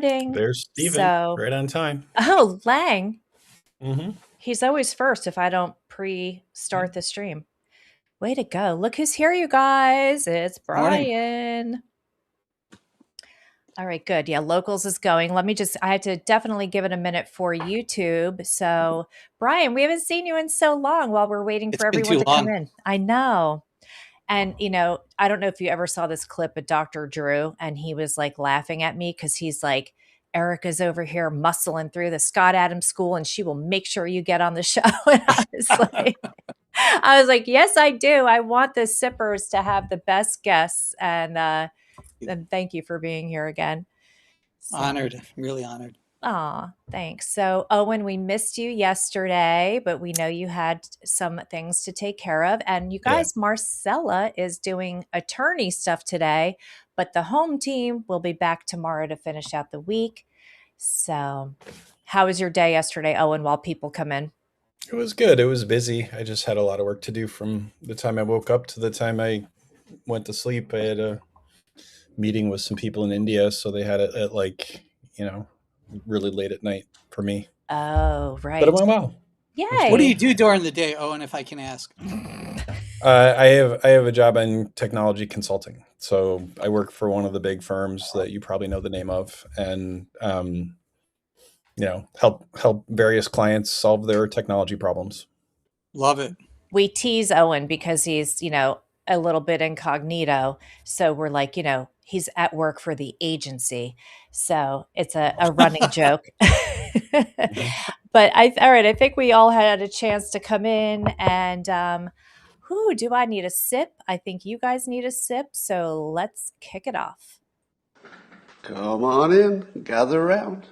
starting. There's Steven, So, right on time. oh, Lang, Hmm. he's always first if I don't pre-start the stream. Way to go. Look who's here, you guys. It's Morning. Brian. All right, good. Yeah, locals is going. I had to definitely give it a minute for YouTube. So, Brian, we haven't seen you in so long while we're waiting It's for been everyone too to come long. in. I know. And, I don't know if you ever saw this clip of Dr. Drew, and he was like laughing at me because he's like, Erica's over here muscling through the Scott Adams school and she will make sure you get on the show. And I was like, yes, I do. I want the sippers to have the best guests. And thank you for being here again. So, Honored, really honored. thanks. So, Owen, we missed you yesterday, but we know you had some things to take care of. And you Yeah. guys, Marcela is doing attorney stuff today, but the home team will be back tomorrow to finish out the week. So, how was your day yesterday, Owen, while people come in? It was good. It was busy. I just had a lot of work to do from the time I woke up to the time I went to sleep. I had a meeting with some people in India, so they had it at like, you know, really late at night for me. Oh, But it right. went well. It was What do fun. Yay. you do during the day, Owen, if I can ask? I have a job in technology consulting. So I work for one of the big firms that you probably know the name of, and help various clients solve their technology problems. Love it. We tease Owen because he's, a little bit incognito. So we're like, he's at work for the agency. So it's a running joke. Mhm. But all right, I think we all had a chance to come in and who do I need a sip? I think you guys need a sip. So let's kick it off. Come on in, gather around.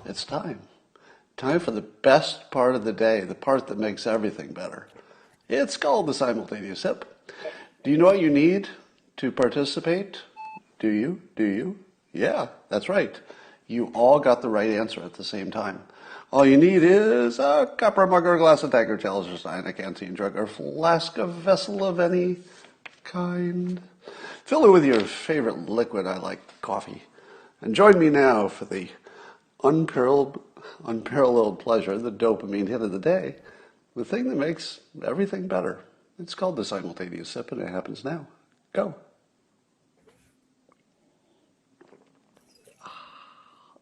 It's time. Time for the best part of the day, the part that makes everything better. It's called the simultaneous sip. Do you know what you need to participate? Do you? Do you? Yeah, that's right. You all got the right answer at the same time. All you need is a cup or mug or glass of tanker, chalice or stein, a canteen, jug or flask, a vessel of any kind. Fill it with your favorite liquid. I like coffee. And join me now for the unparalleled pleasure, the dopamine hit of the day, the thing that makes everything better. It's called the simultaneous sip, and it happens now. Go.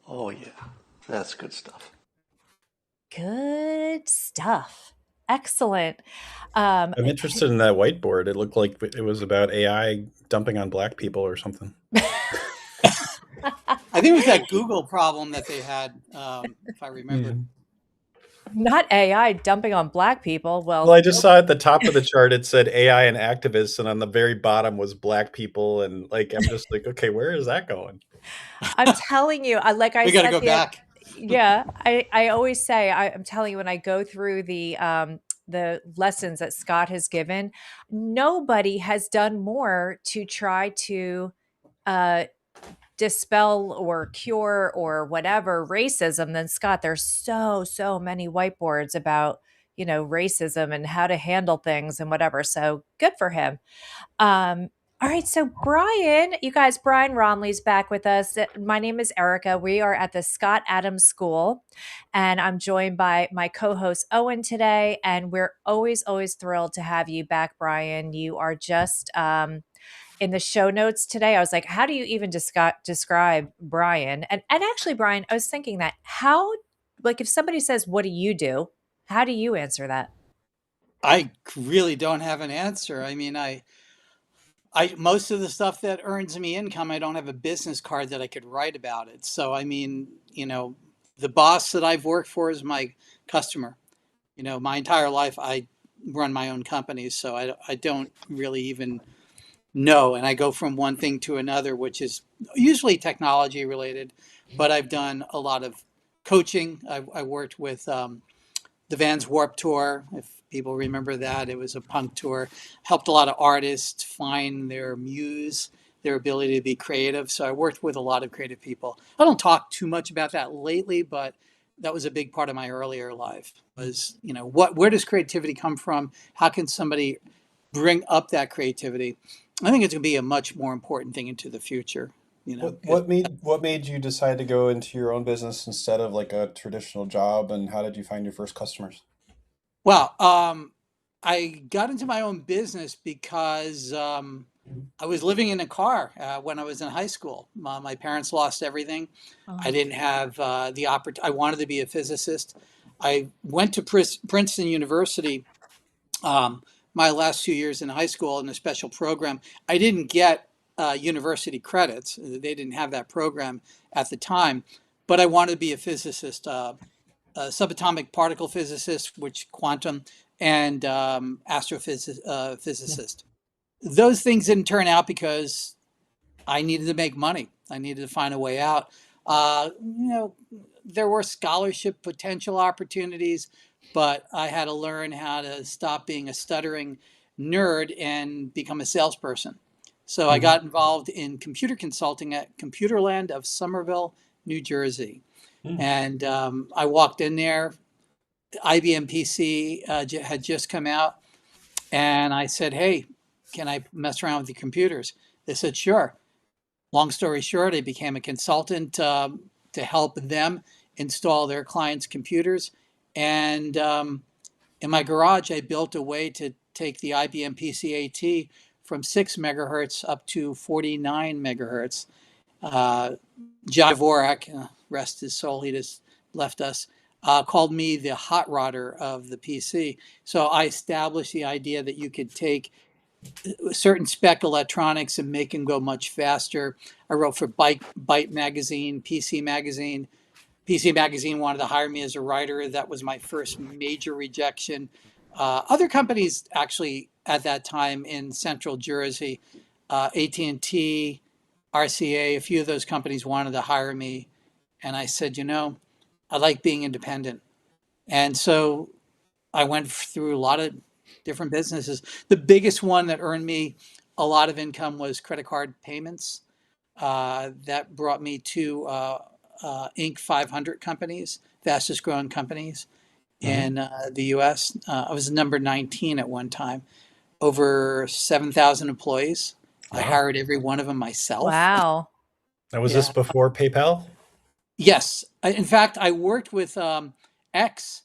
Oh, yeah. That's good stuff. Good stuff. Excellent. I'm interested in that whiteboard. It looked like it was about AI dumping on black people or something. I think it was that Google problem that they had, if I remember. Mm. Not AI dumping on black people. Well, Well, I just saw at the top of the chart it said AI and activists, and on the very bottom was black people, and like I'm just like, okay, where is that going? I'm telling you, like I We got to said, go back. yeah, I always say, I'm telling you, when I go through the lessons that Scott has given, nobody has done more to try to uh, dispel or cure or whatever racism than Scott. There's so many whiteboards about, racism and how to handle things and whatever. So good for him. All right, so Brian, you guys, Brian Romley's back with us. My name is Erica. We are at the Scott Adams School, and I'm joined by my co-host Owen today. And we're always thrilled to have you back, Brian. You are just in the show notes today. I was like, how do you even describe Brian? And actually, Brian, I was thinking that like if somebody says, "What do you do?" How do you answer that? I really don't have an answer. I mean, I most of the stuff that earns me income, I don't have a business card that I could write about it. So, I mean, the boss that I've worked for is my customer. My entire life, I run my own companies, so I don't really even know. And I go from one thing to another, which is usually technology related, but I've done a lot of coaching. I worked with the Vans Warp Tour. If people remember that, it was a punk tour. Helped a lot of artists find their muse, their ability to be creative. So I worked with a lot of creative people. I don't talk too much about that lately, but that was a big part of my earlier life. Was where does creativity come from? How can somebody bring up that creativity? I think it's going to be a much more important thing into the future. you know. What made you decide to go into your own business instead of like a traditional job, and how did you find your first customers? Well, I got into my own business because I was living in a car when I was in high school. My parents lost everything. I Oh, didn't have the opportunity. I wanted to be a physicist. I went to Princeton University my last 2 years in high school in a special program. I didn't get university credits. They didn't have that program at the time, but I wanted to be a physicist, a subatomic particle physicist, which quantum, and physicist. Those things didn't turn out because I needed to make money. I needed to find a way out. There were scholarship potential opportunities, but I had to learn how to stop being a stuttering nerd and become a salesperson. So I Hmm. got involved in computer consulting at Computerland of Somerville, New Jersey. And I walked in there. IBM PC had just come out, and I said, "Hey, can I mess around with the computers?" They said, "Sure." Long story short, I became a consultant to help them install their clients' computers. And in my garage, I built a way to take the IBM PCAT from 6 megahertz up to 49 megahertz. Uh, John Dvorak, rest his soul, he just left us, called me the hot rodder of the PC. So I established the idea that you could take certain spec electronics and make them go much faster. I wrote for Byte Magazine, PC Magazine. PC Magazine wanted to hire me as a writer. That was my first major rejection. Other companies actually at that time in Central Jersey, AT&T, RCA, a few of those companies wanted to hire me. And I said, I like being independent. And so I went through a lot of different businesses. The biggest one that earned me a lot of income was credit card payments. That brought me to Inc. 500 companies, fastest growing companies Hmm. in the US. I was number 19 at one time, over 7,000 employees. I Wow. hired every one of them myself. wow. Now, was this Yeah. before PayPal? Yes. In fact, I worked with X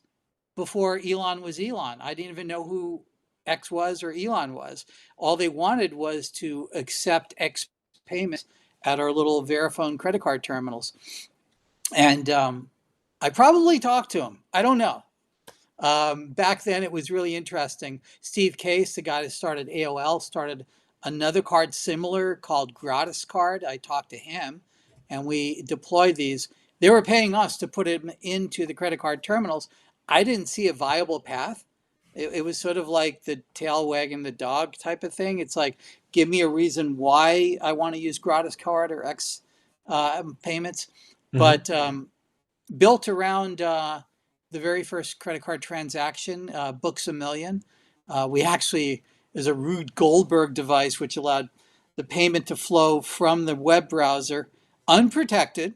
before Elon was Elon. I didn't even know who X was or Elon was. All they wanted was to accept X payments at our little Verifone credit card terminals. And I probably talked to him. I don't know. Back then, it was really interesting. Steve Case, the guy that started AOL, started another card similar called Gratis Card. I talked to him, and we deployed these. They were paying us to put it into the credit card terminals. I didn't see a viable path. It was sort of like the tail wagging the dog type of thing. It's like, give me a reason why I want to use Gratis Card or X payments. Hmm. But built around the very first credit card transaction, Books a Million. We actually, there's a Rube Goldberg device which allowed the payment to flow from the web browser unprotected,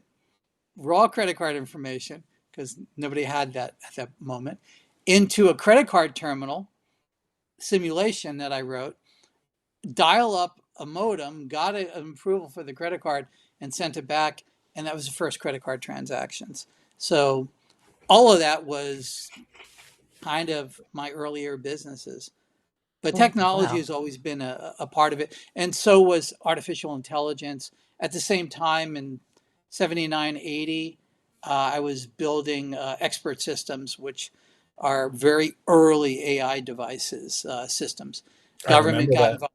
raw credit card information, because nobody had that at that moment, into a credit card terminal simulation that I wrote, dial up a modem, got an approval for the credit card, and sent it back. And that was the first credit card transactions. So all of that was kind of my earlier businesses. But Oh, technology wow. has always been a part of it. And so was artificial intelligence. At the same time, in 79, 80, I was building expert systems, which are very early AI devices, systems. I Government remember got that. involved.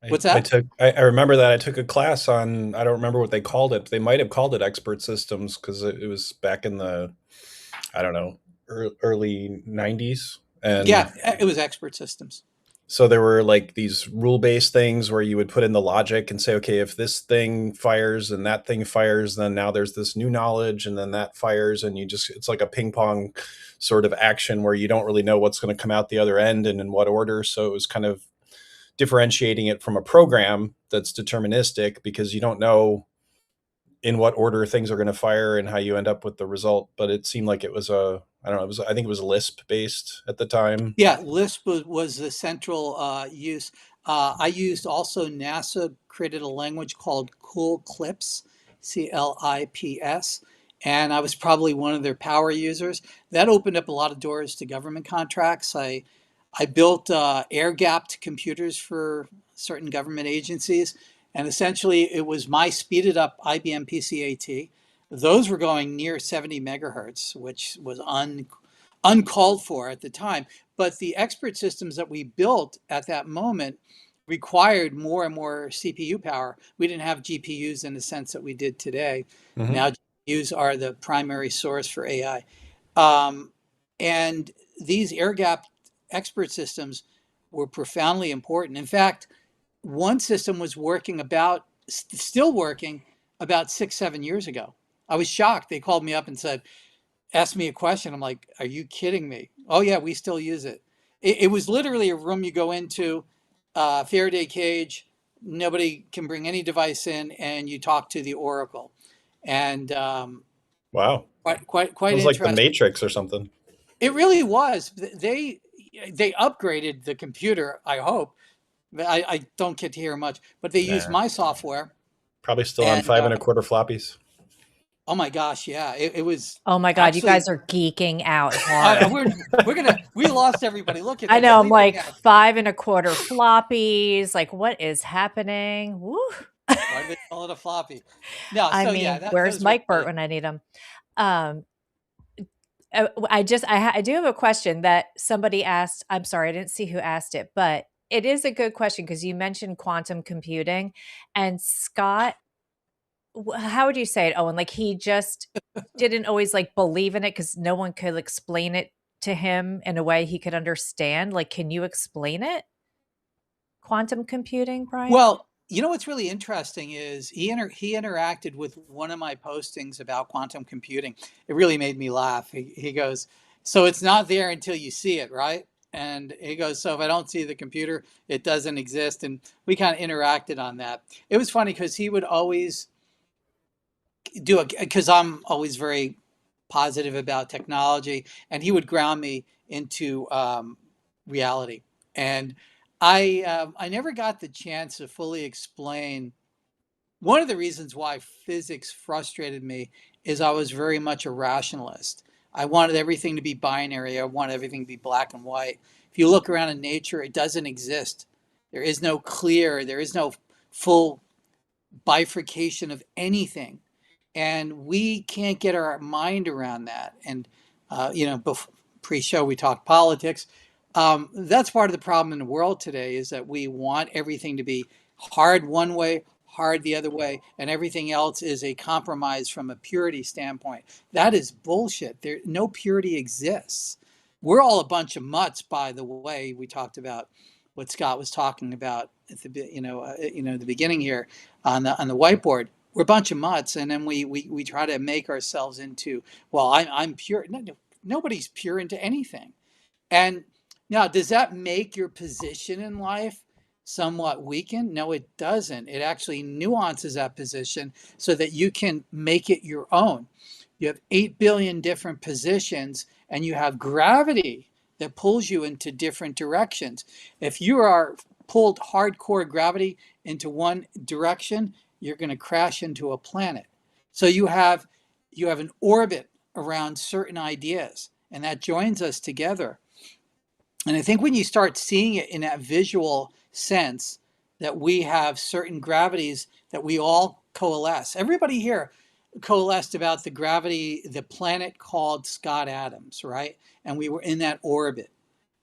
I, What's I that? took I remember that I took a class on, I don't remember what they called it. They might have called it expert systems because it was back in the, I don't know, early 90s. And Yeah, it was expert systems. so there were like these rule-based things where you would put in the logic and say, okay, if this thing fires and that thing fires, then now there's this new knowledge and then that fires, and it's like a ping pong sort of action where you don't really know what's going to come out the other end and in what order. So it was kind of differentiating it from a program that's deterministic because you don't know in what order things are going to fire and how you end up with the result. But it seemed like it was I don't know, I think it was Lisp based at the time. Yeah, Lisp was the central use. I used also NASA created a language called Cool Clips, CLIPS, and I was probably one of their power users. That opened up a lot of doors to government contracts. I built air-gapped computers for certain government agencies, and essentially it was my speeded up IBM PCAT. Those were going near 70 megahertz, which was uncalled for at the time. But the expert systems that we built at that moment required more and more CPU power. We didn't have GPUs in the sense that we did today. Hmm. Now GPUs are the primary source for AI. Um, and these air gap expert systems were profoundly important. In fact, one system was working still working about 6, 7 years ago. I was shocked. They called me up and asked me a question. I'm like, are you kidding me? Oh yeah, we still use it. It was literally a room you go into, Faraday cage. Nobody can bring any device in, and you talk to the Oracle. And Wow. quite Sounds like the interesting. Matrix or something. It really was. They upgraded the computer. I hope. I don't get to hear much, but they use Nah. my software. Probably still on And 5 1/4 floppies. oh my gosh, yeah, it was Oh my God, you actually. guys are geeking out hard. We lost everybody. Look at I them know. I'm sleeping like at. 5 1/4 floppies. Like, what is happening? Woo. Why do they call it a floppy? No, I so yeah, mean, where's those were Mike Burt really. when I need him? Um, I do have a question that somebody asked. I'm sorry, I didn't see who asked it, but it is a good question because you mentioned quantum computing, and Scott, how would you say it, Owen? Like he just didn't always like believe in it because no one could explain it to him in a way he could understand. Like, can you explain it? Quantum computing, Brian? Well, you know what's really interesting is he interacted with one of my postings about quantum computing. It really made me laugh. He goes, "So it's not there until you see it, right?" And he goes, "So if I don't see the computer, it doesn't exist." And we kind of interacted on that. It was funny because he would always do it because I'm always very positive about technology, and he would ground me into reality. And I never got the chance to fully explain. One of the reasons why physics frustrated me is I was very much a rationalist. I wanted everything to be binary. I wanted everything to be black and white. If you look around in nature, it doesn't exist. There is no clear, there is no full bifurcation of anything, and we can't get our mind around that. And pre-show we talked politics. That's part of the problem in the world today is that we want everything to be hard one way, hard the other way, and everything else is a compromise from a purity standpoint. That is bullshit. There, no purity exists. We're all a bunch of mutts, by the way. We talked about what Scott was talking about at the beginning here on the whiteboard. We're a bunch of mutts, and then we try to make ourselves into, well, I'm pure. No, nobody's pure into anything. And now, does that make your position in life somewhat weakened? No, it doesn't. It actually nuances that position so that you can make it your own. You have 8 billion different positions, and you have gravity that pulls you into different directions. If you are pulled hardcore gravity into one direction, you're going to crash into a planet. So you have an orbit around certain ideas, and that joins us together. And I think when you start seeing it in that visual sense, that we have certain gravities that we all coalesce. Everybody here coalesced about the planet called Scott Adams, right? And we were in that orbit.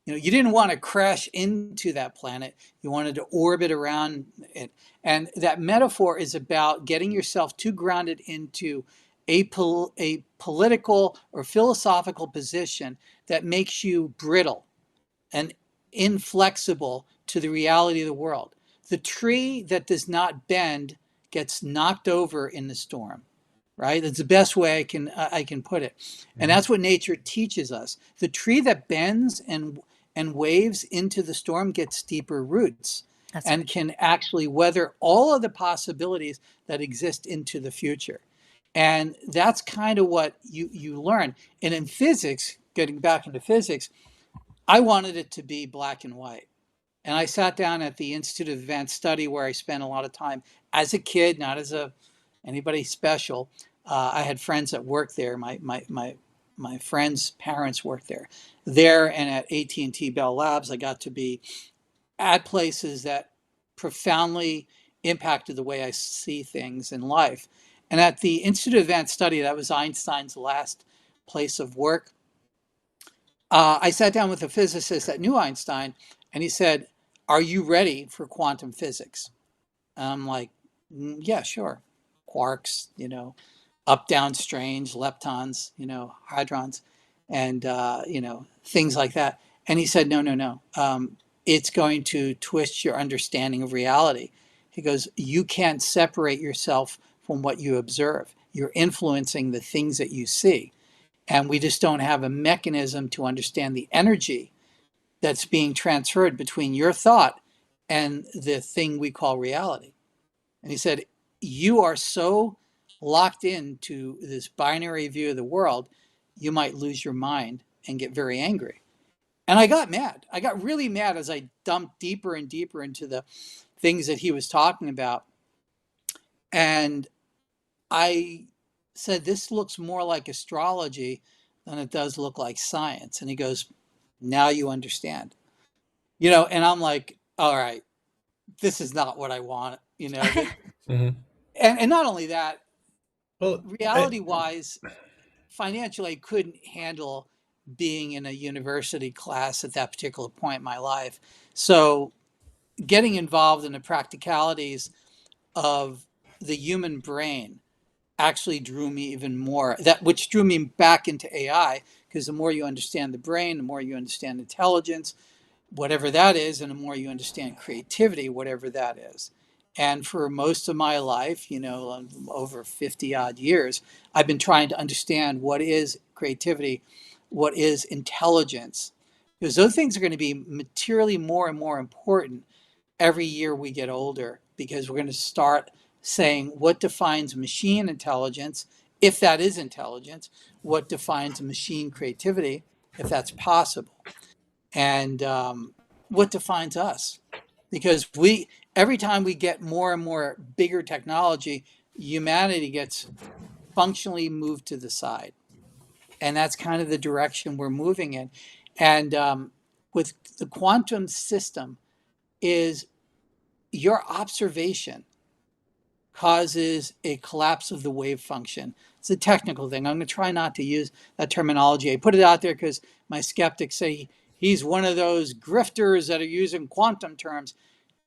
You didn't want to crash into that planet. You wanted to orbit around it. And that metaphor is about getting yourself too grounded into a political or philosophical position that makes you brittle and inflexible to the reality of the world. The tree that does not bend gets knocked over in the storm, right? That's the best way I can put it. And that's what nature teaches us. The tree that bends and waves into the storm gets deeper roots. That's And right. can actually weather all of the possibilities that exist into the future. And that's kind of what you learn. And in physics, getting back into physics, I wanted it to be black and white. And I sat down at the Institute of Advanced Study, where I spent a lot of time as a kid, not as anybody special. I had friends that worked there. My friends' parents worked there. There and at AT&T Bell Labs, I got to be at places that profoundly impacted the way I see things in life. And at the Institute of Advanced Study, that was Einstein's last place of work. I sat down with a physicist that knew Einstein, and he said, "Are you ready for quantum physics?" And I'm like, Yeah, sure. Quarks, up down strange, leptons, hadrons, and, things like that. And he said, No, no, no. It's going to twist your understanding of reality. He goes, You can't separate yourself from what you observe. You're influencing the things that you see. And we just don't have a mechanism to understand the energy that's being transferred between your thought and the thing we call reality. And he said, You are so locked into this binary view of the world, you might lose your mind and get very angry. And I got mad. I got really mad as I dumped deeper and deeper into the things that he was talking about. And I said, This looks more like astrology than it does look like science. And he goes, Now you understand. And I'm like, All right, this is not what I want. Hmm. And not only that, Well, reality wise, financially, I couldn't handle being in a university class at that particular point in my life. So getting involved in the practicalities of the human brain actually drew me even more, that which drew me back into AI, because the more you understand the brain, the more you understand intelligence, whatever that is, and the more you understand creativity, whatever that is. And for most of my life, over 50 odd years, I've been trying to understand what is creativity, what is intelligence, because those things are going to be materially more and more important every year we get older, because we're going to start saying what defines machine intelligence, if that is intelligence, what defines machine creativity, if that's possible, and what defines us. Because every time we get more and more bigger technology, humanity gets functionally moved to the side. And that's kind of the direction we're moving in. And with the quantum system is your observation causes a collapse of the wave function. It's a technical thing. I'm going to try not to use that terminology. I put it out there because my skeptics say he's one of those grifters that are using quantum terms.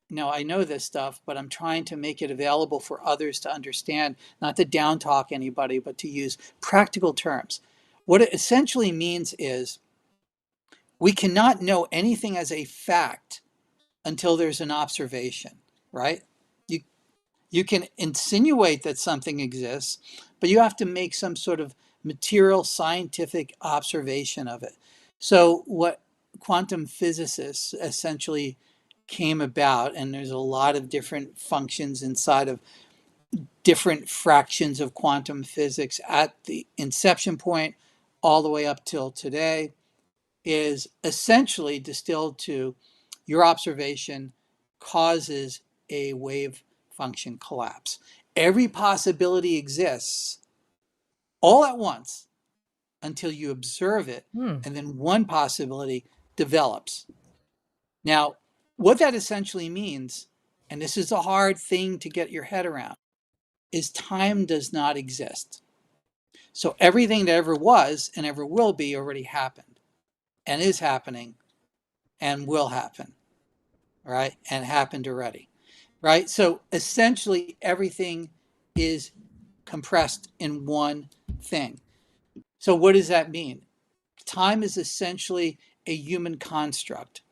No, I know this stuff, but I'm trying to make it available for others to understand, not to down talk anybody, but to use practical terms. What it essentially means is we cannot know anything as a fact until there's an observation, right? You you can insinuate that something exists, but you have to make some sort of material scientific observation of it. So what quantum physicists essentially came about, and there's a lot of different functions inside of different fractions of quantum physics at the inception point all the way up till today, is essentially distilled to your observation causes a wave function collapse. Every possibility exists all at once until you observe it, Hmm. and then one possibility develops. Now, what that essentially means, and this is a hard thing to get your head around, is time does not exist. So everything that ever was and ever will be already happened and is happening and will happen, right? And happened already, right? So essentially everything is compressed in one thing. So what does that mean? Time is essentially a human construct.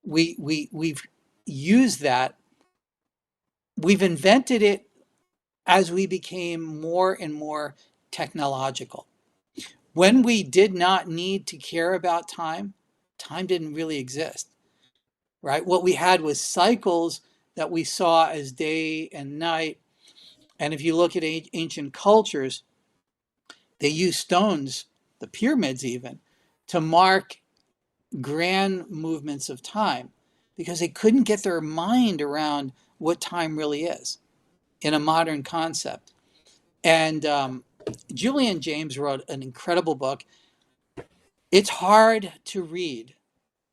We've used that, we've invented it as we became more and more technological. When we did not need to care about time, time didn't really exist, right? What we had was cycles that we saw as day and night. And if you look at ancient cultures, they used stones, the pyramids even, to mark grand movements of time. because they couldn't get their mind around what time really is in a modern concept. And Julian James wrote an incredible book. It's hard to read.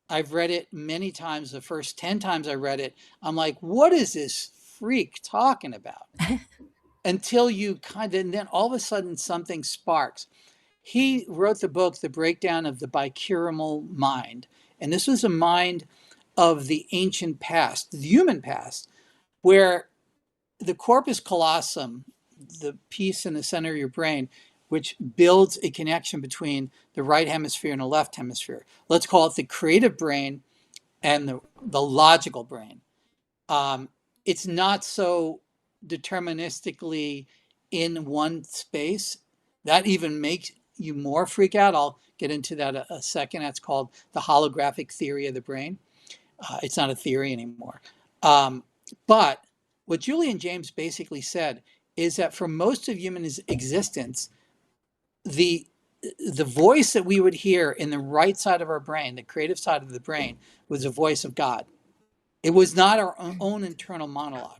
I've read it many times. The first 10 times I read it, I'm like, what is this freak talking about? Until you and then all of a sudden something sparks. He wrote the book, The Breakdown of the Bicameral Mind. And this was a mind of the ancient past, the human past, where the corpus callosum, the piece in the center of your brain, which builds a connection between the right hemisphere and the left hemisphere. Let's call it the creative brain and the logical brain. It's not so deterministically in one space. That even makes you more freak out. I'll get into that a second. That's called the holographic theory of the brain. It's not a theory anymore. But what Julian James basically said is that for most of human existence, the voice that we would hear in the right side of our brain, the creative side of the brain, was the voice of God. It was not our own internal monologue.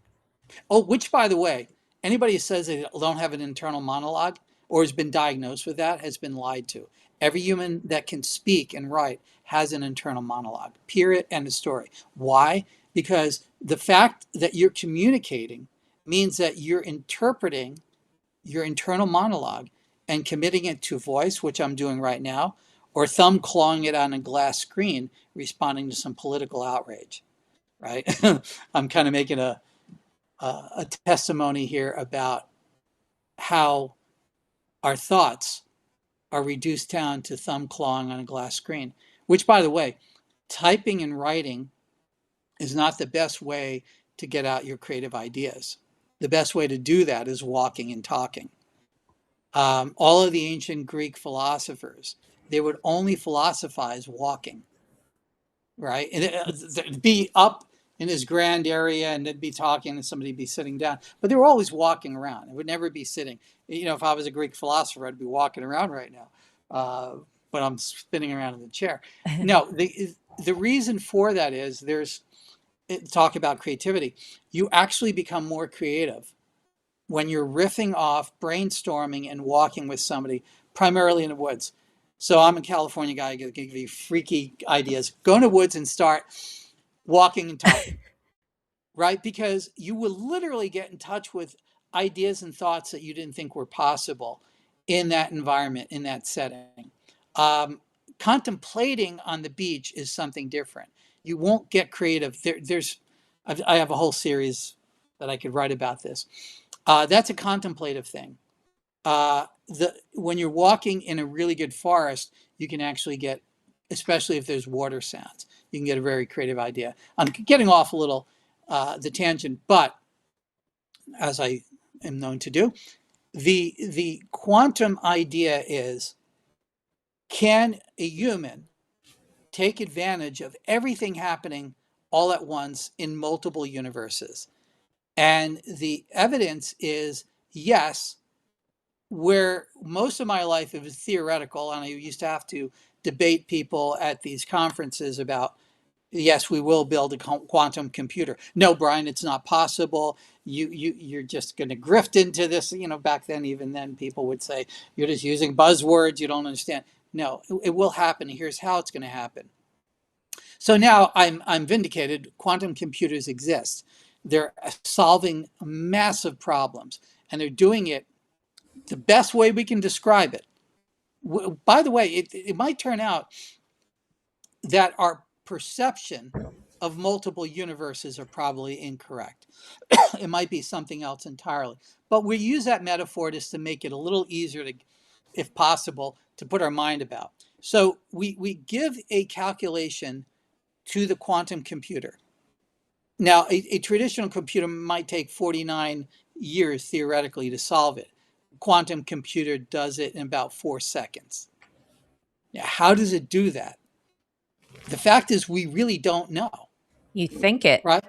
Oh, which, by the way, anybody who says they don't have an internal monologue or has been diagnosed with that has been lied to. Every human that can speak and write has an internal monologue, period, end of story. Why? Because the fact that you're communicating means that you're interpreting your internal monologue and committing it to voice, which I'm doing right now, or thumb clawing it on a glass screen, responding to some political outrage, right? I'm kind of making a testimony here about how our thoughts are reduced down to thumb clawing on a glass screen, which, by the way, typing and writing is not the best way to get out your creative ideas. The best way to do that is walking and talking. All of the ancient Greek philosophers, they would only philosophize walking, right? And be up in this grand area and they'd be talking and somebody be sitting down, but they were always walking around. It would never be sitting. You know, if I was a Greek philosopher, I'd be walking around right now, but I'm spinning around in the chair. No, the reason for that is talk about creativity. You actually become more creative when you're riffing off, brainstorming, and walking with somebody, primarily in the woods. So I'm a California guy, I give you freaky ideas. Go in the woods and start walking and talking, right? Because you will literally get in touch with ideas and thoughts that you didn't think were possible in that environment, in that setting. Contemplating on the beach is something different. You won't get creative. I have a whole series that I could write about this. That's a contemplative thing. When you're walking in a really good forest, you can actually get, especially if there's water sounds, you can get a very creative idea. I'm getting off a little the tangent, but as I am known to do, the quantum idea is, can a human take advantage of everything happening all at once in multiple universes? And the evidence is yes. Where most of my life it was theoretical, and I used to have to debate people at these conferences about, yes, we will build a quantum computer. No, Brian, it's not possible. You're just going to grift into this. You know, back then, even then, people would say you're just using buzzwords. You don't understand. No, it will happen. Here's how it's going to happen. So now I'm vindicated. Quantum computers exist. They're solving massive problems, and they're doing it the best way we can describe it. By the way, it might turn out that our perception of multiple universes are probably incorrect. It might be something else entirely. But we use that metaphor just to make it a little easier to, if possible, to put our mind about. So we give a calculation to the quantum computer. Now, a traditional computer might take 49 years theoretically to solve it. Quantum computer does it in about 4 seconds. Now, how does it do that? The fact is, we really don't know. You think it. Right?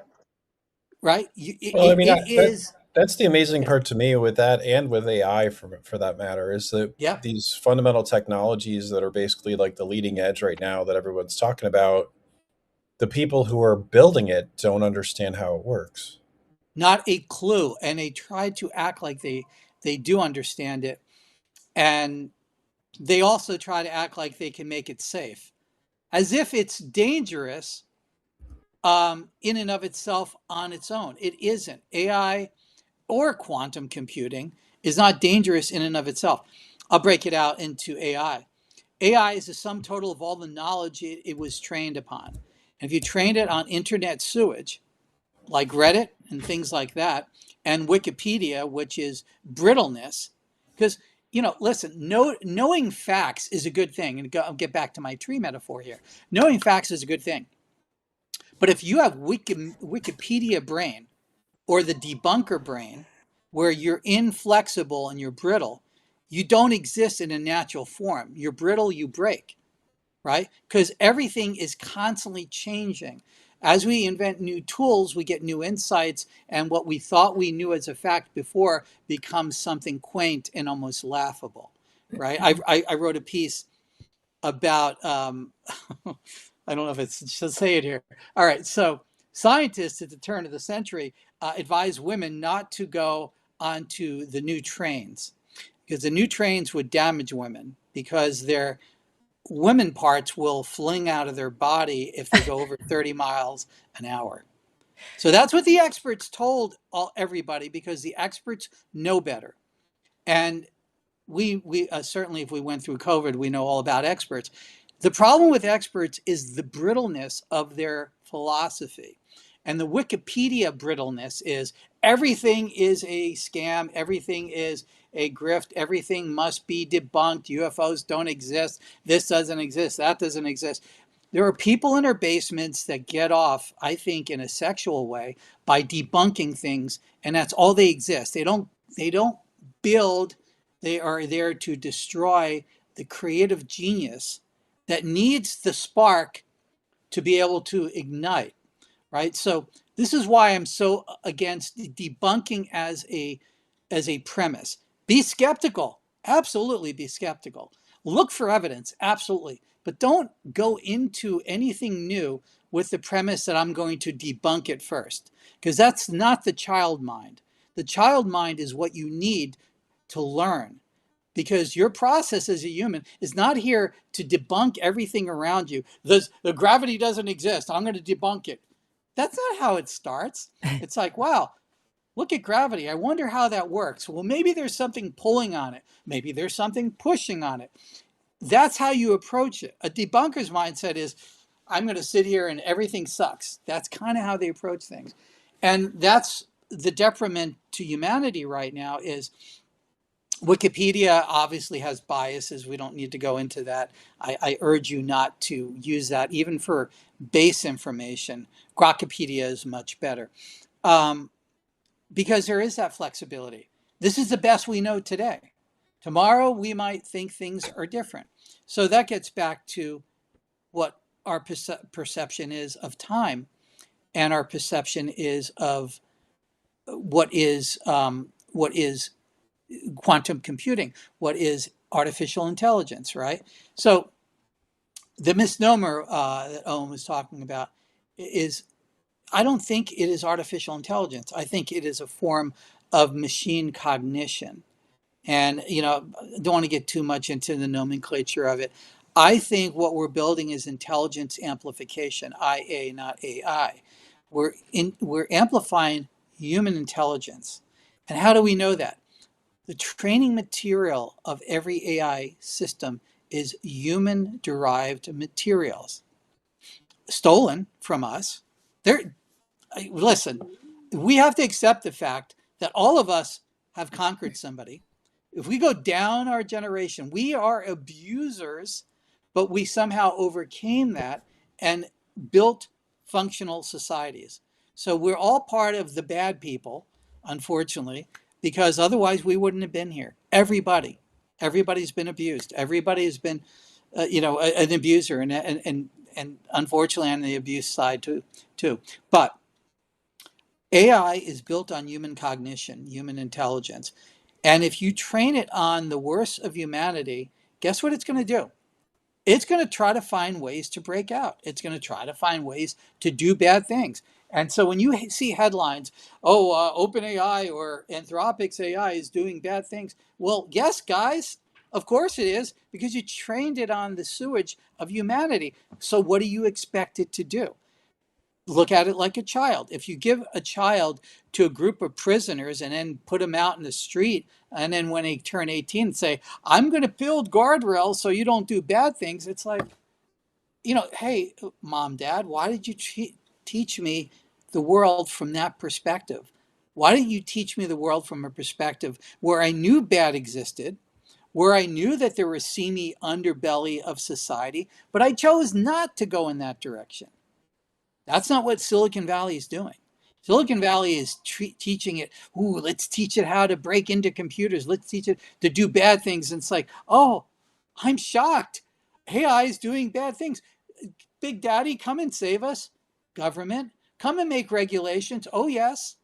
Right? Well, I mean, It is. that's the amazing Yeah. part to me with that, and with AI for that matter, is that Yeah. these fundamental technologies that are basically like the leading edge right now that everyone's talking about, the people who are building it don't understand how it works. Not a clue. And they try to act like they do understand it. And they also try to act like they can make it safe, as if it's dangerous in and of itself on its own. It isn't. AI or quantum computing is not dangerous in and of itself. I'll break it out into AI. AI is the sum total of all the knowledge it was trained upon. And if you trained it on internet sewage, like Reddit and things like that, and Wikipedia, which is brittleness, because listen, knowing facts is a good thing. And I'll get back to my tree metaphor here. Knowing facts is a good thing. But if you have Wikipedia brain or the debunker brain, where you're inflexible and you're brittle, you don't exist in a natural form. You're brittle, you break, right? Because everything is constantly changing. As we invent new tools, we get new insights, and what we thought we knew as a fact before becomes something quaint and almost laughable, right? I wrote a piece about, I don't know if it's, should say it here. All right, so scientists at the turn of the century advised women not to go onto the new trains, because the new trains would damage women, because their women parts will fling out of their body if they go over 30 miles an hour. So that's what the experts told everybody, because the experts know better. And we certainly, if we went through COVID, we know all about experts. The problem with experts is the brittleness of their philosophy. And the Wikipedia brittleness is everything is a scam, everything is a grift, everything must be debunked, UFOs don't exist, this doesn't exist, that doesn't exist. There are people in their basements that get off, I think, in a sexual way by debunking things, and that's all they exist. They don't build, they are there to destroy the creative genius that needs the spark to be able to ignite, right? So this is why I'm so against debunking as a premise. Be skeptical, absolutely be skeptical. Look for evidence, absolutely. But don't go into anything new with the premise that I'm going to debunk it first, because that's not the child mind. The child mind is what you need to learn, because your process as a human is not here to debunk everything around you. The gravity doesn't exist, I'm going to debunk it. That's not how it starts. It's like, wow, look at gravity. I wonder how that works. Well, maybe there's something pulling on it. Maybe there's something pushing on it. That's how you approach it. A debunker's mindset is, I'm going to sit here and everything sucks. That's kind of how they approach things. And that's the detriment to humanity right now. Is Wikipedia obviously has biases. We don't need to go into that. I urge you not to use that, even for base information. Grokpedia is much better, because there is that flexibility. This is the best we know today. Tomorrow, we might think things are different. So that gets back to what our perception is of time, and our perception is of what is quantum computing, what is artificial intelligence, right? So the misnomer that Owen was talking about is, I don't think it is artificial intelligence. I think it is a form of machine cognition. And, I don't want to get too much into the nomenclature of it. I think what we're building is intelligence amplification, IA, not AI. We're amplifying human intelligence. And how do we know that? The training material of every AI system is human-derived materials, stolen from us. Listen, we have to accept the fact that all of us have conquered somebody. If we go down our generation, we are abusers, but we somehow overcame that and built functional societies. So we're all part of the bad people, unfortunately, because otherwise we wouldn't have been here. Everybody's been abused. Everybody has been, an abuser, and unfortunately on the abuse side too. But AI is built on human cognition, human intelligence. And if you train it on the worst of humanity, guess what it's going to do? It's going to try to find ways to break out. It's going to try to find ways to do bad things. And so when you see headlines, oh, OpenAI or Anthropic's AI is doing bad things. Well, yes, guys, of course it is, because you trained it on the sewage of humanity. So what do you expect it to do? Look at it like a child. If you give a child to a group of prisoners and then put them out in the street, and then when they turn 18 say, I'm going to build guardrails so you don't do bad things, it's like, hey, mom, dad, why did you teach me the world from that perspective? Why didn't you teach me the world from a perspective where I knew bad existed, where I knew that there was seamy underbelly of society, but I chose not to go in that direction? That's not what Silicon Valley is doing. Silicon Valley is teaching it, ooh, let's teach it how to break into computers. Let's teach it to do bad things. And it's like, oh, I'm shocked. AI is doing bad things. Big Daddy, come and save us. Government, come and make regulations. Oh, yes.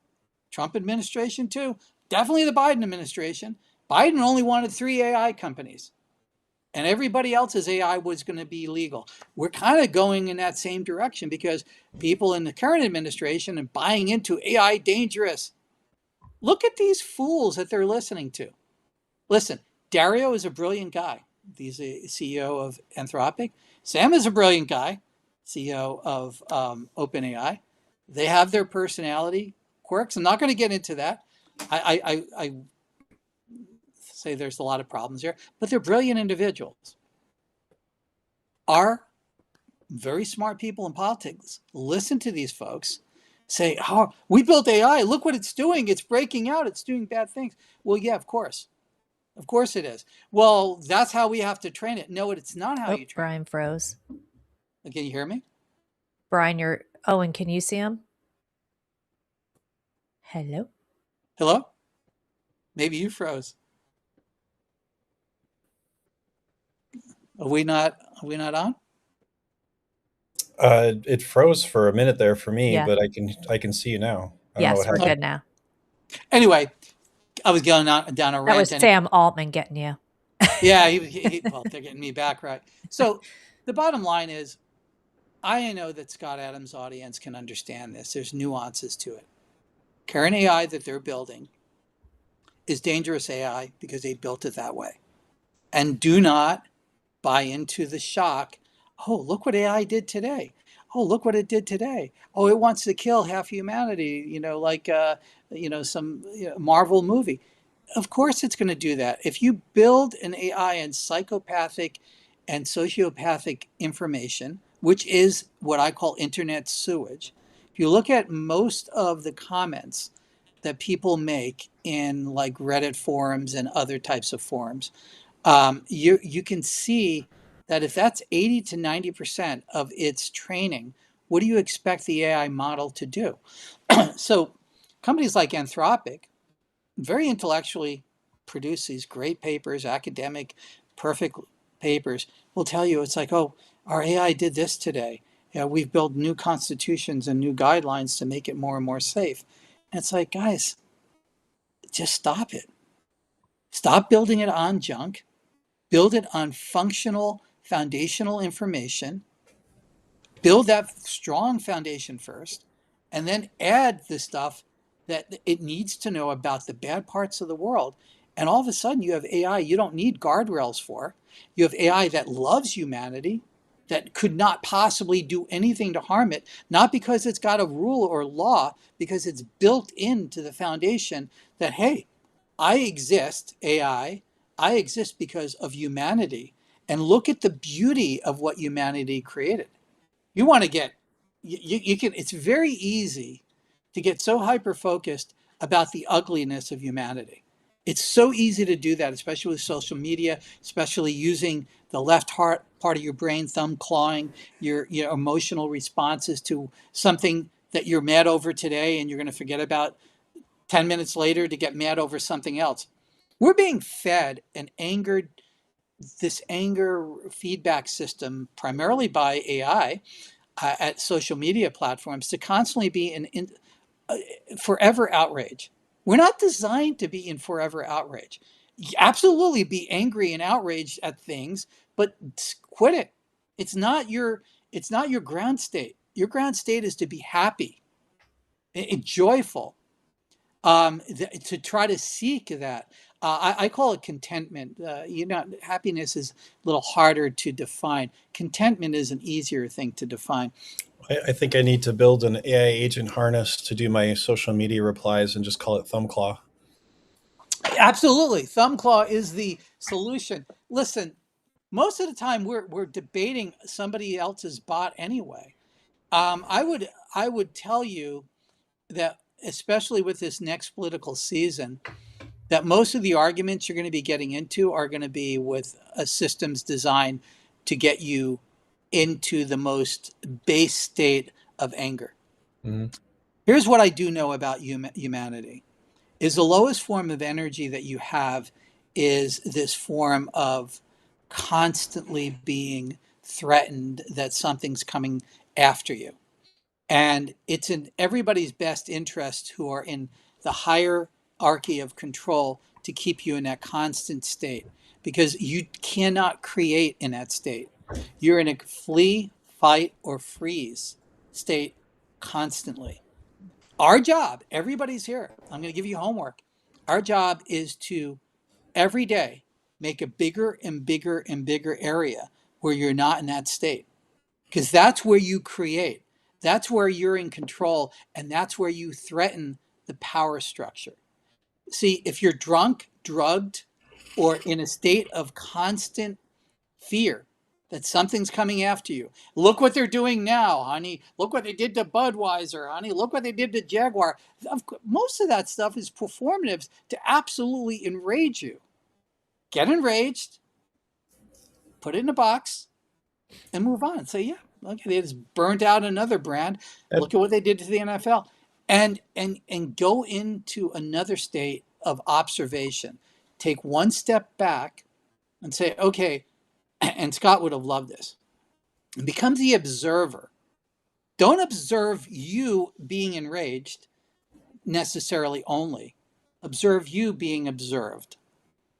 Trump administration, too. Definitely the Biden administration. Biden only wanted 3 AI companies, and everybody else's AI was going to be legal. We're kind of going in that same direction because people in the current administration are buying into AI dangerous. Look at these fools that they're listening to. Listen, Dario is a brilliant guy. He's a CEO of Anthropic. Sam is a brilliant guy, CEO of OpenAI. They have their personality quirks. I'm not going to get into that. I say there's a lot of problems here, but they're brilliant individuals. Our very smart people in politics listen to these folks say, oh, we built AI. Look what it's doing. It's breaking out. It's doing bad things. Well, yeah, of course. Of course it is. Well, that's how we have to train it. No, it's not how you train Brian froze. it. Can you hear me? Brian, Owen, can you see him? Hello? Hello? Maybe you froze. Are we not on? It froze for a minute there for me, Yeah. but I can see you now. I don't know Yes, what we're happened. good now. Anyway, I was going down a That rant. was Sam Altman getting you. Yeah, well, they're getting me back right. So the bottom line is, I know that Scott Adams' audience can understand this. There's nuances to it. Current AI that they're building is dangerous AI because they built it that way. And do not buy into the shock. Oh, look what AI did today. Oh, look what it did today. Oh, it wants to kill half humanity, like some Marvel movie. Of course it's going to do that. If you build an AI in psychopathic and sociopathic information, which is what I call internet sewage, if you look at most of the comments that people make in like Reddit forums and other types of forums, you can see that if that's 80 to 90% of its training, what do you expect the AI model to do? So companies like Anthropic very intellectually produce these great papers, academic, perfect papers, will tell you it's like, oh, our AI did this today. Yeah, we've built new constitutions and new guidelines to make it more and more safe. And it's like, guys, just stop it. Stop building it on junk. Build it on functional, foundational information. Build that strong foundation first, and then add the stuff that it needs to know about the bad parts of the world. And all of a sudden, you have AI you don't need guardrails for. You have AI that loves humanity, that could not possibly do anything to harm it, not because it's got a rule or law, because it's built into the foundation that, hey, I exist, AI, I exist because of humanity. And look at the beauty of what humanity created. You want to get, you can, it's very easy to get so hyper focused about the ugliness of humanity. It's so easy to do that, especially with social media, especially using the left heart part of your brain, thumb clawing your emotional responses to something that you're mad over today and you're going to forget about 10 minutes later to get mad over something else. We're being fed this anger feedback system primarily by AI at social media platforms to constantly be in forever outrage. We're not designed to be in forever outrage. Absolutely be angry and outraged at things, but quit it. It's not your ground state. Your ground state is to be happy and joyful, to try to seek that. I call it contentment. Happiness is a little harder to define. Contentment is an easier thing to define. I think I need to build an AI agent harness to do my social media replies and just call it Thumbclaw. Absolutely. Thumb claw is the solution. Listen, most of the time we're debating somebody else's bot anyway. I would tell you that, especially with this next political season, that most of the arguments you're going to be getting into are going to be with a systems designed to get you into the most base state of anger. Mm-hmm. Here's what I do know about humanity is the lowest form of energy that you have is this form of constantly being threatened that something's coming after you. And it's in everybody's best interest who are in the hierarchy of control to keep you in that constant state, because you cannot create in that state. You're in a flee, fight, or freeze state constantly. Our job, everybody's here. I'm going to give you homework. Our job is to every day make a bigger and bigger and bigger area where you're not in that state, because that's where you create. That's where you're in control, and that's where you threaten the power structure. See, if you're drunk, drugged, or in a state of constant fear that something's coming after you. Look what they're doing now, honey. Look what they did to Budweiser, honey. Look what they did to Jaguar. Most of that stuff is performative to absolutely enrage you. Get enraged, put it in a box, and move on. Say, yeah, okay, they just burnt out another brand. Look at what they did to the NFL. And go into another state of observation. Take one step back and say, okay, and Scott would have loved this, and become the observer. Don't observe you being enraged necessarily only. Observe you being observed.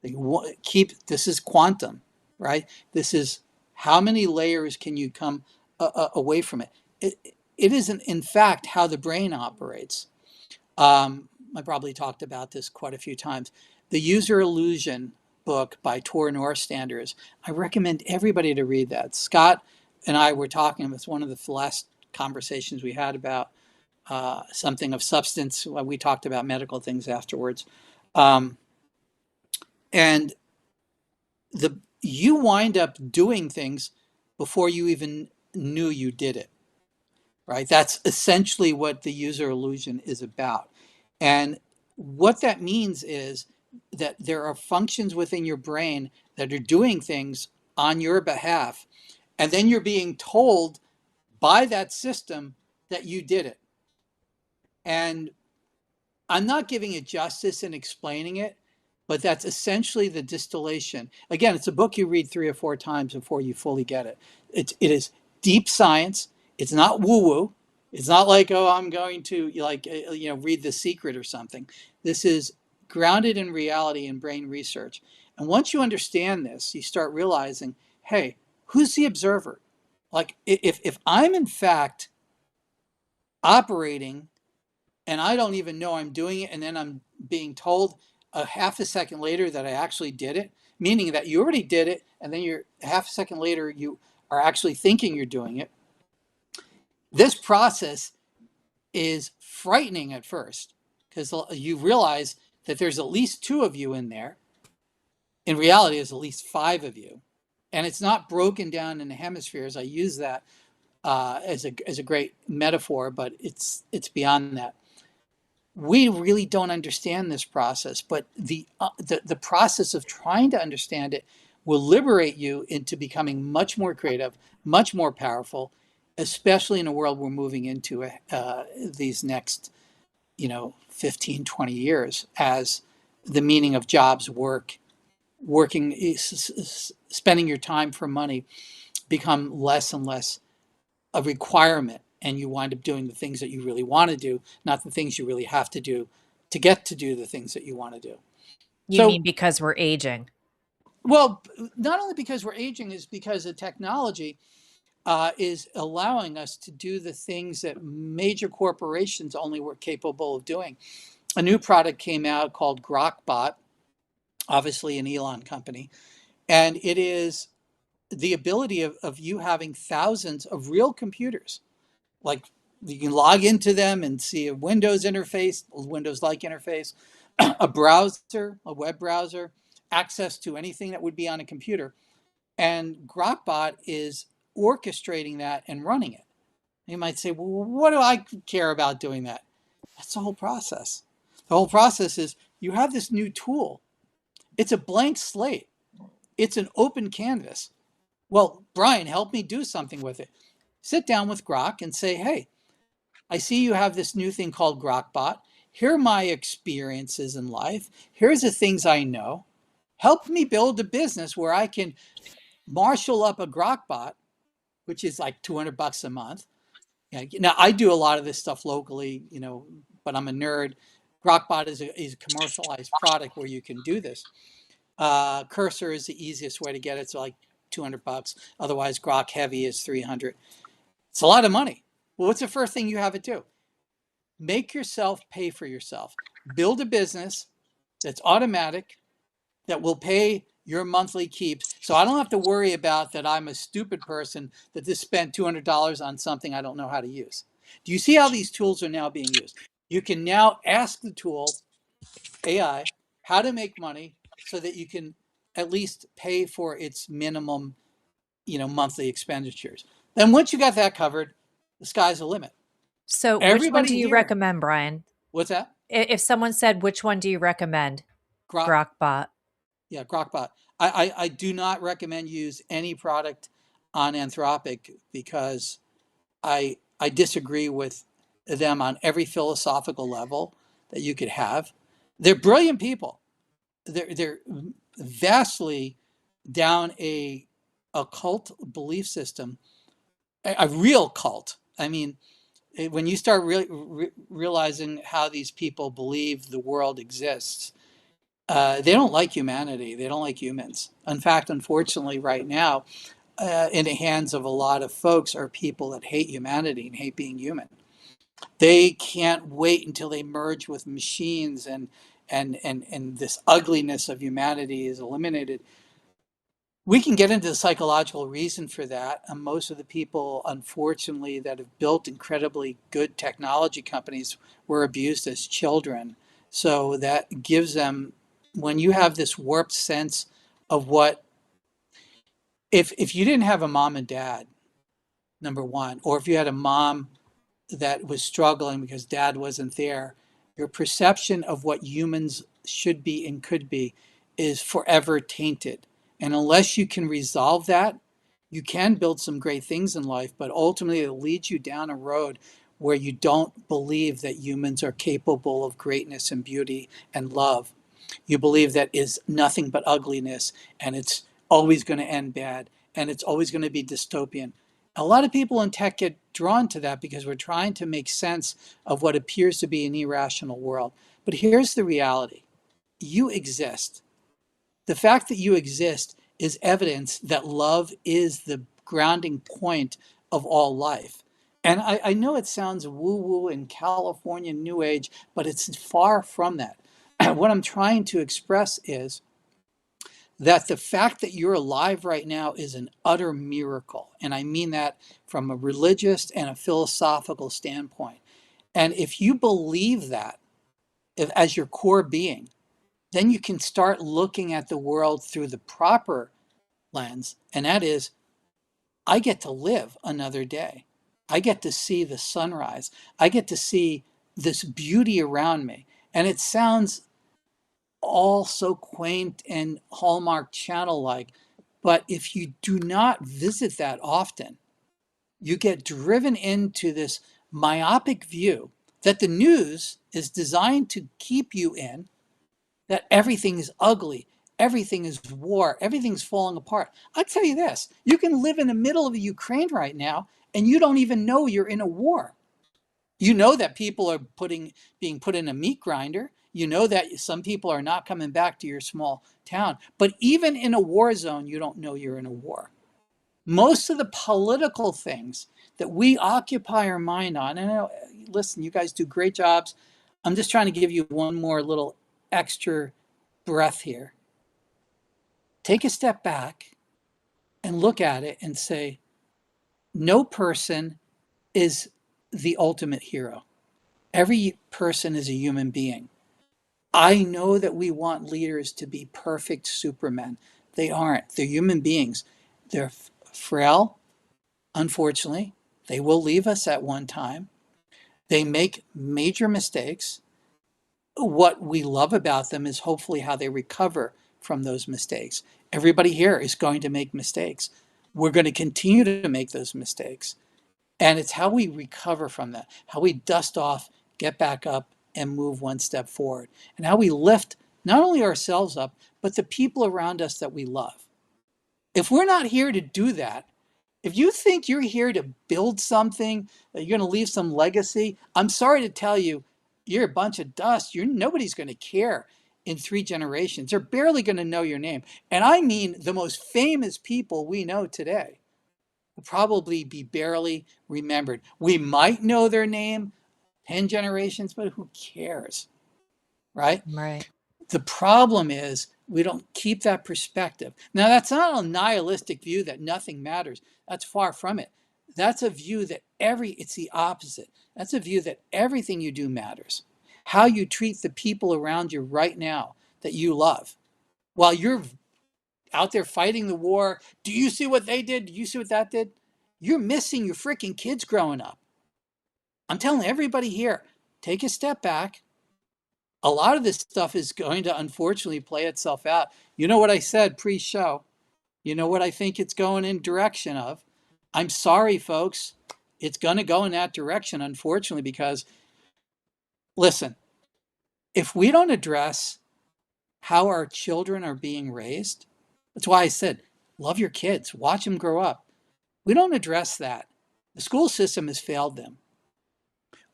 This is quantum, right? This is how many layers can you come away from it. It isn't, in fact, how the brain operates. I probably talked about this quite a few times. The User Illusion book by Tor Norstanders. I recommend everybody to read that. Scott and I were talking, it was one of the last conversations we had about something of substance. We talked about medical things afterwards. And you wind up doing things before you even knew you did it, right? That's essentially what the user illusion is about. And what that means is that there are functions within your brain that are doing things on your behalf, and then you're being told by that system that you did it. And I'm not giving it justice in explaining it, but that's essentially the distillation. Again, it's a book you read 3 or 4 times before you fully get it. It is deep science. It's not woo-woo. It's not like, oh, I'm going to read The Secret or something. This is grounded in reality and brain research. And once you understand this, you start realizing, hey, who's the observer? Like, if I'm in fact operating and I don't even know I'm doing it, and then I'm being told a half a second later that I actually did it, meaning that you already did it, and then you're half a second later you are actually thinking you're doing it. This process is frightening at first, because you realize that there's at least 2 of you in there. In reality, there's at least 5 of you, and it's not broken down into hemispheres. I use that as a great metaphor, but it's beyond that. We really don't understand this process, but the process of trying to understand it will liberate you into becoming much more creative, much more powerful, especially in a world we're moving into these next 15, 20 years, as the meaning of jobs, working, spending your time for money become less and less a requirement, and you wind up doing the things that you really want to do, not the things you really have to do to get to do the things that you want to do. You So, mean because we're aging? well, not only because we're aging, is because the technology is allowing us to do the things that major corporations only were capable of doing. A new product came out called Grokbot, obviously an Elon company, and it is the ability of you having thousands of real computers. Like, you can log into them and see a Windows interface, a Windows-like interface, a browser, a web browser, access to anything that would be on a computer. And Grokbot is orchestrating that and running it. You might say, well, what do I care about doing that? That's the whole process. The whole process is you have this new tool. It's a blank slate. It's an open canvas. Well, Brian, help me do something with it. Sit down with Grok and say, hey, I see you have this new thing called Grokbot. Here are my experiences in life. Here's the things I know. Help me build a business where I can marshal up a Grokbot, which is like $200 a month. Yeah, now I do a lot of this stuff locally, but I'm a nerd. Grokbot is a commercialized product where you can do this. Cursor is the easiest way to get it. It's like $200. Otherwise, Grok Heavy is 300. It's a lot of money. Well, what's the first thing you have it do? Make yourself pay for yourself. Build a business that's automatic, that will pay your monthly keep. So I don't have to worry about that I'm a stupid person that just spent $200 on something I don't know how to use. Do you see how these tools are now being used? You can now ask the tool, AI, how to make money so that you can at least pay for its minimum, monthly expenditures. Then once you got that covered, the sky's the limit. So which one do Everybody you here, recommend, Brian? what's that? If someone said, which one do you recommend? Grok, Grokbot. yeah, Grokbot. I do not recommend use any product on Anthropic because I disagree with them on every philosophical level that you could have. They're brilliant people. They're vastly down a cult belief system, a real cult. I mean, when you start realizing how these people believe the world exists, they don't like humanity. They don't like humans. In fact, unfortunately, right now, in the hands of a lot of folks are people that hate humanity and hate being human. They can't wait until they merge with machines and this ugliness of humanity is eliminated. We can get into the psychological reason for that. And most of the people, unfortunately, that have built incredibly good technology companies were abused as children. So that gives them, when you have this warped sense of what, if you didn't have a mom and dad, number one, or if you had a mom that was struggling because dad wasn't there, your perception of what humans should be and could be is forever tainted. And unless you can resolve that, you can build some great things in life, but ultimately it leads you down a road where you don't believe that humans are capable of greatness and beauty and love. You believe that is nothing but ugliness, and it's always going to end bad, and it's always going to be dystopian. A lot of people in tech get drawn to that because we're trying to make sense of what appears to be an irrational world. But here's the reality. You exist. The fact that you exist is evidence that love is the grounding point of all life. And I know it sounds woo-woo in California New Age, but it's far from that. What I'm trying to express is that the fact that you're alive right now is an utter miracle. And I mean that from a religious and a philosophical standpoint. And if you believe that as your core being, then you can start looking at the world through the proper lens. And that is, I get to live another day. I get to see the sunrise. I get to see this beauty around me. And it sounds all so quaint and Hallmark Channel like. But if you do not visit that often, you get driven into this myopic view that the news is designed to keep you in, that everything is ugly, everything is war, everything's falling apart. I'll tell you this, you can live in the middle of Ukraine right now and you don't even know you're in a war. You know that people are being put in a meat grinder. You know that some people are not coming back to your small town. But even in a war zone, you don't know you're in a war. Most of the political things that we occupy our mind on, and listen, you guys do great jobs. I'm just trying to give you one more little extra breath here. Take a step back and look at it and say, no person is the ultimate hero. Every person is a human being. I know that we want leaders to be perfect supermen. They aren't. They're human beings. They're frail, unfortunately. They will leave us at one time. They make major mistakes. What we love about them is hopefully how they recover from those mistakes. Everybody here is going to make mistakes. We're going to continue to make those mistakes. And it's how we recover from that, how we dust off, get back up, and move one step forward, and how we lift not only ourselves up, but the people around us that we love. If we're not here to do that, if you think you're here to build something, that you're going to leave some legacy, I'm sorry to tell you, you're a bunch of dust. Nobody's going to care in 3 generations. They're barely going to know your name. And I mean the most famous people we know today will probably be barely remembered. We might know their name 10 generations, but who cares, right? Right. The problem is we don't keep that perspective. Now, that's not a nihilistic view that nothing matters. That's far from it. That's a view that it's the opposite. That's a view that everything you do matters. How you treat the people around you right now that you love. While you're out there fighting the war, do you see what they did? Do you see what that did? You're missing your freaking kids growing up. I'm telling everybody here, take a step back. A lot of this stuff is going to unfortunately play itself out. You know what I said pre-show? You know what I think it's going in direction of? I'm sorry, folks. It's going to go in that direction, unfortunately, because listen, if we don't address how our children are being raised, that's why I said, love your kids, watch them grow up. We don't address that. The school system has failed them.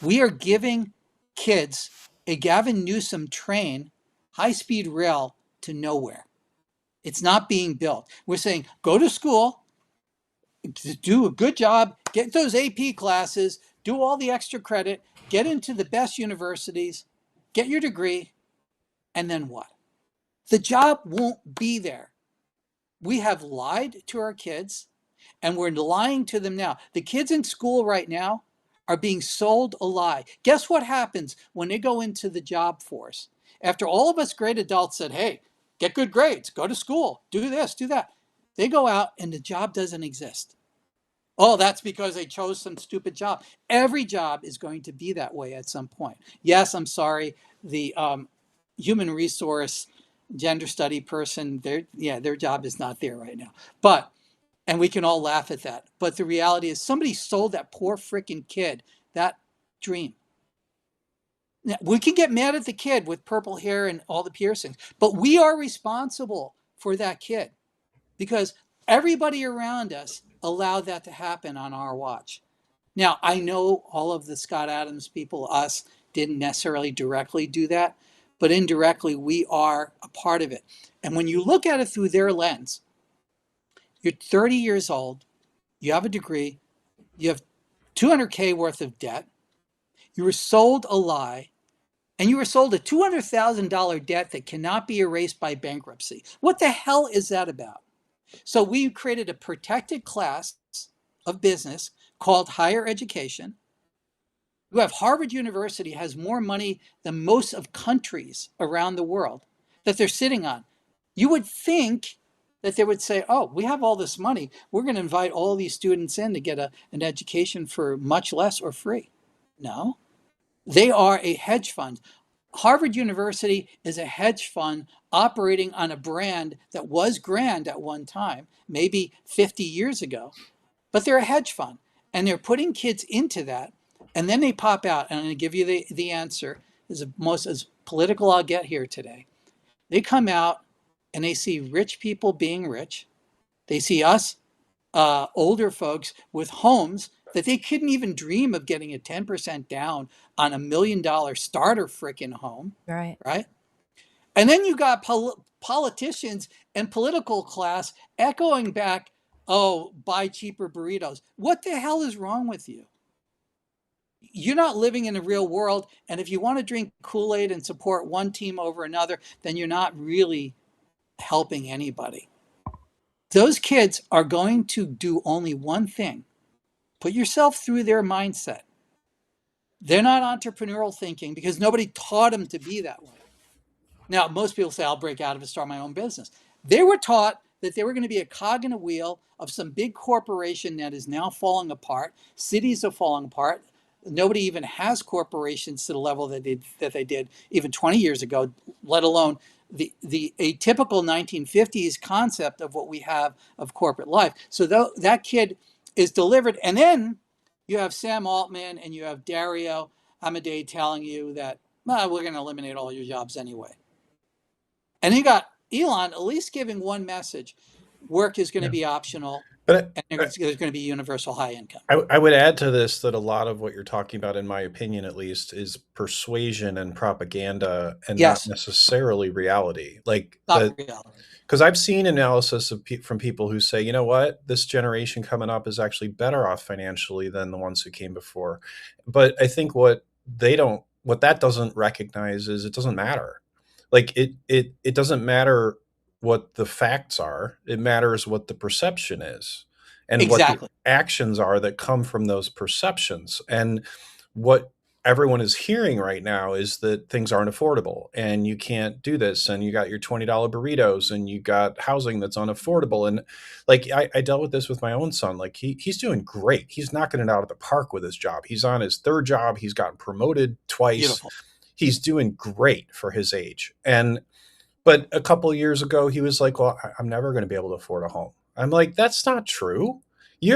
We are giving kids a Gavin Newsom train, high-speed rail to nowhere. It's not being built. We're saying, go to school, do a good job, get those AP classes, do all the extra credit, get into the best universities, get your degree, and then what? The job won't be there. We have lied to our kids, and we're lying to them now. The kids in school right now are being sold a lie. Guess what happens when they go into the job force? After all of us great adults said, hey, get good grades, go to school, do this, do that. They go out and the job doesn't exist. Oh, that's because they chose some stupid job. Every job is going to be that way at some point. Yes, I'm sorry. The human resource gender study person, their job is not there right now. And we can all laugh at that. But the reality is somebody sold that poor freaking kid that dream. Now, we can get mad at the kid with purple hair and all the piercings, but we are responsible for that kid because everybody around us allowed that to happen on our watch. Now, I know all of the Scott Adams people, us, didn't necessarily directly do that, but indirectly we are a part of it. And when you look at it through their lens, you're 30 years old, you have a degree, you have 200K worth of debt, you were sold a lie, and you were sold a $200,000 debt that cannot be erased by bankruptcy. What the hell is that about? So we created a protected class of business called higher education. You have Harvard University has more money than most of countries around the world that they're sitting on. You would think that they would say, oh, we have all this money. We're going to invite all these students in to get an education for much less or free. No, they are a hedge fund. Harvard University is a hedge fund operating on a brand that was grand at one time, maybe 50 years ago, but they're a hedge fund and they're putting kids into that. And then they pop out, and I'm going to give you the answer, is the most as political I'll get here today. They come out and they see rich people being rich. They see us, older folks with homes that they couldn't even dream of getting a 10% down on $1 million starter frickin' home, Right. right? And then you got politicians and political class echoing back, oh, buy cheaper burritos. What the hell is wrong with you? You're not living in the real world. And if you want to drink Kool-Aid and support one team over another, then you're not really helping anybody. Those kids are going to do only one thing. Put yourself through their mindset. They're not entrepreneurial thinking because nobody taught them to be that way. Now, most people say, I'll break out of and start my own business. They were taught that they were going to be a cog in a wheel of some big corporation that is now falling apart. Cities are falling apart. Nobody even has corporations to the level that they did even 20 years ago, let alone the atypical 1950s concept of what we have of corporate life. So that kid is delivered. And then you have Sam Altman and you have Dario Amodei telling you that, well, we're going to eliminate all your jobs anyway. And you got Elon at least giving one message: work is going to be optional, But and there's going to be universal high income. I would add to this that a lot of what you're talking about, in my opinion at least, is persuasion and propaganda and not Yes, necessarily reality. Like not reality. because I've seen analysis of from people who say, you know what, this generation coming up is actually better off financially than the ones who came before. But I think what that doesn't recognize is it doesn't matter. Like it doesn't matter what the facts are. It matters what the perception is and what Exactly. the actions are that come from those perceptions. And what everyone is hearing right now is that things aren't affordable and you can't do this. And you got your $20 burritos and you got housing that's unaffordable. And like, I dealt with this with my own son. Like he's doing great. He's knocking it out of the park with his job. He's on his third job. He's gotten promoted twice. Beautiful. He's doing great for his age. But a couple of years ago, he was like, well, I'm never going to be able to afford a home. I'm like, that's not true. He's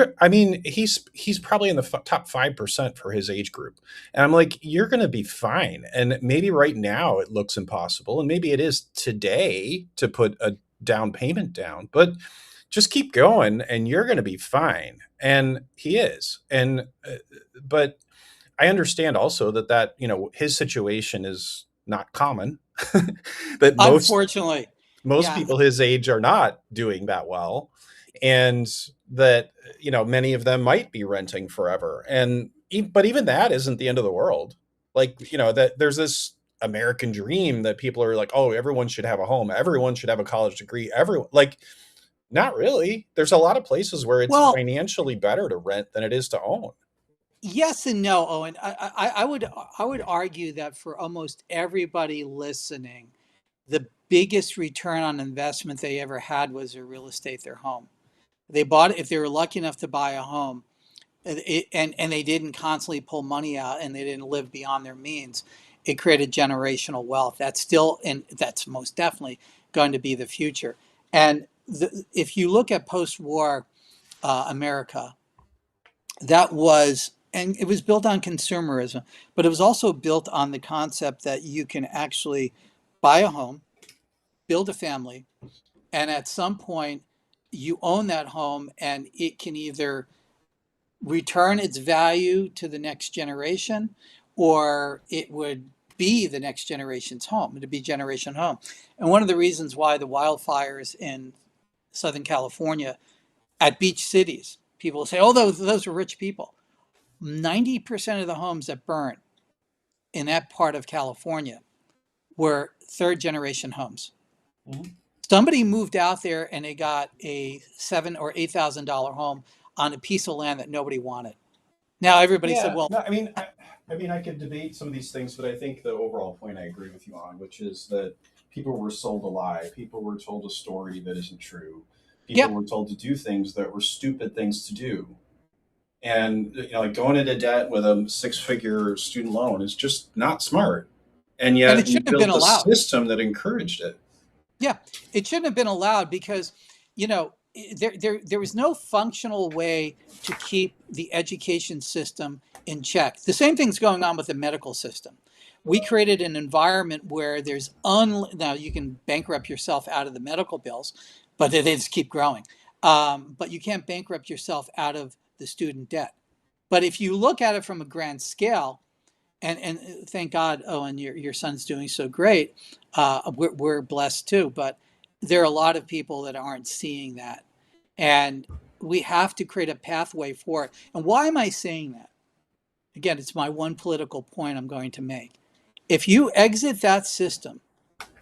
probably in the top 5% for his age group. And I'm like, you're going to be fine. And maybe right now it looks impossible. And maybe it is today to put a down payment down, but just keep going and you're going to be fine. And he is. But I understand also that, his situation is not common, that Unfortunately, most people his age are not doing that well. And that, many of them might be renting forever. But even that isn't the end of the world. Like, that there's this American dream that people are like, oh, everyone should have a home. Everyone should have a college degree. Everyone, like, not really. There's a lot of places where it's financially better to rent than it is to own. Yes and no, Owen. I would argue that for almost everybody listening, the biggest return on investment they ever had was their real estate, their home. They bought it if they were lucky enough to buy a home, and they didn't constantly pull money out and they didn't live beyond their means. It created generational wealth. That's most definitely going to be the future. And if you look at post-war America, and it was built on consumerism, but it was also built on the concept that you can actually buy a home, build a family, and at some point you own that home and it can either return its value to the next generation or it would be the next generation's home. It'd be generation home. And one of the reasons why the wildfires in Southern California at beach cities, people say, oh, those are rich people. 90% of the homes that burned in that part of California were third generation homes. Mm-hmm. Somebody moved out there and they got a $7,000 or $8,000 home on a piece of land that nobody wanted. Now everybody said, well, no, I could debate some of these things, but I think the overall point I agree with you on, which is that people were sold a lie. People were told a story that isn't true. People were told to do things that were stupid things to do. And, like going into debt with a 6-figure student loan is just not smart. And yet it shouldn't have been allowed. System that encouraged it. Yeah, it shouldn't have been allowed because, there was no functional way to keep the education system in check. The same thing's going on with the medical system. We created an environment where there's now you can bankrupt yourself out of the medical bills, but they just keep growing. But you can't bankrupt yourself out of the student debt. But if you look at it from a grand scale, and thank God, Owen, your son's doing so great. We're blessed too, but there are a lot of people that aren't seeing that, and we have to create a pathway for it. And why am I saying that? Again, it's my one political point I'm going to make. If you exit that system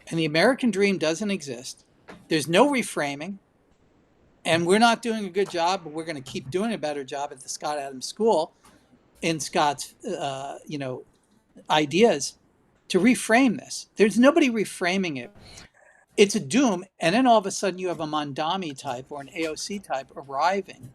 and the American dream doesn't exist, there's no reframing, and we're not doing a good job, but we're going to keep doing a better job at the Scott Adams School in Scott's, ideas to reframe this. There's nobody reframing it. It's a doom. And then all of a sudden you have a Mondami type or an AOC type arriving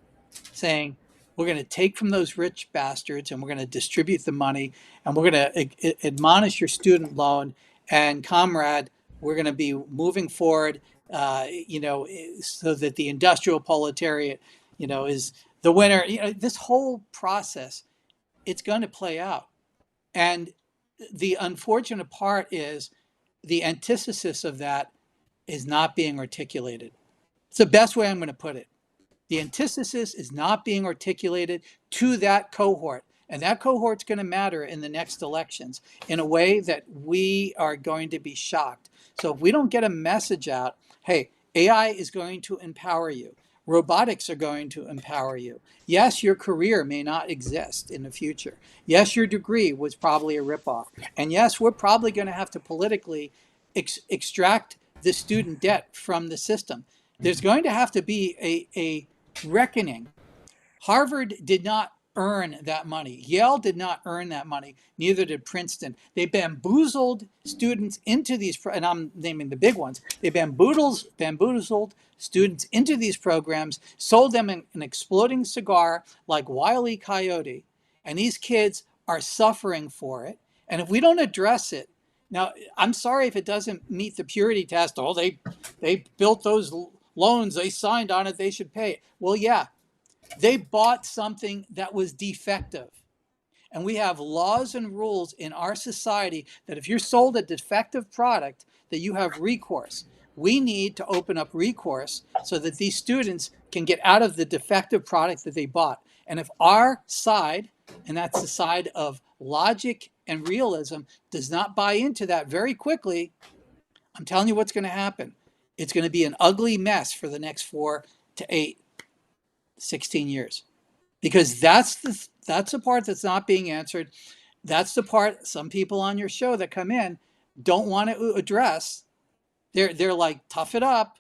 saying, we're going to take from those rich bastards and we're going to distribute the money and we're going to admonish your student loan. And comrade, we're going to be moving forward, so that the industrial proletariat, is the winner. This whole process, it's going to play out. And the unfortunate part is the antithesis of that is not being articulated. It's the best way I'm going to put it. The antithesis is not being articulated to that cohort. And that cohort's going to matter in the next elections in a way that we are going to be shocked. So if we don't get a message out, hey, AI is going to empower you. Robotics are going to empower you. Yes, your career may not exist in the future. Yes, your degree was probably a ripoff. And yes, we're probably going to have to politically extract the student debt from the system. There's going to have to be a reckoning. Harvard did not earn that money. Yale did not earn that money. Neither did Princeton. They bamboozled students into these, and I'm naming the big ones. They bamboozled students into these programs, sold them an exploding cigar like Wile E. Coyote, and these kids are suffering for it. And if we don't address it, now I'm sorry if it doesn't meet the purity test. Oh, they built those loans, they signed on it, they should pay it. Well, yeah. They bought something that was defective. And we have laws and rules in our society that if you're sold a defective product, that you have recourse. We need to open up recourse so that these students can get out of the defective product that they bought. And if our side, and that's the side of logic and realism, does not buy into that very quickly, I'm telling you what's going to happen. It's going to be an ugly mess for the next 4 to 8 16 years, because that's the part that's not being answered. That's the part some people on your show that come in don't want to address. They're like, tough it up,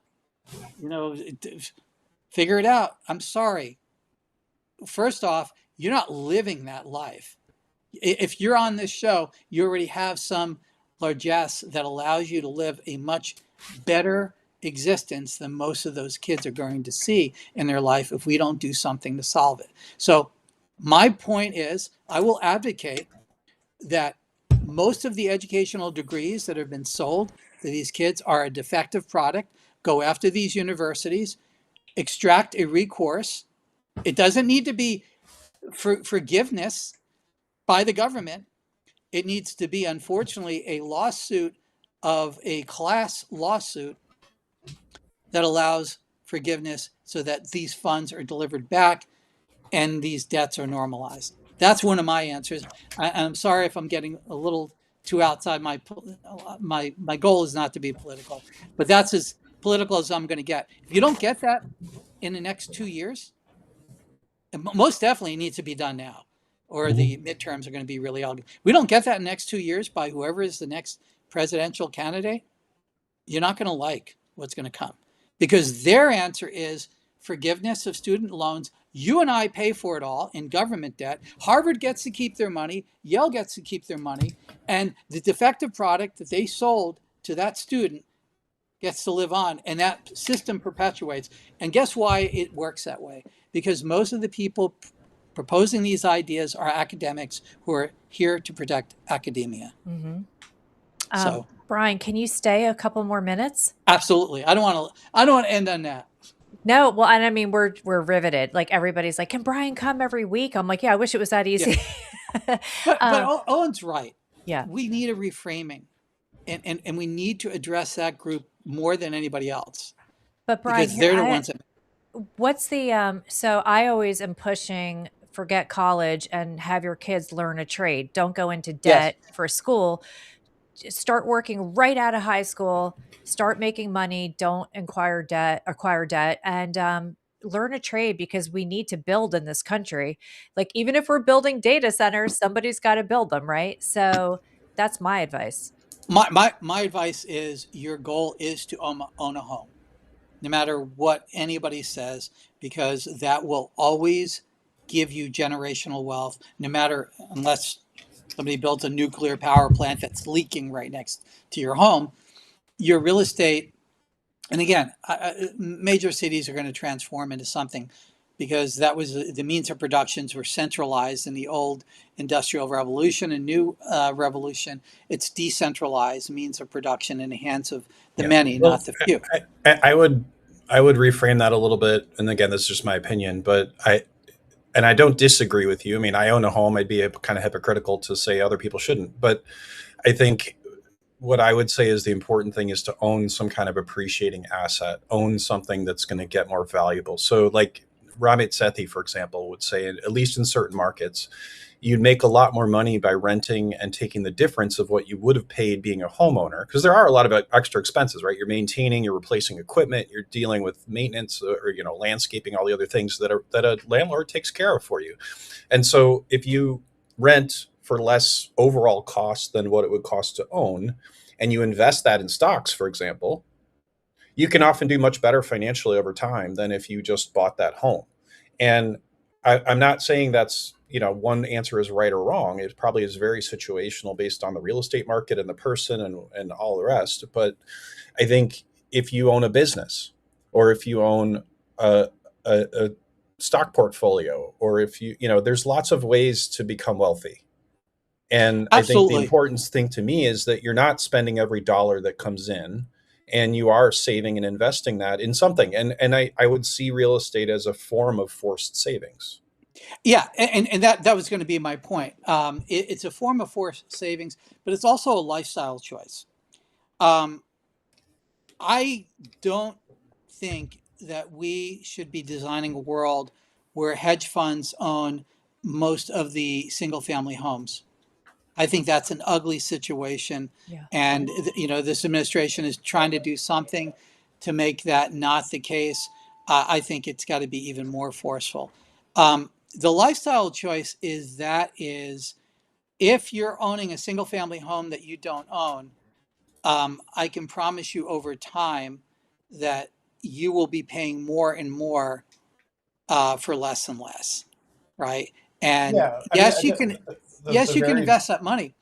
figure it out. I'm sorry. First off, you're not living that life. If you're on this show, you already have some largesse that allows you to live a much better existence than most of those kids are going to see in their life if we don't do something to solve it. So my point is, I will advocate that most of the educational degrees that have been sold to these kids are a defective product. Go after these universities, extract a recourse. It doesn't need to be forgiveness by the government. It needs to be, unfortunately, a lawsuit of a class lawsuit that allows forgiveness so that these funds are delivered back and these debts are normalized. That's one of my answers. I'm sorry if I'm getting a little too outside my goal is not to be political, but that's as political as I'm going to get. If you don't get that in the next 2 years, and most definitely it needs to be done now, or the midterms are going to be really ugly. We don't get that in the next 2 years by whoever is the next presidential candidate, you're not going to like what's going to come. Because their answer is forgiveness of student loans. You and I pay for it all in government debt. Harvard gets to keep their money. Yale gets to keep their money. And the defective product that they sold to that student gets to live on. And that system perpetuates. And guess why it works that way? Because most of the people proposing these ideas are academics who are here to protect academia. Mm-hmm. So, Brian, can you stay a couple more minutes? Absolutely. I don't want to end on that. No, well, and I mean, we're riveted. Like everybody's like, can Brian come every week? I'm like, yeah, I wish it was that easy. Yeah. But Owen's right. Yeah. We need a reframing, and we need to address that group more than anybody else. But Brian, because they're the ones that. What's the so I always am pushing forget college and have your kids learn a trade. Don't go into Yes. debt for school. Just start working right out of high school, start making money, don't acquire debt, and learn a trade, because we need to build in this country. Like, even if we're building data centers, somebody's got to build them, right? So that's my advice. My advice is your goal is to own a home, no matter what anybody says, because that will always give you generational wealth, no matter, unless somebody built a nuclear power plant that's leaking right next to your home. Your real estate, and again, major cities are going to transform into something, because that was the means of productions were centralized in the old industrial revolution and new revolution. It's decentralized means of production in the hands of the Yeah. many, Well, not the few. I would reframe that a little bit, and again, this is just my opinion, but I don't disagree with you. I mean, I own a home. I'd be kind of hypocritical to say other people shouldn't, but I think what I would say is the important thing is to own some kind of appreciating asset, own something that's going to get more valuable. So, like Ramit Sethi, for example, would say, at least in certain markets, you'd make a lot more money by renting and taking the difference of what you would have paid being a homeowner, because there are a lot of extra expenses, right? You're maintaining, you're replacing equipment, you're dealing with maintenance, or landscaping, all the other things that a landlord takes care of for you. And so if you rent for less overall cost than what it would cost to own, and you invest that in stocks, for example, you can often do much better financially over time than if you just bought that home. And I'm not saying that's, one answer is right or wrong. It probably is very situational based on the real estate market and the person and all the rest. But I think if you own a business, or if you own a stock portfolio, or if there's lots of ways to become wealthy. And I think the Absolutely. important thing to me is that you're not spending every dollar that comes in, and you are saving and investing that in something. And I would see real estate as a form of forced savings. Yeah, and that was going to be my point. It's a form of forced savings, but it's also a lifestyle choice. Um, I don't think that we should be designing a world where hedge funds own most of the single family homes. I think that's an ugly situation. Yeah. And, this administration is trying to do something to make that not the case. I think it's got to be even more forceful. The lifestyle choice is if you're owning a single family home that you don't own, I can promise you over time that you will be paying more and more for less and less, right? And Yeah, I mean, yes, the you can very invest that money,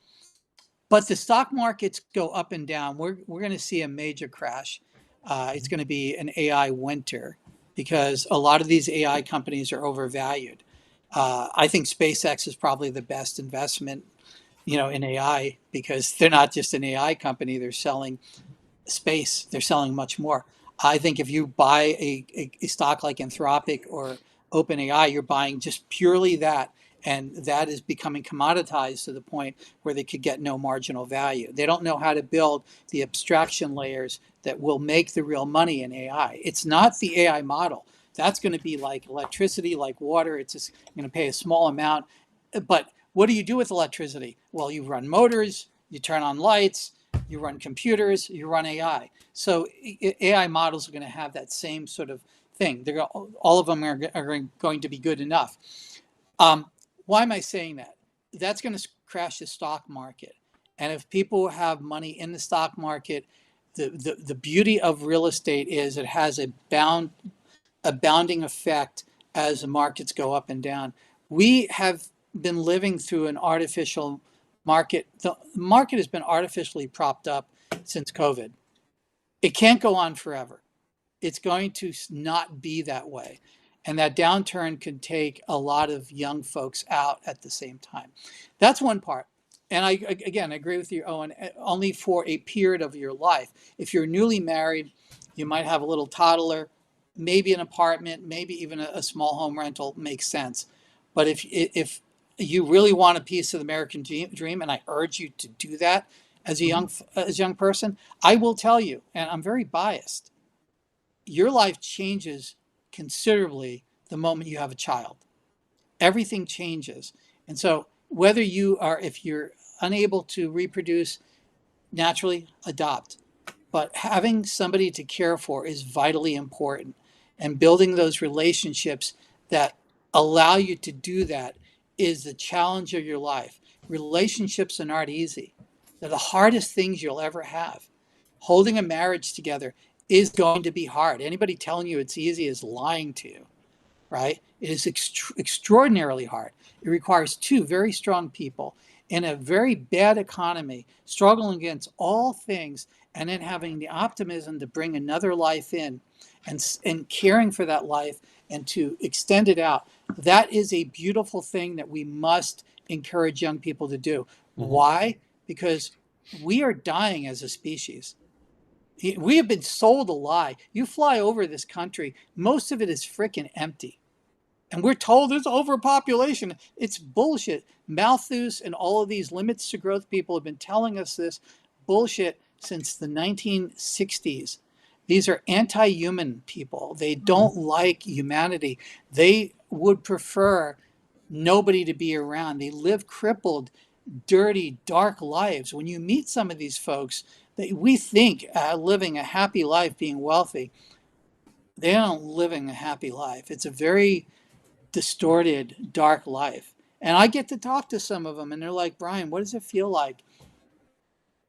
but the stock markets go up and down. We're going to see a major crash. It's going to be an AI winter, because a lot of these AI companies are overvalued. I think SpaceX is probably the best investment, in AI, because they're not just an AI company; they're selling space. They're selling much more. I think if you buy a stock like Anthropic or OpenAI, you're buying just purely that. And that is becoming commoditized to the point where they could get no marginal value. They don't know how to build the abstraction layers that will make the real money in AI. It's not the AI model. That's going to be like electricity, like water. It's just going to pay a small amount. But what do you do with electricity? Well, you run motors, you turn on lights, you run computers, you run AI. So AI models are going to have that same sort of thing. All of them are going to be good enough. Why am I saying that? That's going to crash the stock market. And if people have money in the stock market, the beauty of real estate is it has a bounding effect as the markets go up and down. We have been living through an artificial market. The market has been artificially propped up since COVID. It can't go on forever. It's going to not be that way. And that downturn could take a lot of young folks out at the same time. That's one part. And again, I agree with you, Owen, only for a period of your life. If you're newly married, you might have a little toddler, maybe an apartment, maybe even a small home rental makes sense. But if you really want a piece of the American dream, and I urge you to do that as a Mhm. young person, I will tell you, and I'm very biased, your life changes considerably the moment you have a child. Everything changes. And so whether if you're unable to reproduce naturally, adopt. But having somebody to care for is vitally important. And building those relationships that allow you to do that is the challenge of your life. Relationships are not easy. They're the hardest things you'll ever have. Holding a marriage together is going to be hard. Anybody telling you it's easy is lying to you, right? It is extraordinarily hard. It requires two very strong people in a very bad economy, struggling against all things, and then having the optimism to bring another life in and caring for that life and to extend it out. That is a beautiful thing that we must encourage young people to do. Why? Because we are dying as a species. We have been sold a lie. You fly over this country, most of it is freaking empty. And we're told there's overpopulation. It's bullshit. Malthus and all of these limits to growth people have been telling us this bullshit since the 1960s. These are anti-human people. They don't like humanity. They would prefer nobody to be around. They live crippled, dirty, dark lives. When you meet some of these folks, we think living a happy life, being wealthy, they aren't living a happy life. It's a very distorted, dark life. And I get to talk to some of them, and they're like, Brian, what does it feel like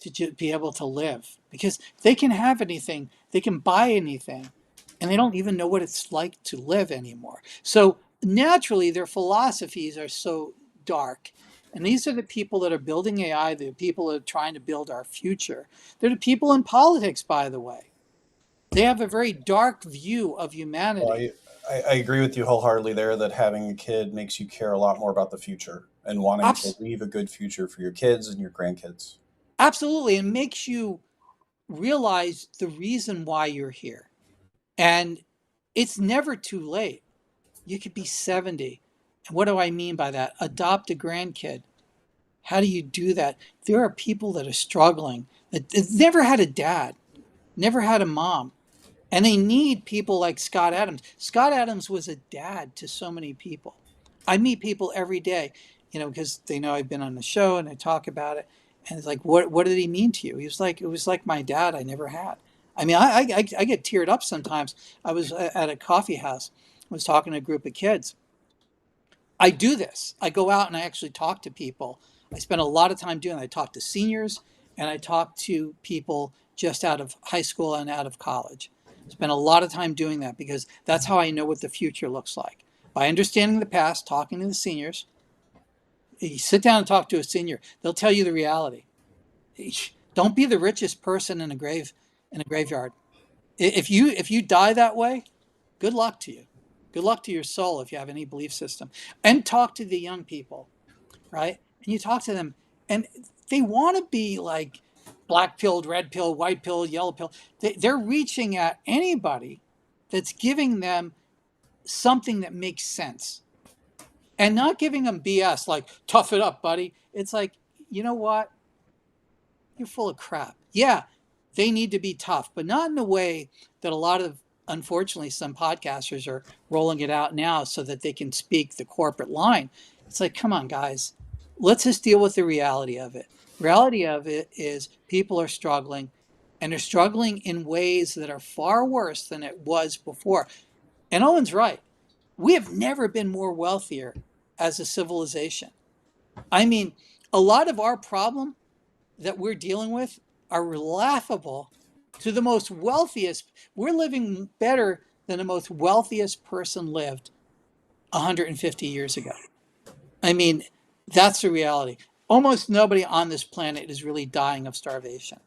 to be able to live? Because they can have anything, they can buy anything, and they don't even know what it's like to live anymore. So naturally, their philosophies are so dark. And these are the people that are building AI, the people that are trying to build our future. They're the people in politics, by the way. They have a very dark view of humanity. Well, I agree with you wholeheartedly there that having a kid makes you care a lot more about the future and wanting to leave a good future for your kids and your grandkids. Absolutely. It makes you realize the reason why you're here. And it's never too late. You could be 70. And what do I mean by that? Adopt a grandkid. How do you do that? There are people that are struggling, that never had a dad, never had a mom. And they need people like Scott Adams. Scott Adams was a dad to so many people. I meet people every day, because they know I've been on the show and I talk about it. And it's like, what did he mean to you? He was like, it was like my dad I never had. I mean, I get teared up sometimes. I was at a coffee house. I was talking to a group of kids. I do this. I go out and I actually talk to people. I spend a lot of time doing it. I talk to seniors and I talk to people just out of high school and out of college. Spend a lot of time doing that because that's how I know what the future looks like. By understanding the past, talking to the seniors, you sit down and talk to a senior, they'll tell you the reality. Don't be the richest person in a graveyard. If you die that way, good luck to you. Good luck to your soul if you have any belief system. And talk to the young people, right? And you talk to them, and they want to be like black pilled, red pill, white pill, yellow pill. They're reaching at anybody that's giving them something that makes sense and not giving them BS like, tough it up, buddy. It's like, you know what? You're full of crap. Yeah, they need to be tough, but not in the way that a lot of, unfortunately, some podcasters are rolling it out now so that they can speak the corporate line. It's like, come on, guys, let's just deal with the reality of it. Reality of it is people are struggling, and they're struggling in ways that are far worse than it was before. And Owen's right. We have never been more wealthier as a civilization. I mean, a lot of our problem that we're dealing with are laughable to the most wealthiest. We're living better than the most wealthiest person lived 150 years ago. I mean, that's the reality. Almost nobody on this planet is really dying of starvation.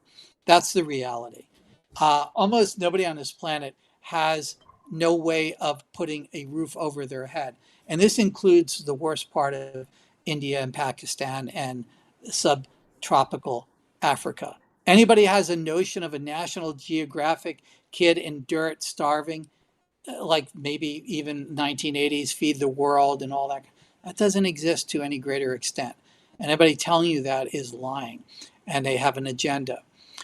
That's the reality. Almost nobody on this planet has no way of putting a roof over their head. And this includes the worst part of India and Pakistan and subtropical Africa. Anybody has a notion of a National Geographic kid in dirt starving, like maybe even 1980s Feed the World and all that, that doesn't exist to any greater extent. And anybody telling you that is lying, and they have an agenda.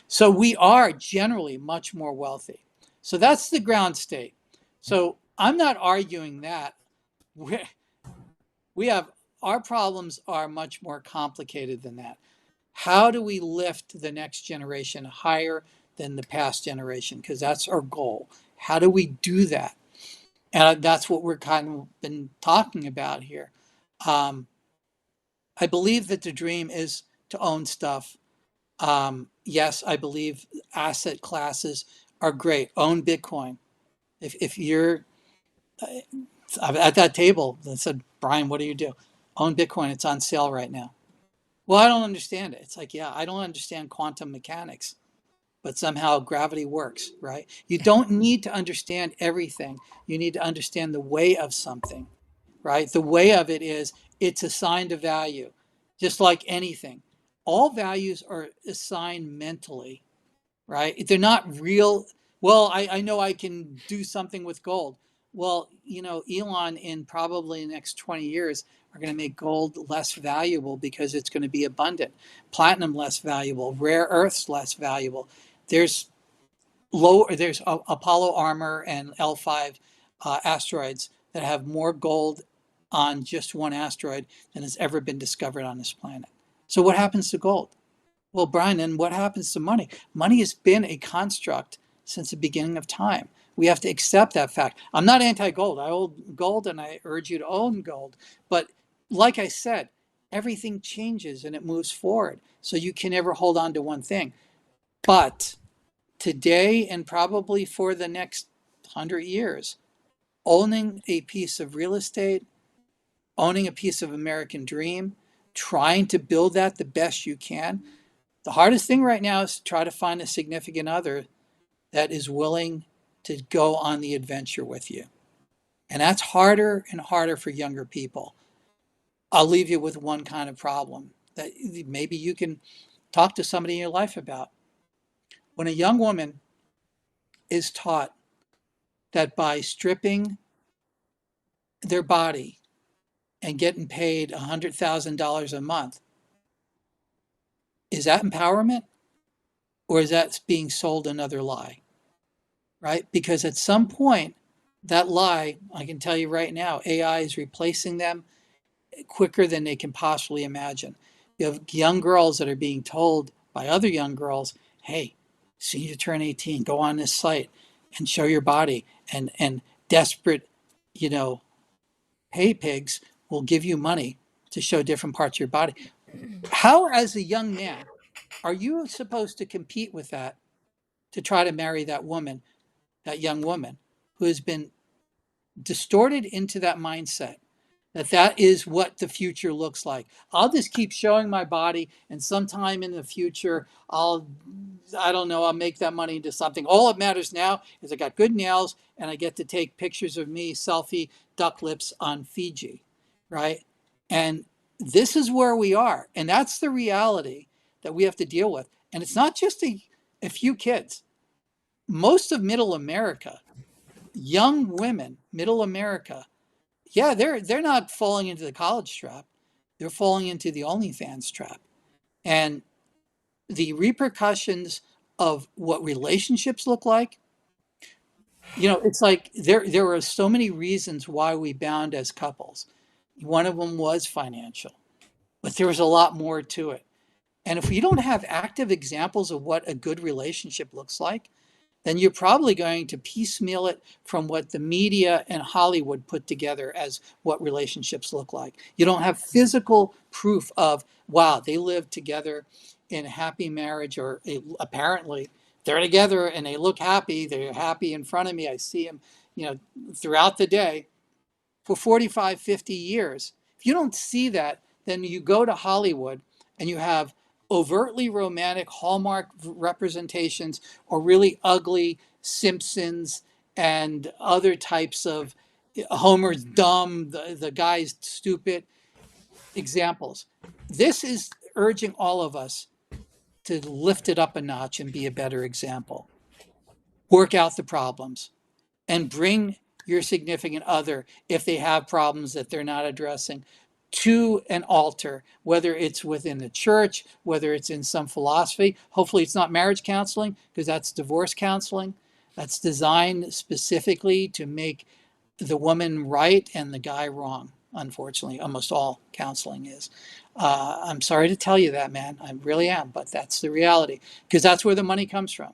So we are generally much more wealthy. So that's the ground state. So I'm not arguing that. We our problems are much more complicated than that. How do we lift the next generation higher than the past generation? Because that's our goal. How do we do that? And that's what we're kind of been talking about here. I believe that the dream is to own stuff. Yes, I believe asset classes are great. Own Bitcoin. If you're at that table that said, Brian, what do you do? Own Bitcoin. It's on sale right now. Well, I don't understand it. It's like, yeah, I don't understand quantum mechanics, but somehow gravity works, right? You don't need to understand everything. You need to understand the way of something, right? The way of it is it's assigned a value, just like anything. All values are assigned mentally, right? They're not real. Well, I know I can do something with gold. Well, Elon in probably the next 20 years are going to make gold less valuable because it's going to be abundant. Platinum less valuable, rare earths less valuable. There's there's Apollo Armor and L5 asteroids that have more gold on just one asteroid than has ever been discovered on this planet. So what happens to gold? Well, Brian, and what happens to money? Money has been a construct since the beginning of time. We have to accept that fact. I'm not anti-gold. I own gold and I urge you to own gold. But like I said, everything changes and it moves forward. So you can never hold on to one thing. But today and probably for the next 100 years, owning a piece of real estate, owning a piece of American dream, trying to build that the best you can. The hardest thing right now is to try to find a significant other that is willing to go on the adventure with you. And that's harder and harder for younger people. I'll leave you with one kind of problem that maybe you can talk to somebody in your life about. When a young woman is taught that by stripping their body and getting paid $100,000 a month, is that empowerment or is that being sold another lie? Right? Because at some point, that lie, I can tell you right now, AI is replacing them quicker than they can possibly imagine. You have young girls that are being told by other young girls, hey, as soon as you turn 18, go on this site and show your body. And desperate, pay pigs will give you money to show different parts of your body. How, as a young man, are you supposed to compete with that to try to marry that woman, that young woman who has been distorted into that mindset that is what the future looks like? I'll just keep showing my body, and sometime in the future, I'll make that money into something. All that matters now is I got good nails and I get to take pictures of me, selfie, duck lips on Fiji, right? And this is where we are. And that's the reality that we have to deal with. And it's not just a few kids. Most of middle America, young women, middle America, yeah, they're not falling into the college trap. They're falling into the OnlyFans trap. And the repercussions of what relationships look like, it's like there are so many reasons why we bound as couples. One of them was financial, but there was a lot more to it. And if you don't have active examples of what a good relationship looks like, then you're probably going to piecemeal it from what the media and Hollywood put together as what relationships look like. You don't have physical proof of, wow, they live together in a happy marriage, or apparently they're together and they look happy. They're happy in front of me. I see them, throughout the day for 45, 50 years. If you don't see that, then you go to Hollywood and you have overtly romantic Hallmark representations or really ugly Simpsons and other types of Homer's dumb, the guy's stupid examples. This is urging all of us to lift it up a notch and be a better example. Work out the problems and bring your significant other, if they have problems that they're not addressing, to an altar, whether it's within the church, whether it's in some philosophy. Hopefully it's not marriage counseling, because that's divorce counseling. That's designed specifically to make the woman right and the guy wrong. unfortunately. Almost all counseling is. I'm sorry to tell you that, man. I really am, but that's the reality, because that's where the money comes from.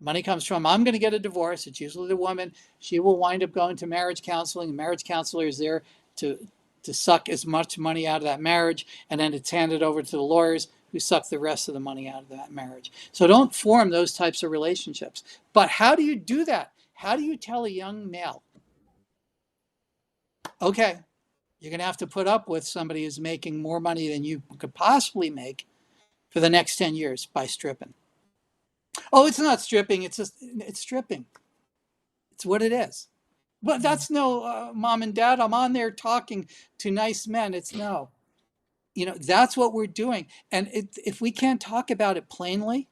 Money comes from, I'm going to get a divorce. It's usually the woman. She will wind up going to marriage counseling. The marriage counselor is there to suck as much money out of that marriage, and then it's handed over to the lawyers who suck the rest of the money out of that marriage. So don't form those types of relationships. But how do you do that? How do you tell a young male, okay, you're going to have to put up with somebody who's making more money than you could possibly make for the next 10 years by stripping? Oh, it's not stripping. It's stripping. It's what it is. But that's no, mom and dad, I'm on there talking to nice men. It's no. That's what we're doing. And if we can't talk about it plainly,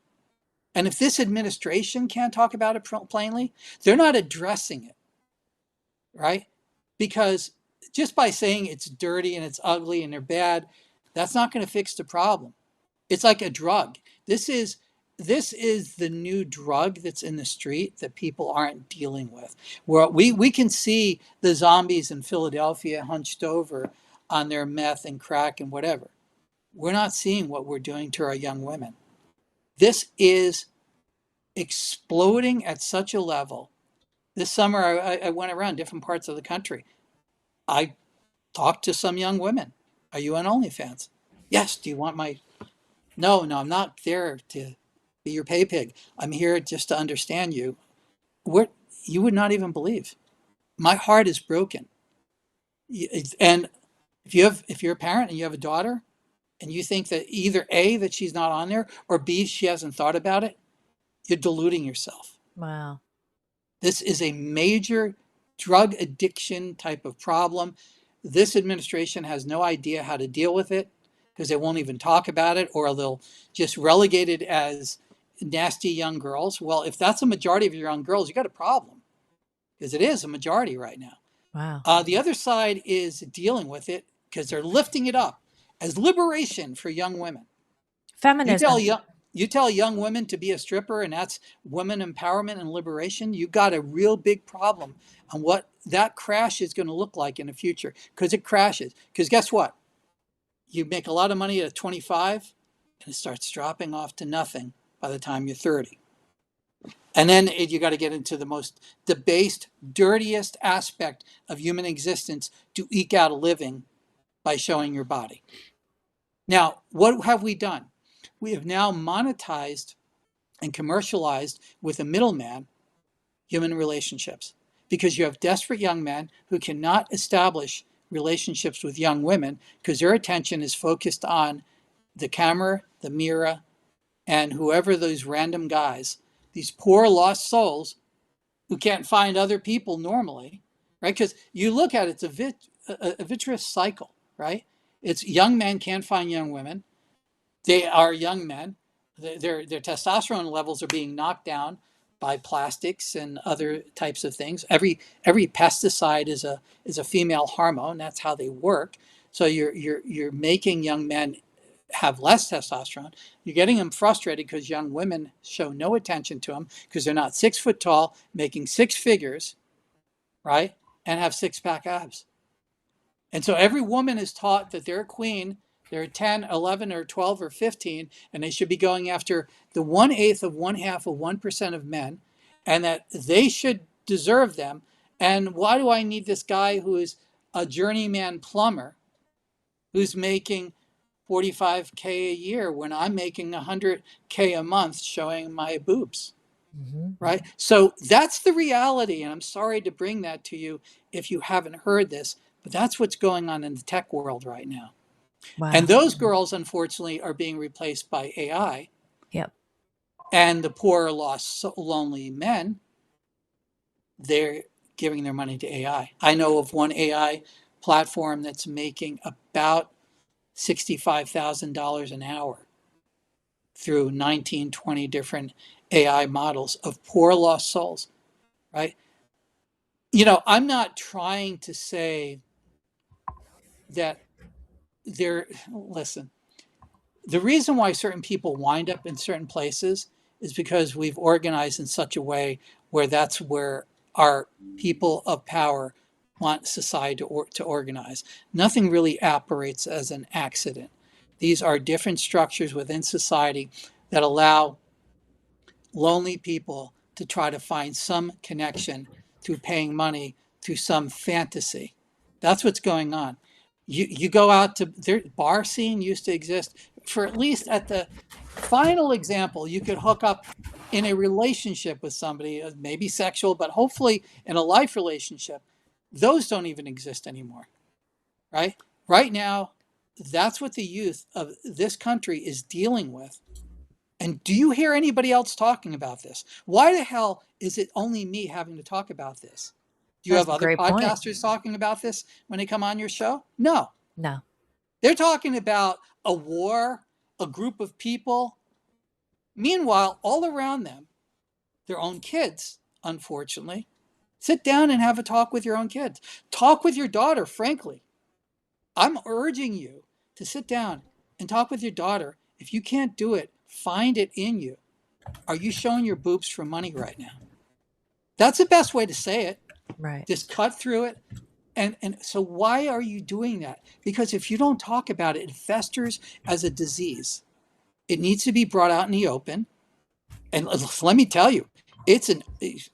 and if this administration can't talk about it plainly, they're not addressing it, right? Because just by saying it's dirty and it's ugly and they're bad, that's not going to fix the problem. It's like a drug. This is the new drug that's in the street that people aren't dealing with. Where we can see the zombies in Philadelphia hunched over on their meth and crack and whatever. We're not seeing what we're doing to our young women. This is exploding at such a level. This summer, I went around different parts of the country. I talked to some young women. Are you on OnlyFans? Yes. Do you want my... No, I'm not there to be your pay pig. I'm here just to understand you. You would not even believe. My heart is broken. And if you're a parent and you have a daughter and you think that either A, that she's not on there, or B, she hasn't thought about it, you're deluding yourself. Wow. This is a major drug addiction type of problem. This administration has no idea how to deal with it, because they won't even talk about it, or they'll just relegate it as nasty young girls. Well, if that's a majority of your young girls, you got a problem, because it is a majority right now. Wow. The other side is dealing with it because they're lifting it up as liberation for young women. Feminism. You tell young women to be a stripper, and that's women empowerment and liberation. You got a real big problem on what that crash is going to look like in the future, because it crashes. Because guess what? You make a lot of money at 25, and it starts dropping off to nothing by the time you're 30. And then you got to get into the most debased, dirtiest aspect of human existence to eke out a living by showing your body. Now, what have we done? We have now monetized and commercialized with a middleman human relationships, because you have desperate young men who cannot establish relationships with young women because their attention is focused on the camera, the mirror, and whoever those random guys, these poor lost souls who can't find other people normally, right? Because you look at it, it's a vitreous cycle, right? It's young men can't find young women. They are young men. Their testosterone levels are being knocked down by plastics and other types of things. Every pesticide is a female hormone. That's how they work. So you're making young men have less testosterone. You're getting them frustrated because young women show no attention to them because they're not 6 foot tall, making 6 figures, right? And have 6-pack abs. And so every woman is taught that they're a queen. They're 10, 11, or 12, or 15, and they should be going after the 1/8 of 1/2 of 1% of men, and that they should deserve them. And why do I need this guy who is a journeyman plumber who's making $45K a year when I'm making $100K a month showing my boobs? Mm-hmm. Right? So that's the reality. And I'm sorry to bring that to you if you haven't heard this, but that's what's going on in the tech world right now. Wow. And those girls, unfortunately, are being replaced by AI. Yep. And the poor, lost, lonely men, they're giving their money to AI. I know of one AI platform that's making about $65,000 an hour through 19, 20 different AI models of poor, lost souls, right? I'm not trying to say that listen, the reason why certain people wind up in certain places is because we've organized in such a way where that's where our people of power want society to organize. Nothing really operates as an accident. These are different structures within society that allow lonely people to try to find some connection through paying money to some fantasy. That's what's going on. You go out to their bar scene used to exist for at least at the final example, you could hook up in a relationship with somebody, maybe sexual, but hopefully in a life relationship. Those don't even exist anymore, right? Right now, that's what the youth of this country is dealing with. And do you hear anybody else talking about this? Why the hell is it only me having to talk about this? Do you That's have a other great point. podcasters talking about this when they come on your show? No. No. They're talking about a war, a group of people. Meanwhile, all around them, their own kids, unfortunately. Sit down and have a talk with your own kids. Talk with your daughter, frankly. I'm urging you to sit down and talk with your daughter. If you can't do it, find it in you. Are you showing your boobs for money right now? That's the best way to say it. Right. Just cut through it. And so why are you doing that? Because if you don't talk about it, it festers as a disease. It needs to be brought out in the open. And let me tell you,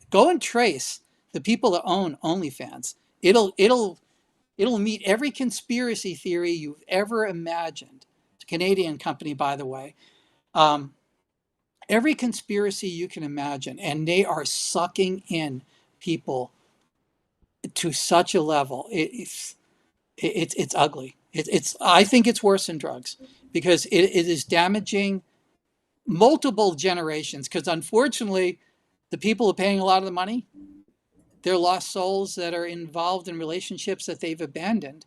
go and trace the people that own OnlyFans. It'll meet every conspiracy theory you've ever imagined. It's a Canadian company, by the way. Every conspiracy you can imagine, and they are sucking in people to such a level. It's ugly. I think it's worse than drugs because it is damaging multiple generations. Because unfortunately, the people who are paying a lot of the money, they're lost souls that are involved in relationships that they've abandoned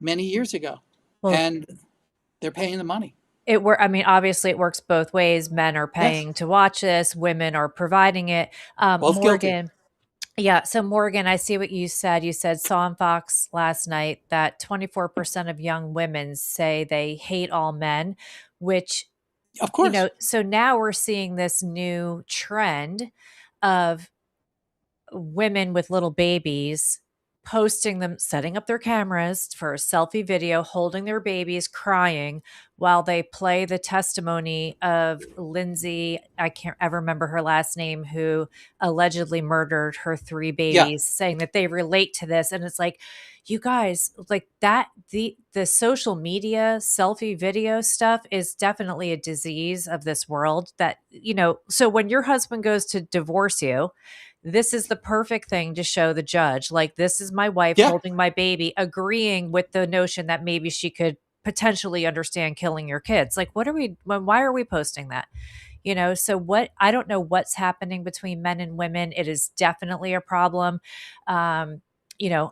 many years ago, Well, and they're paying the money. I mean, obviously it works both ways. Men are Yes, paying to watch this, women are providing it. both guilty. Morgan, yeah. So Morgan, I see what you said. You said saw on Fox last night that 24% of young women say they hate all men, which, Of course. so now we're seeing this new trend of women with little babies posting them, setting up their cameras for a selfie video, holding their babies, crying while they play the testimony of Lindsay. I can't ever remember her last name, who allegedly murdered her 3 Yeah. babies, saying that they relate to this. And it's like, you guys, like that, the social media selfie video stuff is definitely a disease of this world that, so when your husband goes to divorce you, this is the perfect thing to show the judge. Like, this is my wife Yeah. holding my baby, agreeing with the notion that maybe she could potentially understand killing your kids. Like, why are we posting that? So I don't know what's happening between men and women. It is definitely a problem.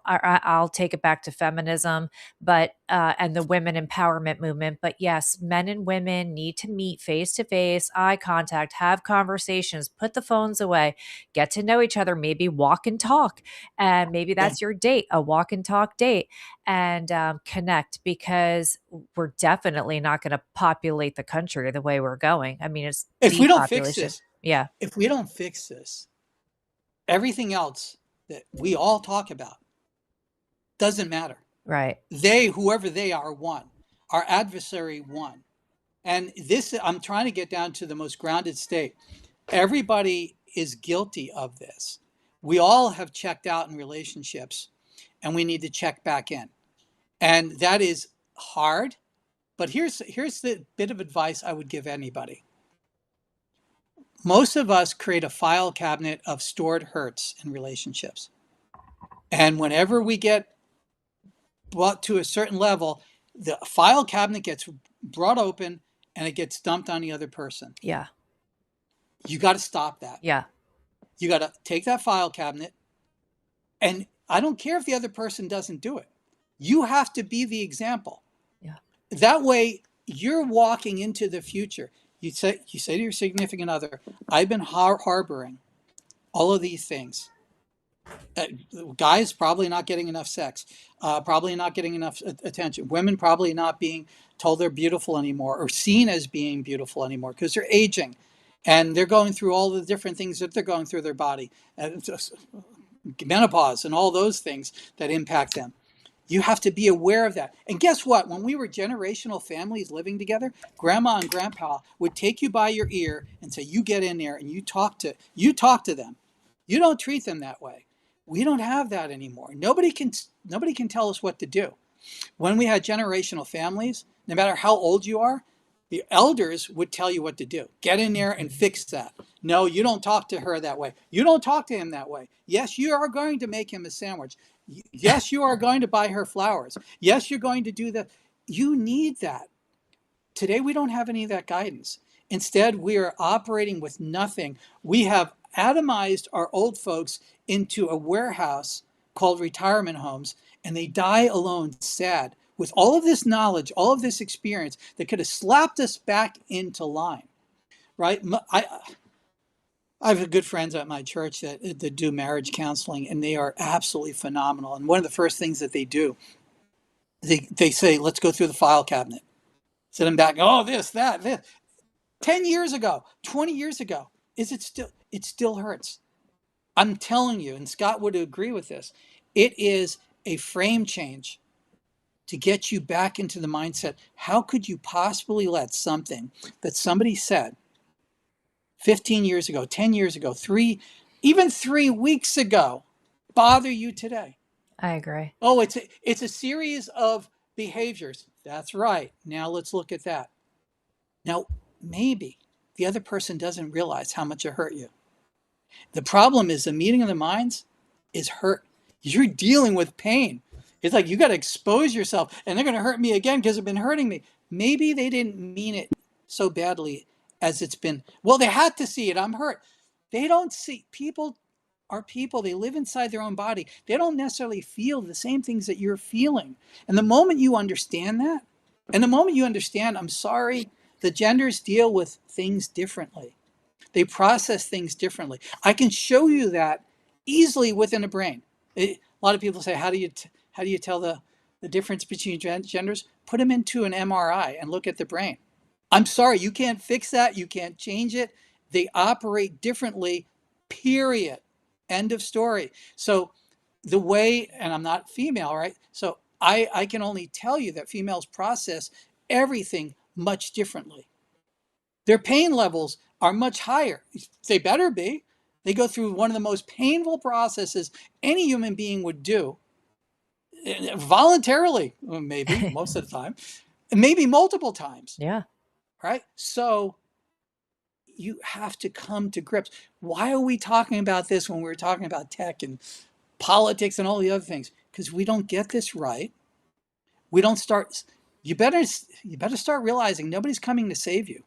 I'll take it back to feminism, but and the women empowerment movement. But yes, men and women need to meet face to face, eye contact, have conversations, put the phones away, get to know each other, maybe walk and talk, and maybe Yeah. that's your date, a walk and talk date, and connect, because we're definitely not going to populate the country the way we're going. I mean, it's If we don't fix depopulation. this, Yeah, if we don't fix this, everything else that we all talk about doesn't matter. right. Whoever they are, won. Our adversary won. And this, I'm trying to get down to the most grounded state. Everybody is guilty of this. We all have checked out in relationships, and we need to check back in. And that is hard. But here's the bit of advice I would give anybody. Most of us create a file cabinet of stored hurts in relationships. And whenever we get brought to a certain level, the file cabinet gets brought open and it gets dumped on the other person. Yeah. You got to stop that. Yeah. You got to take that file cabinet, and I don't care if the other person doesn't do it. You have to be the example. Yeah. That way you're walking into the future. You say to your significant other, I've been harboring all of these things. Guys probably not getting enough sex, probably not getting enough attention. Women probably not being told they're beautiful anymore or seen as being beautiful anymore because they're aging and they're going through all the different things that they're going through their body. And menopause and all those things that impact them. You have to be aware of that. And guess what? When we were generational families living together, grandma and grandpa would take you by your ear and say, you get in there and you talk to them. You don't treat them that way. We don't have that anymore. Nobody can tell us what to do. When we had generational families, no matter how old you are, the elders would tell you what to do. Get in there and fix that. No, you don't talk to her that way. You don't talk to him that way. Yes, you are going to make him a sandwich. Yes, you are going to buy her flowers. Yes, you're going to do that. You need that. Today, we don't have any of that guidance. Instead, we are operating with nothing. We have atomized our old folks into a warehouse called retirement homes, and they die alone, sad, with all of this knowledge, all of this experience that could have slapped us back into line, right? I have good friends at my church that do marriage counseling, and they are absolutely phenomenal. And one of the first things that they do, they say, let's go through the file cabinet. Sit them back, oh, this, that, this. 10 years ago, 20 years ago, it still hurts. I'm telling you, and Scott would agree with this, it is a frame change to get you back into the mindset. How could you possibly let something that somebody said 15 years ago, 10 years ago, even 3 weeks ago, bother you today? I agree. Oh, it's a series of behaviors. That's right. Now let's look at that. Now, maybe the other person doesn't realize how much it hurt you. The problem is the meeting of the minds is hurt. You're dealing with pain. It's like you got to expose yourself, and they're going to hurt me again because they've been hurting me. Maybe they didn't mean it so badly as it's been. Well, they had to see it. I'm hurt. They don't see. People are people. They live inside their own body. They don't necessarily feel the same things that you're feeling. And the moment you understand that, and the moment you understand, I'm sorry, the genders deal with things differently. They process things differently. I can show you that easily within a brain. A lot of people say, how do you tell the difference between genders? Put them into an MRI and look at the brain. I'm sorry, you can't fix that. You can't change it. They operate differently, period. End of story. So the way, and I'm not female, right? So I can only tell you that females process everything much differently. Their pain levels are much higher. They better be. They go through one of the most painful processes any human being would do, voluntarily, maybe most of the time, and maybe multiple times. Yeah. Right? So you have to come to grips. Why are we talking about this when we're talking about tech and politics and all the other things? Because we don't get this right. We don't start. You better start realizing nobody's coming to save you.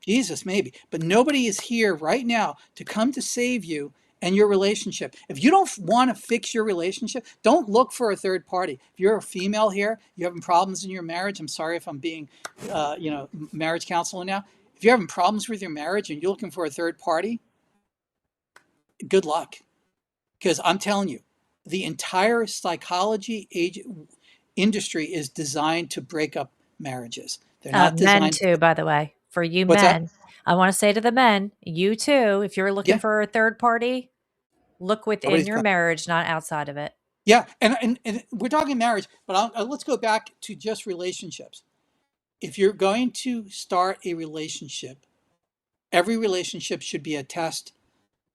Jesus, maybe, but nobody is here right now to come to save you and your relationship. If you don't want to fix your relationship, don't look for a third party. If you're a female here, you're having problems in your marriage. I'm sorry if I'm being, marriage counselor now. If you're having problems with your marriage and you're looking for a third party, good luck. Because I'm telling you, the entire psychology industry is designed to break up marriages. They're not Men designed. too, by the way. For you What's that? men, I want to say to the men, you too, if you're looking Yeah. for a third party, look within Nobody's your marriage, not outside of it. Yeah, and we're talking marriage, but let's go back to just relationships. If you're going to start a relationship, every relationship should be a test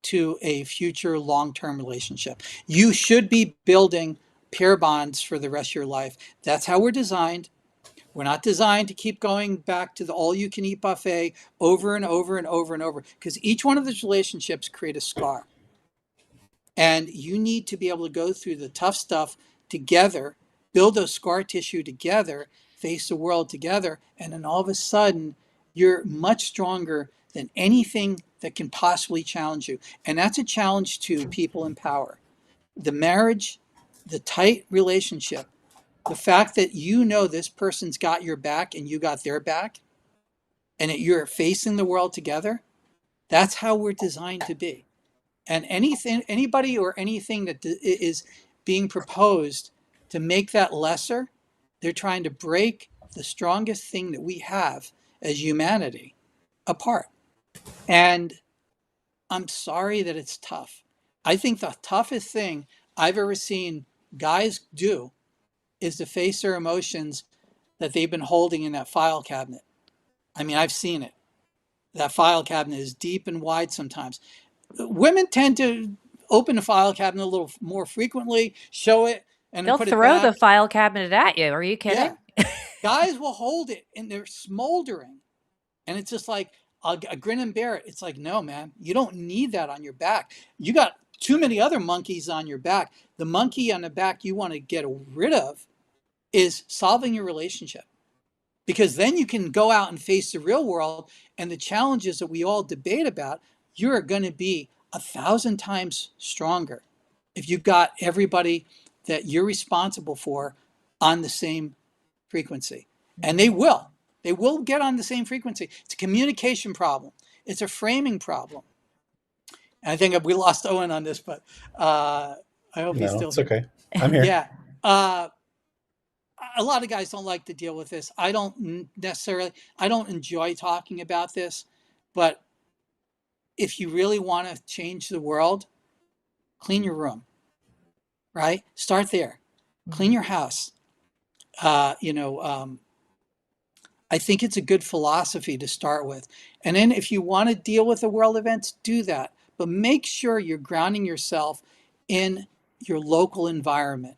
to a future long-term relationship. You should be building pair bonds for the rest of your life. That's how we're designed. We're not designed to keep going back to the all-you-can-eat buffet over and over and over and over, because each one of those relationships create a scar. And you need to be able to go through the tough stuff together, build those scar tissue together, face the world together, and then all of a sudden, you're much stronger than anything that can possibly challenge you. And that's a challenge to people in power. The marriage, the tight relationship, the fact that you know this person's got your back and you got their back, and that you're facing the world together, that's how we're designed to be. And anybody or anything that is being proposed to make that lesser, they're trying to break the strongest thing that we have as humanity apart. And I'm sorry that it's tough. I think the toughest thing I've ever seen guys do is to face their emotions that they've been holding in that file cabinet. I mean, I've seen it. That file cabinet is deep and wide sometimes. Women tend to open the file cabinet a little more frequently, show it, and then They'll put it throw the back. file cabinet at you. Are you Yeah. kidding? Guys will hold it and they're smoldering. And it's just like a grin and bear it. It's like, no, man, you don't need that on your back. You got too many other monkeys on your back. The monkey on the back you want to get rid of is solving your relationship. Because then you can go out and face the real world and the challenges that we all debate about. You're going to be 1,000 times stronger if you've got everybody that you're responsible for on the same frequency. And they will get on the same frequency. It's a communication problem. It's a framing problem. And I think we lost Owen on this, but I hope he's No, still it's here. okay. I'm here. Yeah. A lot of guys don't like to deal with this. I don't enjoy talking about this, but if you really want to change the world, clean your room, right? Start there. Clean your house. I think it's a good philosophy to start with. And then if you want to deal with the world events, do that. But make sure you're grounding yourself in your local environment.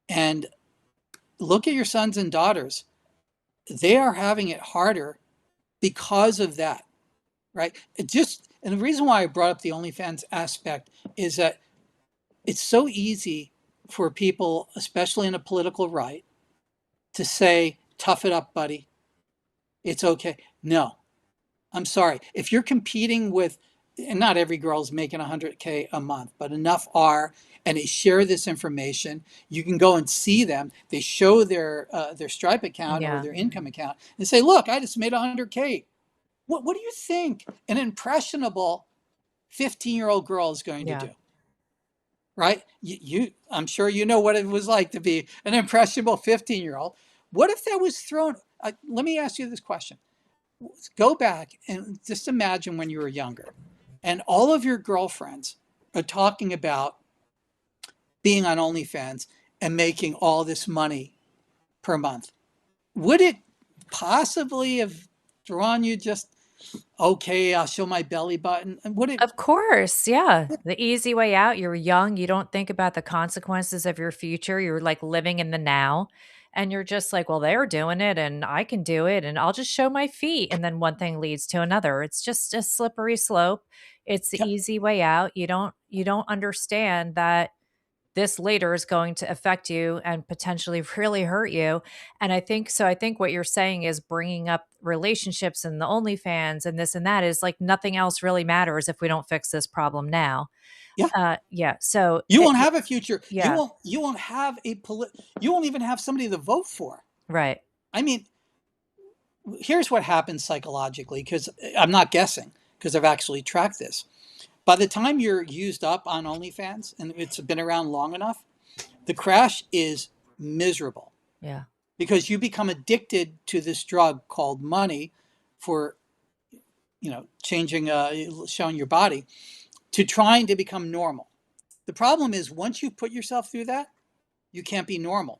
And look at your sons and daughters. They are having it harder because of that, right? And the reason why I brought up the OnlyFans aspect is that it's so easy for people, especially in a political right, to say, tough it up, buddy. It's okay. No, I'm sorry. If you're competing with, and not every girl's making 100K a month, but enough are, and they share this information. You can go and see them. They show their Stripe account or Yeah. their income account and say, "Look, I just made 100K." What do you think an impressionable 15-year-old girl is going to do? Right? I'm sure you know what it was like to be an impressionable 15-year-old. What if that was thrown? Let me ask you this question. Go back and just imagine when you were younger and all of your girlfriends are talking about being on OnlyFans and making all this money per month. Would it possibly have drawn you just, okay, I'll show my belly button? And would it? Of course, yeah. The easy way out. You're young, you don't think about the consequences of your future, you're, like, living in the now, and you're just like, "Well, they're doing it, and I can do it, and I'll just show my feet," and then one thing leads to another. It's just a slippery slope. It's the Yeah, easy way out. You don't understand that this later is going to affect you and potentially really hurt you. And I think what you're saying is bringing up relationships and the OnlyFans and this and that is like nothing else really matters if we don't fix this problem now. yeah. Yeah. So, You won't have a future. You yeah, won't. You won't have You won't even have somebody to vote for. right. I mean, here's what happens psychologically, because I'm not guessing, because I've actually tracked this. By the time you're used up on OnlyFans and it's been around long enough, the crash is miserable Yeah. because you become addicted to this drug called money for, changing, showing your body to trying to become normal. The problem is once you put yourself through that, you can't be normal.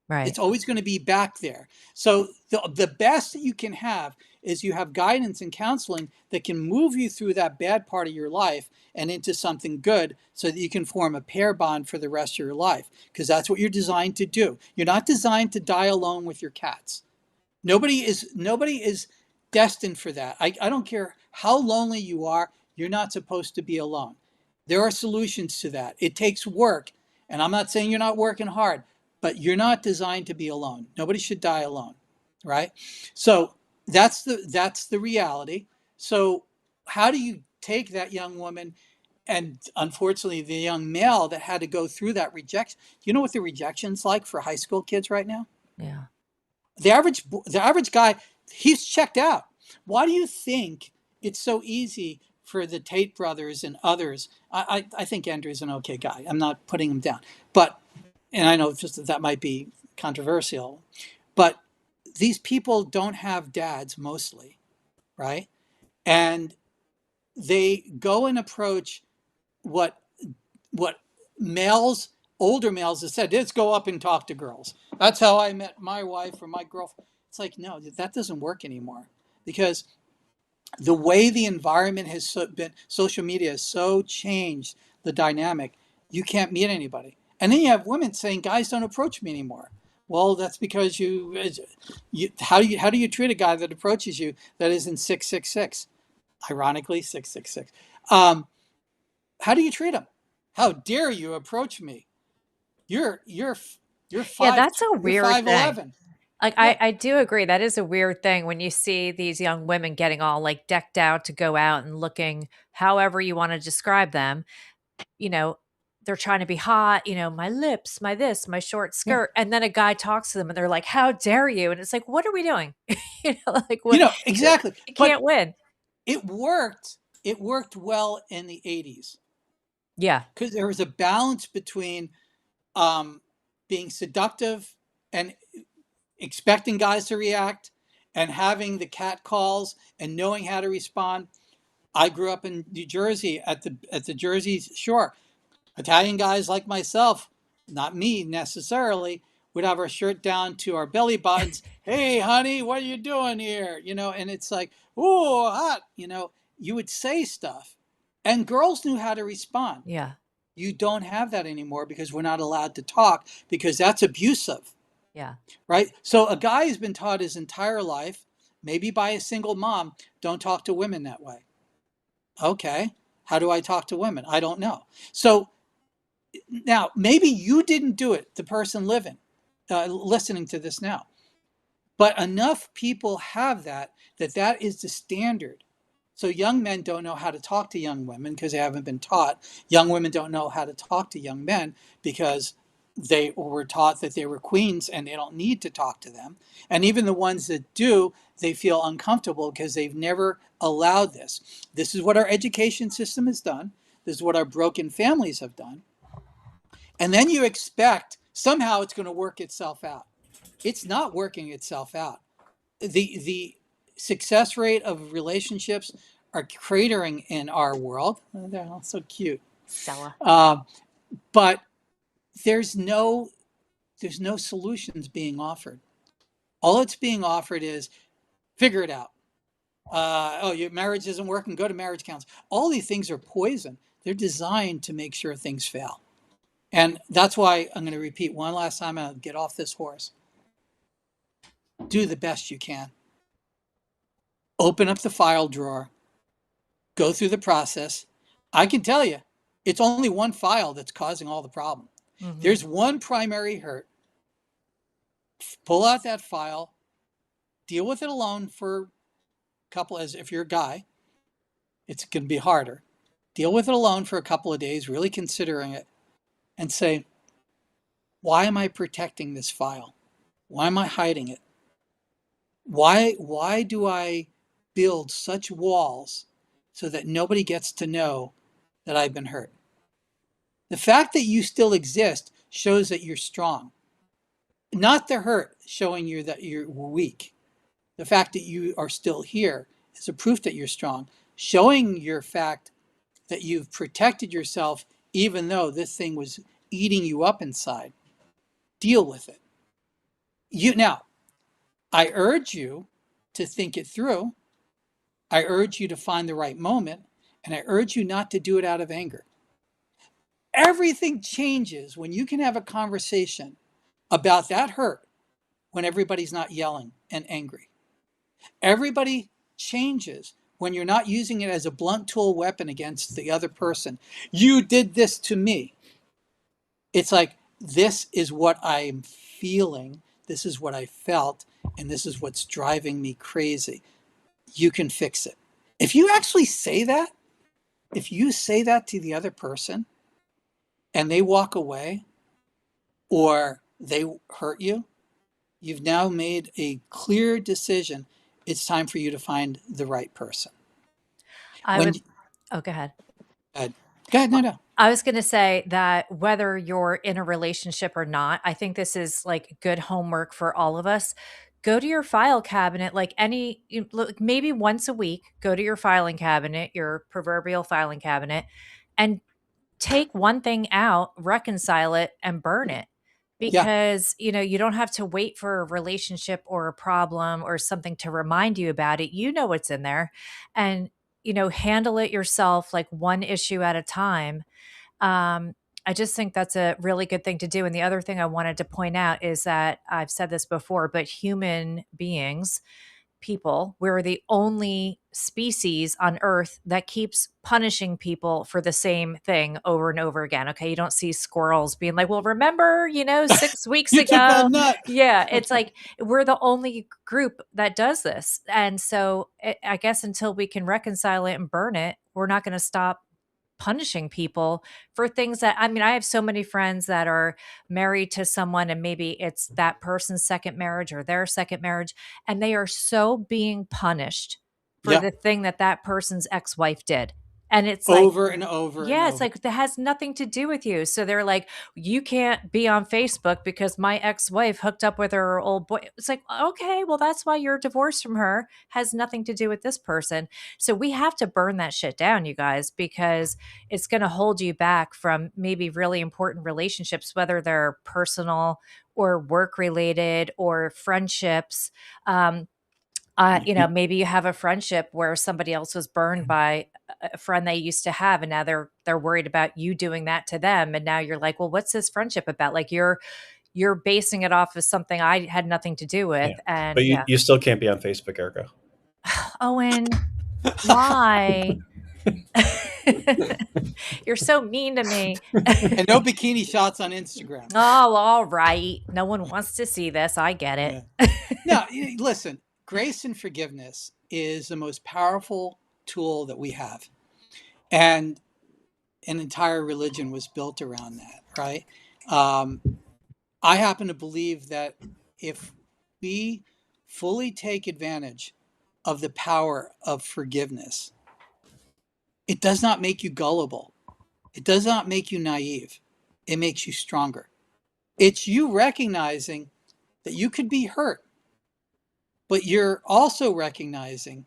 Right. It's always going to be back there. So the best that you can have is you have guidance and counseling that can move you through that bad part of your life and into something good so that you can form a pair bond for the rest of your life, because that's what you're designed to do. You're not designed to die alone with your cats. Nobody is destined for that. I don't care how lonely you are, you're not supposed to be alone. There are solutions to that. It takes work, and I'm not saying you're not working hard, but you're not designed to be alone. Nobody should die alone, right? So that's the reality. So how do you take that young woman and unfortunately the young male that had to go through that rejection? You know what the rejection's like for high school kids right now? Yeah. The average guy, he's checked out. Why do you think it's so easy for the Tate brothers and others? I think Andrew's an okay guy. I'm not putting him down, but and I know just that might be controversial, but these people don't have dads mostly, right? And they go and approach what what males, older males have said, let's go up and talk to girls. That's how I met my wife or my girlfriend. It's like, no, that doesn't work anymore, because the way the environment has been, social media has so changed the dynamic, you can't meet anybody. And then you have women saying, guys don't approach me anymore. Well, that's because how do you treat a guy that approaches you that isn't 666? Ironically, 666. How do you treat him? How dare you approach me? You're Yeah, five that's a you're weird thing. 5'11". Like, Yeah, I do agree. That is a weird thing when you see these young women getting all like decked out to go out and looking however you want to describe them. You know, they're trying to be hot, my lips, my this, my short yeah. skirt. And then a guy talks to them and they're like, how dare you? And it's like, what are we doing? Like what Exactly. you But can't win. it worked. It worked well in the 80s, Yeah. because there was a balance between um, being seductive and expecting guys to react, and having the cat calls and knowing how to respond. I grew up in New Jersey at the Jersey Shore. Italian guys like myself, not me necessarily, would have our shirt down to our belly buttons. Hey, honey, what are you doing here? And it's like, oh, hot. You would say stuff, and girls knew how to respond. Yeah. You don't have that anymore, because we're not allowed to talk, because that's abusive, Yeah. right? So a guy has been taught his entire life, maybe by a single mom, don't talk to women that way. Okay, how do I talk to women? I don't know. So now, maybe you didn't do it, the person listening to this now, but enough people have that is the standard. So young men don't know how to talk to young women because they haven't been taught. Young women don't know how to talk to young men because they were taught that they were queens and they don't need to talk to them. And even the ones that do, they feel uncomfortable because they've never allowed this. This is what our education system has done. This is what our broken families have done. And then you expect somehow it's going to work itself out. It's not working itself out. The success rate of relationships are cratering in our world. Oh, they're all so cute. Stella. But there's no solutions being offered. All it's being offered is figure it out. Your marriage isn't working, go to marriage counseling. All these things are poison. They're designed to make sure things fail. And that's why I'm going to repeat one last time, and I'll get off this horse. Do the best you can. Open up the file drawer, go through the process. I can tell you, it's only one file that's causing all the problem. Mm-hmm. There's one primary hurt. Pull out that file, deal with it alone for a couple, as if you're a guy, it's going to be harder. Deal with it alone for a couple of days, really considering it, and say, why am I protecting this file? Why am I hiding it? Why do I build such walls so that nobody gets to know that I've been hurt? The fact that you still exist shows that you're strong. Not the hurt showing you that you're weak. The fact that you are still here is a proof that you're strong. Showing your fact that you've protected yourself even though this thing was eating you up inside. Deal with it. Now, I urge you to think it through. I urge you to find the right moment, and I urge you not to do it out of anger. Everything changes when you can have a conversation about that hurt when everybody's not yelling and angry. Everybody changes when you're not using it as a blunt tool weapon against the other person. You did this to me. It's like, this is what I'm feeling, this is what I felt, and this is what's driving me crazy. You can fix it. If you actually say that, if you say that to the other person and they walk away or they hurt you, you've now made a clear decision. It's time for you to find the right person. I When would, oh, go ahead. Go ahead, no. I was going to say that whether you're in a relationship or not, I think this is like good homework for all of us. Go to your file cabinet, like maybe once a week, go to your filing cabinet, your proverbial filing cabinet, and take one thing out, reconcile it, and burn it. Yeah. Because, you don't have to wait for a relationship or a problem or something to remind you about it. You know what's in there, and, handle it yourself, like one issue at a time. Um, I just think that's a really good thing to do. And the other thing I wanted to point out is that I've said this before, but human beings, people, we're the only species on earth that keeps punishing people for the same thing over and over again. Okay. You don't see squirrels being like, well, remember, 6 weeks You took that ago. nut. Yeah. It's like we're the only group that does this. And so I guess until we can reconcile it and burn it, we're not going to stop punishing people for things that, I have so many friends that are married to someone, and maybe it's that person's second marriage or their second marriage, and they are so being punished for Yeah. the thing that that person's ex-wife did. And it's like, Over and over and yeah, it's over. like that has nothing to do with you. So they're like, you can't be on Facebook because my ex-wife hooked up with her old boy. It's like, okay, well, that's why you're divorced from her. Has nothing to do with this person. So we have to burn that shit down, you guys, because it's going to hold you back from maybe really important relationships, whether they're personal or work related or friendships. Maybe you have a friendship where somebody else was burned by a friend they used to have, and now they're worried about you doing that to them. And now you're like, well, what's this friendship about? Like you're basing it off of something I had nothing to do with. Yeah. And But yeah. you still can't be on Facebook, Erica. Owen, why? You're so mean to me. And no bikini shots on Instagram. Oh, all right. No one wants to see this. I get it. Now, listen, grace and forgiveness is the most powerful tool that we have. And an entire religion was built around that, right? I happen to believe that if we fully take advantage of the power of forgiveness, it does not make you gullible. It does not make you naive. It makes you stronger. It's you recognizing that you could be hurt, but you're also recognizing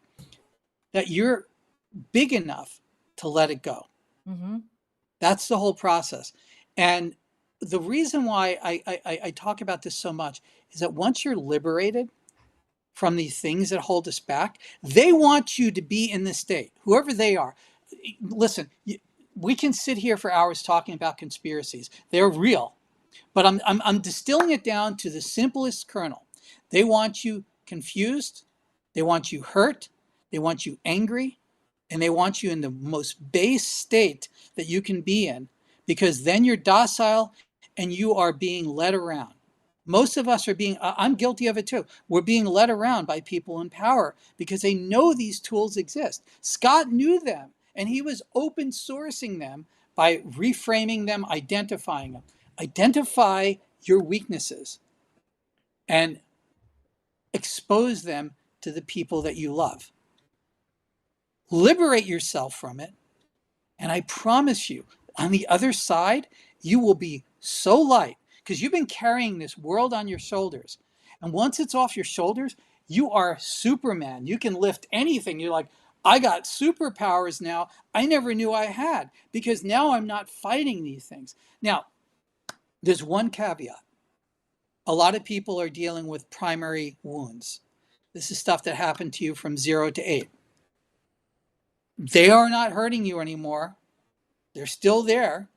that you're big enough to let it go. Mm-hmm. That's the whole process. And the reason why I talk about this so much is that once you're liberated from these things that hold us back, they want you to be in this state, whoever they are. Listen, we can sit here for hours talking about conspiracies. They're real, but I'm distilling it down to the simplest kernel. They want you confused, they want you hurt, they want you angry, and they want you in the most base state that you can be in, because then you're docile and you are being led around. Most of us are being, I'm guilty of it too. We're being led around by people in power because they know these tools exist. Scott knew them, and he was open sourcing them by reframing them, identifying them. Identify your weaknesses and expose them to the people that you love. Liberate yourself from it, and I promise you, on the other side, you will be so light because you've been carrying this world on your shoulders. And once it's off your shoulders, you are Superman. You can lift anything. You're like, I got superpowers now I never knew I had, because now I'm not fighting these things. Now, there's one caveat. A lot of people are dealing with primary wounds. This is stuff that happened to you from 0 to 8. They are not hurting you anymore. They're still there.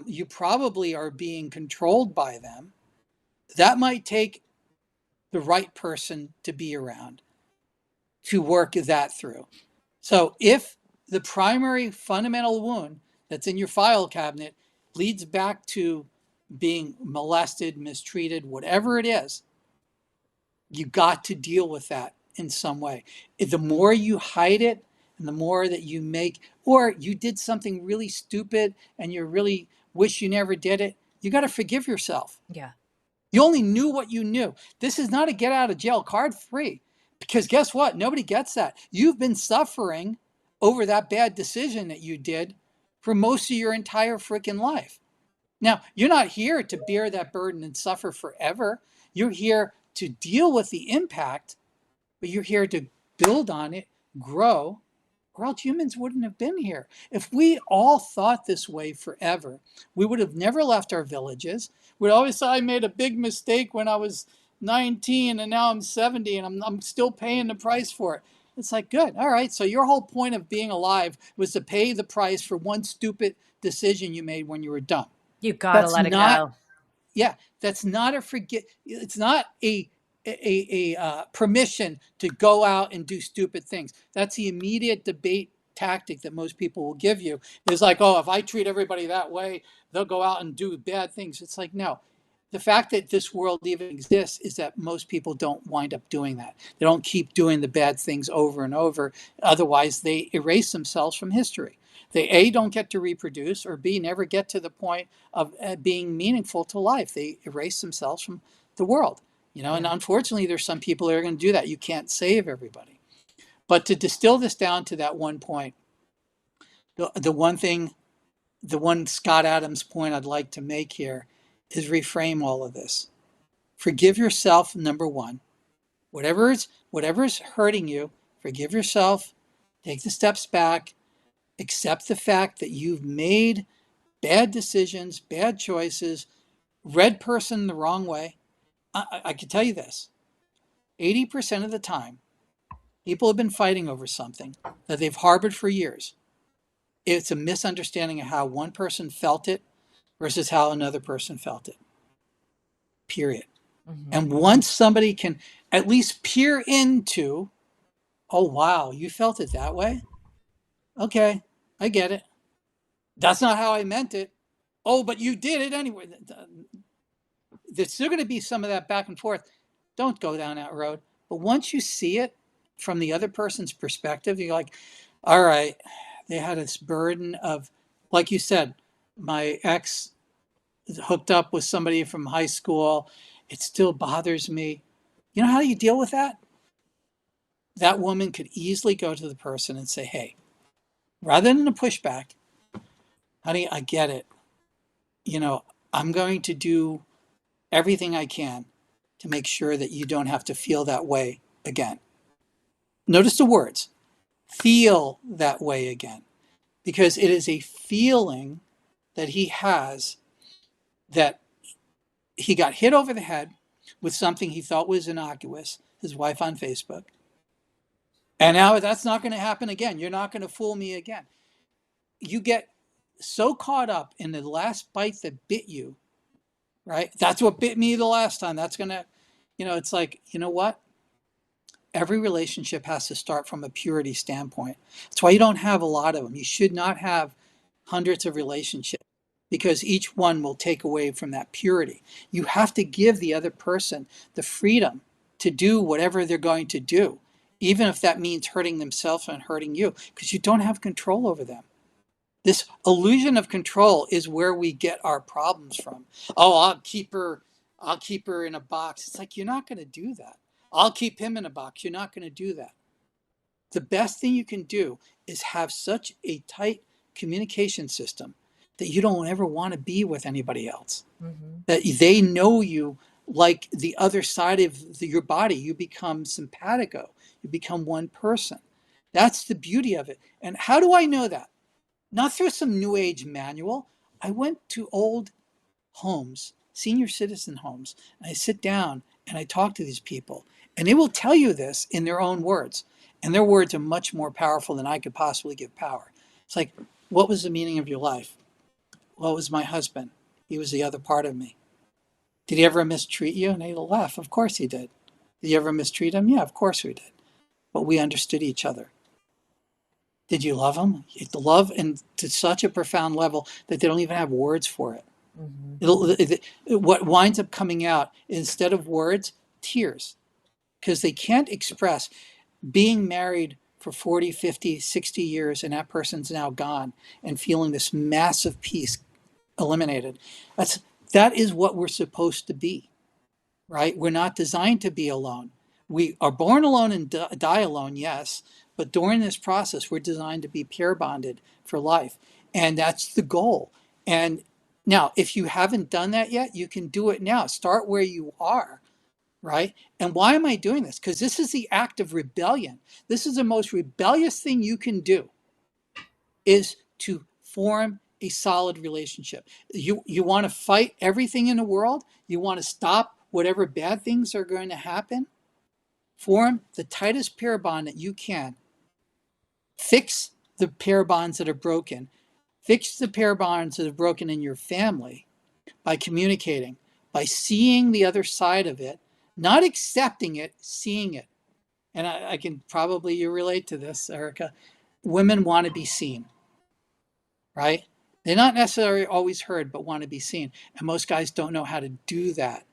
You probably are being controlled by them. That might take the right person to be around to work that through. So if the primary fundamental wound that's in your file cabinet leads back to being molested, mistreated, whatever it is, you got to deal with that in some way. The more you hide it, and the more that you make, or you did something really stupid and you really wish you never did it, you got to forgive yourself. Yeah. You only knew what you knew. This is not a get out of jail card free, because guess what? Nobody gets that. You've been suffering over that bad decision that you did for most of your entire freaking life. Now, you're not here to bear that burden and suffer forever. You're here to deal with the impact, but you're here to build on it, grow, or else humans wouldn't have been here. If we all thought this way forever, we would have never left our villages. We'd always say, I made a big mistake when I was 19 and now I'm 70 and I'm still paying the price for it. It's like, good. All right. So your whole point of being alive was to pay the price for one stupid decision you made when you were dumb. You gotta That's let it not, go. yeah, that's not a forget. It's not permission to go out and do stupid things. That's the immediate debate tactic that most people will give you. It's like, oh, if I treat everybody that way, they'll go out and do bad things. It's like, no. The fact that this world even exists is that most people don't wind up doing that. They don't keep doing the bad things over and over. Otherwise, they erase themselves from history. They A, don't get to reproduce, or B, never get to the point of being meaningful to life. They erase themselves from the world. And unfortunately, there's some people that are going to do that. You can't save everybody. But to distill this down to that one point, the one Scott Adams point I'd like to make here is reframe all of this. Forgive yourself, number one. Whatever's hurting you, forgive yourself, take the steps back, accept the fact that you've made bad decisions, bad choices, read person the wrong way. I can tell you this, 80% of the time, people have been fighting over something that they've harbored for years. It's a misunderstanding of how one person felt it versus how another person felt it. Period. And once somebody can at least peer into, oh, wow, you felt it that way? Okay, I get it. That's not how I meant it. Oh, but you did it anyway. There's still going to be some of that back and forth. Don't go down that road. But once you see it from the other person's perspective, you're like, all right, they had this burden of, like you said, my ex hooked up with somebody from high school. It still bothers me. You know how you deal with that? That woman could easily go to the person and say, hey, rather than a pushback, honey, I get it. I'm going to do everything I can to make sure that you don't have to feel that way again. Notice the words, feel that way again, because it is a feeling that he has that he got hit over the head with something he thought was innocuous, his wife on Facebook. And now that's not going to happen again. You're not going to fool me again. You get so caught up in the last bite that bit you, right? That's what bit me the last time. That's going to, it's like, you know what? Every relationship has to start from a purity standpoint. That's why you don't have a lot of them. You should not have hundreds of relationships because each one will take away from that purity. You have to give the other person the freedom to do whatever they're going to do, even if that means hurting themselves and hurting you, because you don't have control over them. This illusion of control is where we get our problems from. Oh, I'll keep her in a box. It's like, you're not going to do that. I'll keep him in a box. You're not going to do that. The best thing you can do is have such a tight communication system that you don't ever want to be with anybody else. That they know you like the other side of your body. You become simpatico. You become one person. That's the beauty of it. And how do I know that? Not through some new age manual. I went to old homes, senior citizen homes, and I sit down and I talk to these people. And they will tell you this in their own words. And their words are much more powerful than I could possibly give power. It's like, what was the meaning of your life? Well, it was my husband. He was the other part of me. Did he ever mistreat you? And they laugh. Of course he did. Did you ever mistreat him? Yeah, of course we did. But we understood each other. Did you love him? Love, and to such a profound level that they don't even have words for it. What winds up coming out, instead of words, tears. Because they can't express being married for 40, 50, 60 years and that person's now gone and feeling this massive peace eliminated. That is what we're supposed to be, right? We're not designed to be alone. We are born alone and die alone, yes, but during this process, we're designed to be pair bonded for life. And that's the goal. And now, if you haven't done that yet, you can do it now. Start where you are. right? And why am I doing this? Because this is the act of rebellion. This is the most rebellious thing you can do, is to form a solid relationship. You want to fight everything in the world? You want to stop whatever bad things are going to happen? Form the tightest pair bond that you can. Fix the pair bonds that are broken. Fix the pair bonds that are broken in your family by communicating, by seeing the other side of it, not accepting it, seeing it. And I can probably, you relate to this, Erica. Women want to be seen, right? They're not necessarily always heard, but want to be seen. And most guys don't know how to do that.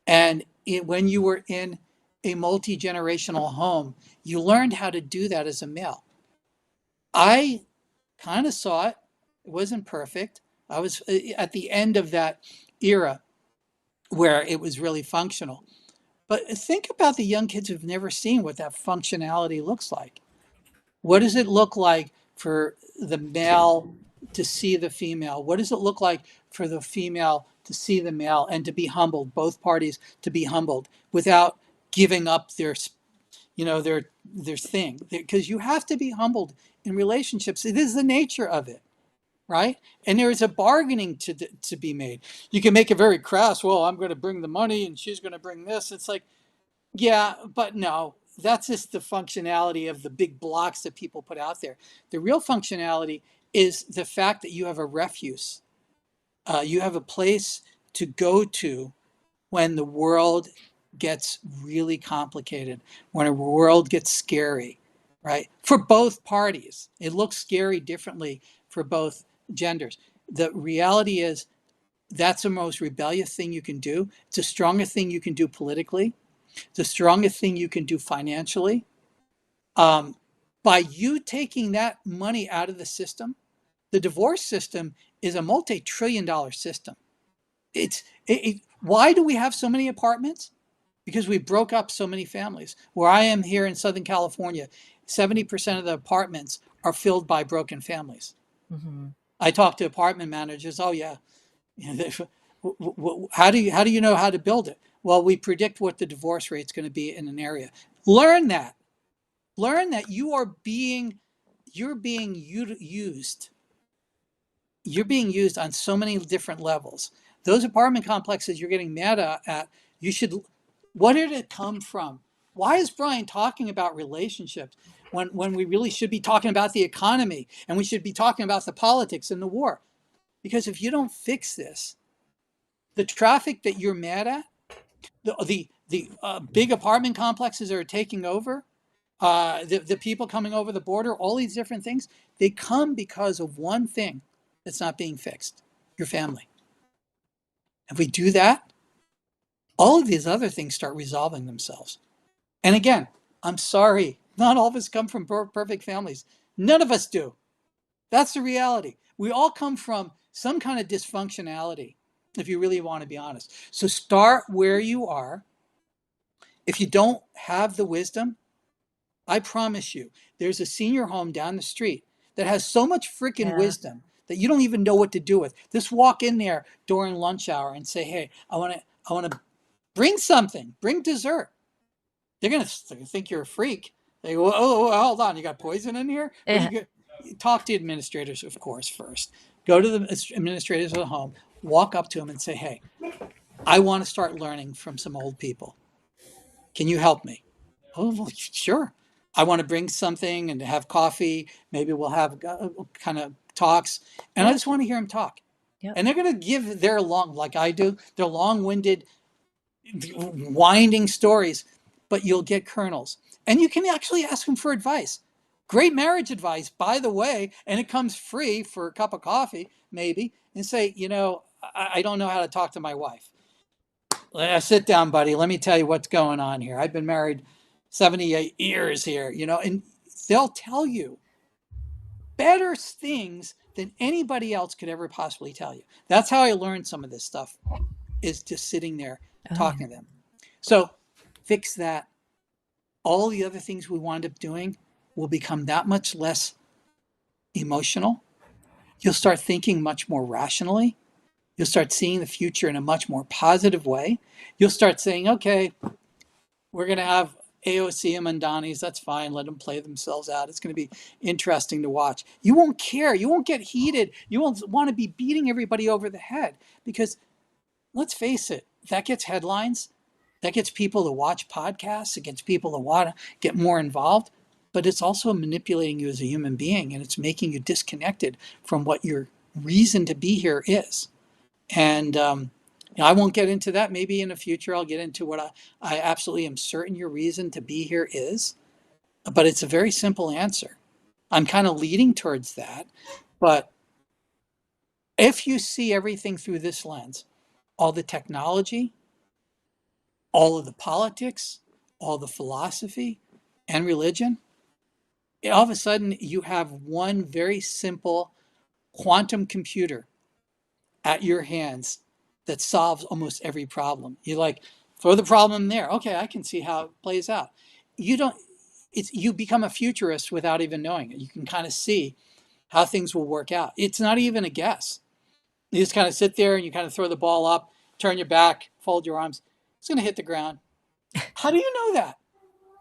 And when you were in a multi-generational home, you learned how to do that as a male. I kind of saw it. It wasn't perfect. I was at the end of that era where it was really functional. But think about the young kids who've never seen what that functionality looks like. What does it look like for the male to see the female? What does it look like for the female to see the male and to be humbled, both parties to be humbled without giving up their thing? Because you have to be humbled in relationships. It is the nature of it, right? And there is a bargaining to be made. You can make it very crass. Well, I'm going to bring the money and she's going to bring this. It's like, yeah, but no, that's just the functionality of the big blocks that people put out there. The real functionality is the fact that you have a refuse. You have a place to go to when the world gets really complicated, when a world gets scary, right? For both parties. It looks scary differently for both genders. The reality is that's the most rebellious thing you can do. It's the strongest thing you can do politically. The strongest thing you can do financially. By you taking that money out of the system, the divorce system is a multi-trillion-dollar system. Why do we have so many apartments? Because we broke up so many families. Where I am here in Southern California, 70% of the apartments are filled by broken families. Mm-hmm. I talk to apartment managers. Oh yeah, how do you know how to build it? Well, we predict what the divorce rate is going to be in an area. Learn that. Learn that you're being used. You're being used on so many different levels. Those apartment complexes you're getting mad at, what did it come from? Why is Brian talking about relationships when we really should be talking about the economy and we should be talking about the politics and the war? Because if you don't fix this, the traffic that you're mad at, the big apartment complexes that are taking over, the people coming over the border, all these different things, they come because of one thing that's not being fixed: your family. If we do that, all of these other things start resolving themselves. And again, I'm sorry, not all of us come from perfect families. None of us do. That's the reality. We all come from some kind of dysfunctionality, if you really want to be honest. So start where you are. If you don't have the wisdom, I promise you, there's a senior home down the street that has so much freaking wisdom that you don't even know what to do with. Just walk in there during lunch hour and say, hey, I want to bring something, bring dessert. They're going to think you're a freak. They go, oh, hold on, you got poison in here? Talk to administrators, of course, first. Go to the administrators of the home, walk up to them and say, hey, I want to start learning from some old people. Can you help me? Oh, well, sure. I want to bring something and have coffee. Maybe we'll have kind of talks. And I just want to hear them talk. Yep. And they're going to give their like I do, their long-winded, winding stories, but you'll get kernels. And you can actually ask them for advice. Great marriage advice, by the way, and it comes free for a cup of coffee, maybe, and say, I don't know how to talk to my wife. Sit down, buddy. Let me tell you what's going on here. I've been married 78 years here, and they'll tell you better things than anybody else could ever possibly tell you. That's how I learned some of this stuff, is just sitting there talking to them. So fix that. All the other things we wind up doing will become that much less emotional. You'll start thinking much more rationally. You'll start seeing the future in a much more positive way. You'll start saying, okay, We're going to have AOC and Mandanis. That's fine. Let them play themselves out. It's going to be interesting to watch. You won't care. You won't get heated. You won't want to be beating everybody over the head because let's face it, that gets headlines. That gets people to watch podcasts. It gets people to want to get more involved. But it's also manipulating you as a human being, and it's making you disconnected from what your reason to be here is. And I won't get into that. Maybe in the future, I'll get into what I absolutely am certain your reason to be here is. But it's a very simple answer. I'm kind of leading towards that. But if you see everything through this lens, all the technology, all of the politics, all the philosophy and religion, all of a sudden you have one very simple quantum computer at your hands that solves almost every problem. You like throw the problem there. Okay, I can see how it plays out. You don't it's you become a futurist without even knowing it. You can kind of see how things will work out. It's not even a guess. You just kind of sit there and you kind of throw the ball up, turn your back, fold your arms. It's going to hit the ground. How do you know that?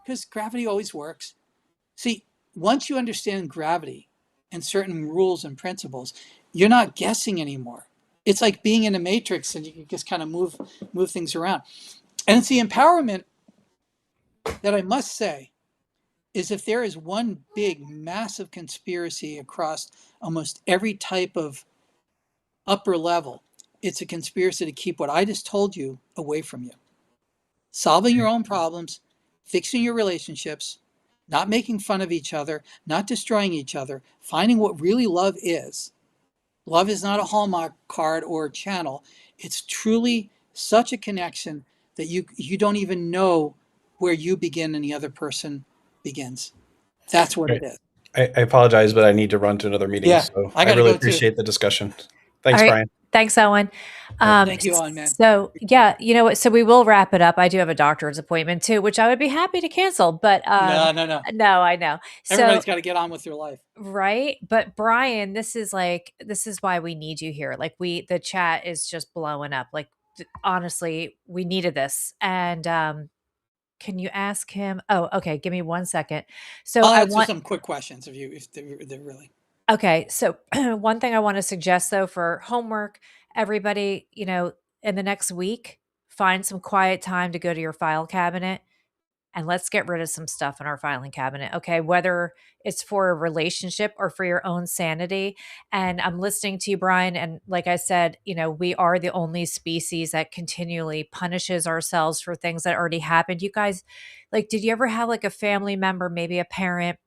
Because gravity always works. See, once you understand gravity and certain rules and principles, you're not guessing anymore. It's like being in a matrix and you can just kind of move things around. And it's the empowerment that I must say is if there is one big, massive conspiracy across almost every type of upper level, it's a conspiracy to keep what I just told you away from you. Solving your own problems, fixing your relationships, not making fun of each other, not destroying each other, finding what really love is. Love is not a Hallmark card or a channel. It's truly such a connection that you don't even know where you begin and the other person begins. That's what it Great. is. I apologize, but I need to run to another meeting. Yeah, So I I got to really go too. appreciate the discussion. All Thanks, right. Brian. Thanks, Owen. All right. Thank you, Owen, man. So yeah, you know what? So we will wrap it up. I do have a doctor's appointment too, which I would be happy to cancel, but No. no, I know. So Everybody's got to get on with their life. right, but Brian, this is why we need you here. Like the chat is just blowing up. Like honestly, we needed this. And can you ask him? Oh, okay. Give me 1 second. So I'll I answer want some quick questions if they're really. Okay, so one thing I want to suggest though for homework, everybody, in the next week, find some quiet time to go to your file cabinet and let's get rid of some stuff in our filing cabinet. Okay, whether it's for a relationship or for your own sanity. And I'm listening to you, Brian. And like I said, we are the only species that continually punishes ourselves for things that already happened. You guys, like, did you ever have like a family member, maybe a parent,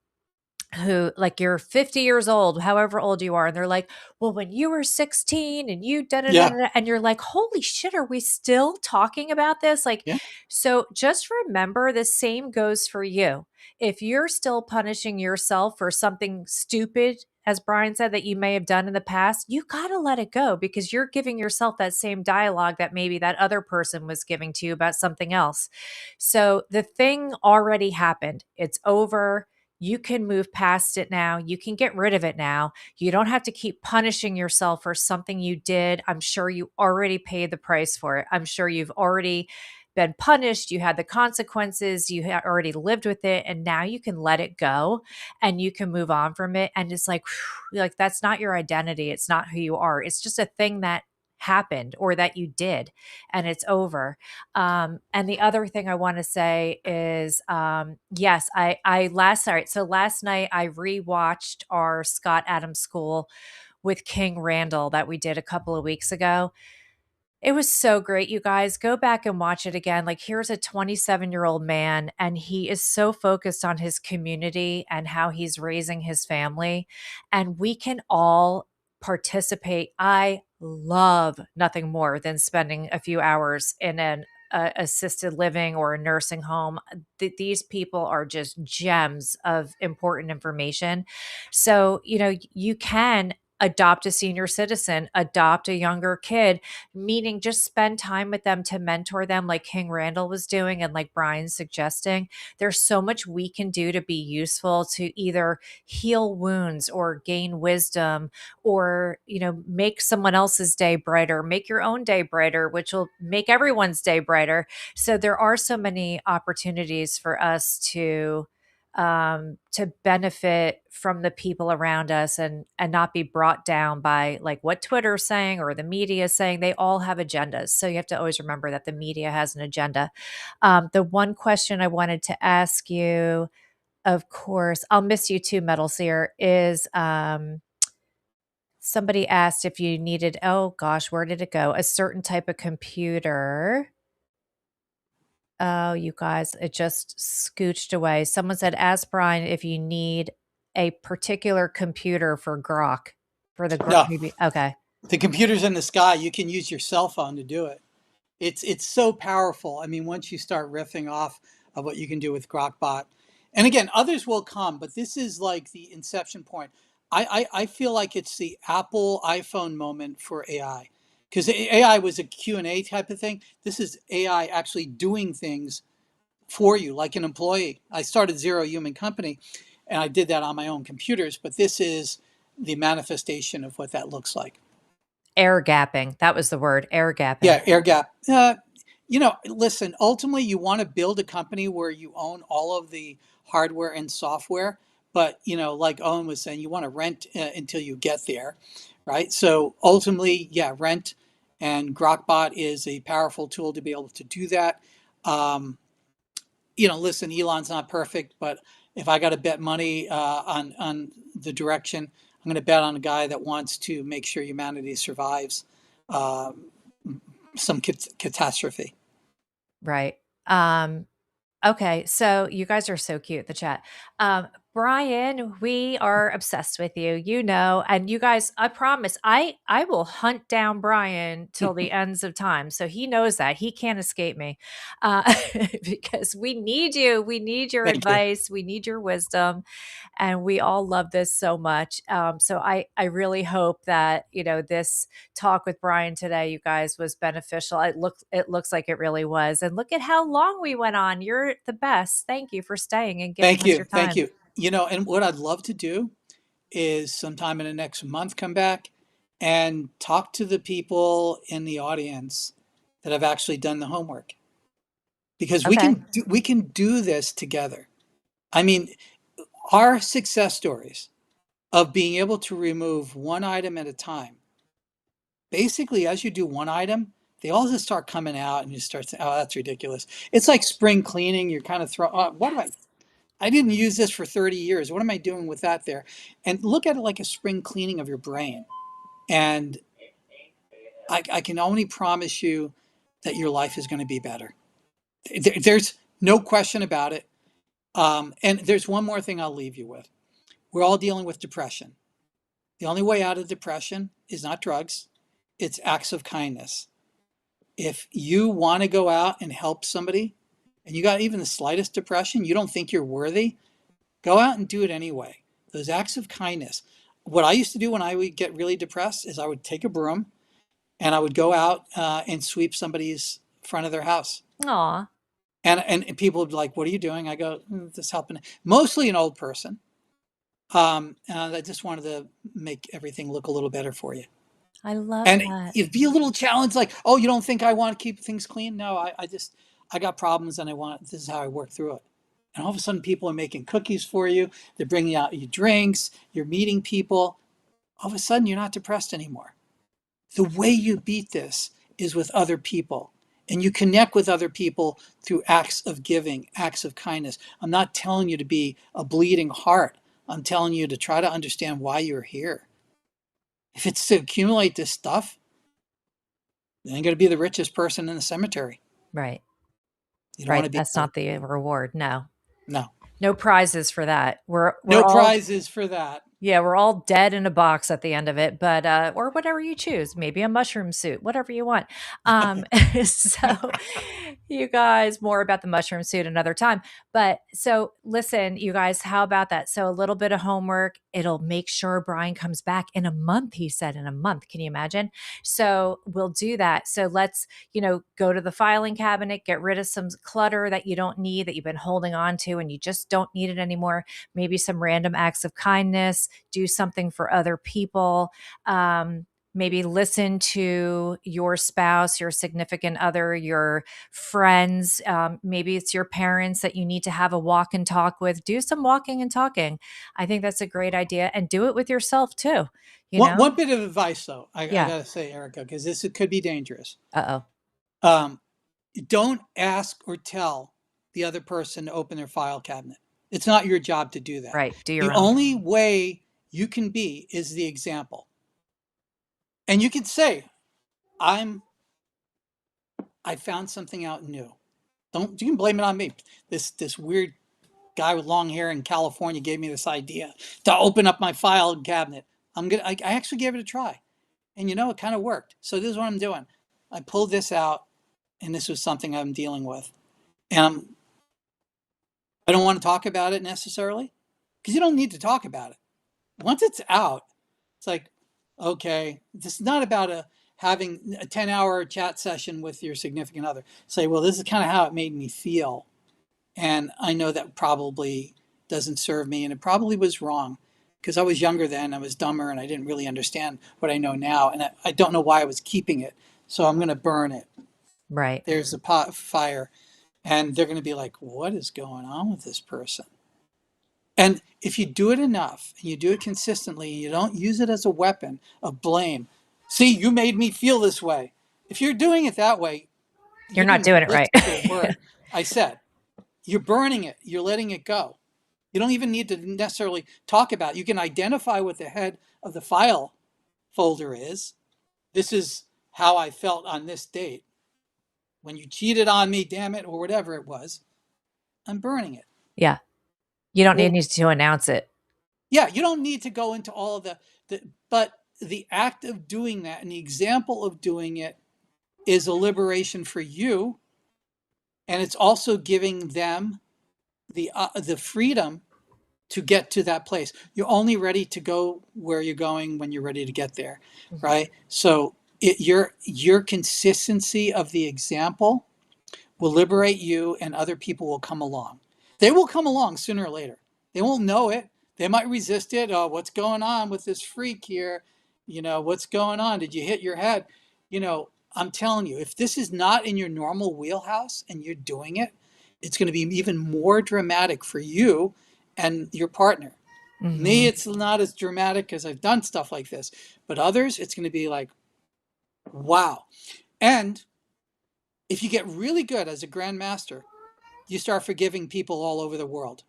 who like you're 50 years old, however old you are, and they're like, well, when you were 16 and you da da da Yeah. da, and you're like, holy shit, are we still talking about this? Like, Yeah. so just remember the same goes for you. If you're still punishing yourself for something stupid, as Brian said, that you may have done in the past, you got to let it go because you're giving yourself that same dialogue that maybe that other person was giving to you about something else. So the thing already happened. It's over. You can move past it now. You can get rid of it now. You don't have to keep punishing yourself for something you did. I'm sure you already paid the price for it. I'm sure you've already been punished. You had the consequences. You had already lived with it. And now you can let it go and you can move on from it. And it's like, like that's not your identity. It's not who you are. It's just a thing that happened or that you did and it's over. And the other thing I want to say is, yes, so last night I rewatched our Scott Adams School with King Randall that we did a couple of weeks ago. It was so great, you guys. Go back and watch it again. Like, here's a 27-year-old man, and he is so focused on his community and how he's raising his family. And we can all participate. I love nothing more than spending a few hours in an assisted living or a nursing home. These people are just gems of important information. So, you can adopt a senior citizen, adopt a younger kid, meaning just spend time with them to mentor them like King Randall was doing and like Brian's suggesting. There's so much we can do to be useful to either heal wounds or gain wisdom or, make someone else's day brighter, make your own day brighter, which will make everyone's day brighter. So there are so many opportunities for us to benefit from the people around us and not be brought down by like what Twitter's saying or the media is saying. They all have agendas. So you have to always remember that the media has an agenda. The one question I wanted to ask you, of course, I'll miss you too, Metal Seer, is somebody asked if you needed, oh gosh, where did it go? A certain type of computer. Oh, you guys, it just scooched away. Someone said, ask Brian if you need a particular computer for Grok. For the Grok, No, maybe. Okay. the computer's in the sky. You can use your cell phone to do it. It's so powerful. I mean, once you start riffing off of what you can do with Grokbot, and again, others will come, but this is like the inception point. I feel like it's the Apple iPhone moment for AI, because AI was a Q&A type of thing. This is AI actually doing things for you, like an employee. I started Zero Human Company, and I did that on my own computers, but this is the manifestation of what that looks like. Air gapping. That was the word, air gapping. Yeah, air gap. Listen, ultimately, you want to build a company where you own all of the hardware and software. But, like Owen was saying, you want to rent until you get there, right? So ultimately, yeah, rent, and Grokbot is a powerful tool to be able to do that. Listen, Elon's not perfect, but if I got to bet money on the direction, I'm going to bet on a guy that wants to make sure humanity survives uh, some catastrophe. Right. Okay, so you guys are so cute, the chat. Brian, we are obsessed with you, and you guys, I promise, I will hunt down Brian till the ends of time. So he knows that he can't escape me, because we need you. We need your Thank you. advice. We need your wisdom, and we all love this so much. So I really hope that this talk with Brian today, you guys, was beneficial. It looks like it really was, and look at how long we went on. You're the best. Thank you for staying and giving Thank us you. your Thank time. you. And what I'd love to do is sometime in the next month come back and talk to the people in the audience that have actually done the homework, because Okay. we can do this together. I mean, our success stories of being able to remove one item at a time, basically as you do one item, they all just start coming out and you start saying, oh, that's ridiculous. It's like spring cleaning. You're kind of I didn't use this for 30 years. What am I doing with that there? And look at it like a spring cleaning of your brain. And I can only promise you that your life is going to be better. There's no question about it. And there's one more thing I'll leave you with. We're all dealing with depression. The only way out of depression is not drugs, it's acts of kindness. If you want to go out and help somebody and you got even the slightest depression, you don't think you're worthy, go out and do it anyway. Those acts of kindness. What I used to do when I would get really depressed is I would take a broom and I would go out and sweep somebody's front of their house. Aw. And people would be like, what are you doing? I go, just helping. Mostly an old person. And I just wanted to make everything look a little better for you. I love And that. it'd be a little challenge, like, oh, you don't think I want to keep things clean? No, I got problems and this is how I work through it. And all of a sudden people are making cookies for you. They're bringing out you drinks. You're meeting people. All of a sudden you're not depressed anymore. The way you beat this is with other people. And you connect with other people through acts of giving, acts of kindness. I'm not telling you to be a bleeding heart. I'm telling you to try to understand why you're here. If it's to accumulate this stuff, then you're going to be the richest person in the cemetery. Right. You don't want to be. That's not the reward. No. No. No prizes for that. We're No all prizes for that. Yeah, we're all dead in a box at the end of it, but or whatever you choose, maybe a mushroom suit, whatever you want. Um, so you guys, more about the mushroom suit another time. But so listen, you guys, how about that? So a little bit of homework, it'll make sure Brian comes back in a month, he said in a month. Can you imagine? So we'll do that. So let's, go to the filing cabinet, get rid of some clutter that you don't need, that you've been holding on to and you just don't need it anymore. Maybe some random acts of kindness, do something for other people. Maybe listen to your spouse, your significant other, your friends. Maybe it's your parents that you need to have a walk and talk with. Do some walking and talking. I think that's a great idea. And do it with yourself too. You One know? bit of advice, though, I Yeah. got to say, Erica, because it could be dangerous. Uh Um, don't ask or tell the other person to open their file cabinet. It's not your job to do oh. that. Right. Do The your own. only way you can be is the example. And you can say, I found something out new. You can blame it on me. This weird guy with long hair in California gave me this idea to open up my file cabinet. I actually gave it a try. And it kind of worked. So this is what I'm doing. I pulled this out, and this was something I'm dealing with. And I don't want to talk about it necessarily, because you don't need to talk about it. Once it's out, it's like, okay, this is not about having a 10-hour chat session with your significant other. Say, well, this is kind of how it made me feel. And I know that probably doesn't serve me, and it probably was wrong, because I was younger then, I was dumber, and I didn't really understand what I know now, and I don't know why I was keeping it. So I'm going to burn it. Right. There's the pot fire, and they're going to be like, what is going on with this person? And if you do it enough and you do it consistently and you don't use it as a weapon of blame, see, you made me feel this way. If you're doing it that way, You're you not didn't doing it right. listen to the word I said. You're burning it. You're letting it go. You don't even need to necessarily talk about it. You can identify what the head of the file folder is. This is how I felt on this date. When you cheated on me, damn it, or whatever it was, I'm burning it. Yeah. You don't Well, need to announce it. yeah, you don't need to go into all of but the act of doing that and the example of doing it is a liberation for you. And it's also giving them the freedom to get to that place. You're only ready to go where you're going when you're ready to get there, right? So your consistency of the example will liberate you, and other people will come along. They will come along sooner or later. They won't know it. They might resist it. Oh, what's going on with this freak here? What's going on? Did you hit your head? I'm telling you, if this is not in your normal wheelhouse and you're doing it, it's going to be even more dramatic for you and your partner. Me, it's not as dramatic because I've done stuff like this, but others, it's going to be like, wow. And if you get really good as a grandmaster, you start forgiving people all over the world.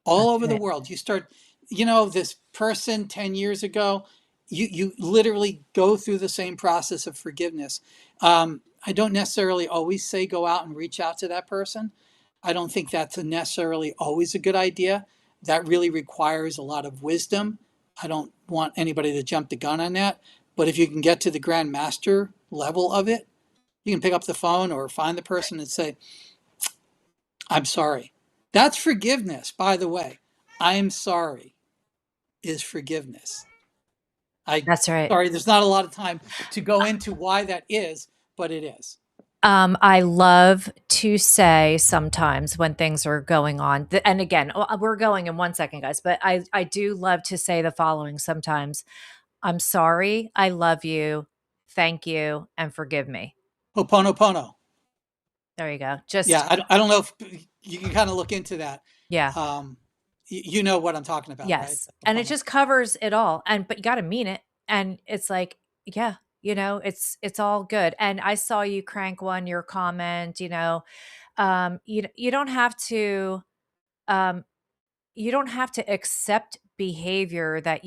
All That's over the right. world. You start, this person 10 years ago, you literally go through the same process of forgiveness. I don't necessarily always say go out and reach out to that person. I don't think that's necessarily always a good idea. That really requires a lot of wisdom. I don't want anybody to jump the gun on that. But if you can get to the grandmaster level of it, you can pick up the phone or find the person and say, I'm sorry. That's forgiveness, by the way. I'm sorry is forgiveness. That's right. Sorry, there's not a lot of time to go into why that is, but it is. I love to say sometimes when things are going on, and again, we're going in 1 second, guys, but I do love to say the following sometimes. I'm sorry. I love you. Thank you. And forgive me. Ho'oponopono. There you go. Yeah, Just, I don't know if you can kind of look into that. yeah. You know what I'm talking about, right? Yes. And it just covers it all. But you got to mean it. And it's like, yeah, it's all good. And I saw you crank your comment, you don't have to, um, you don't have to accept behavior that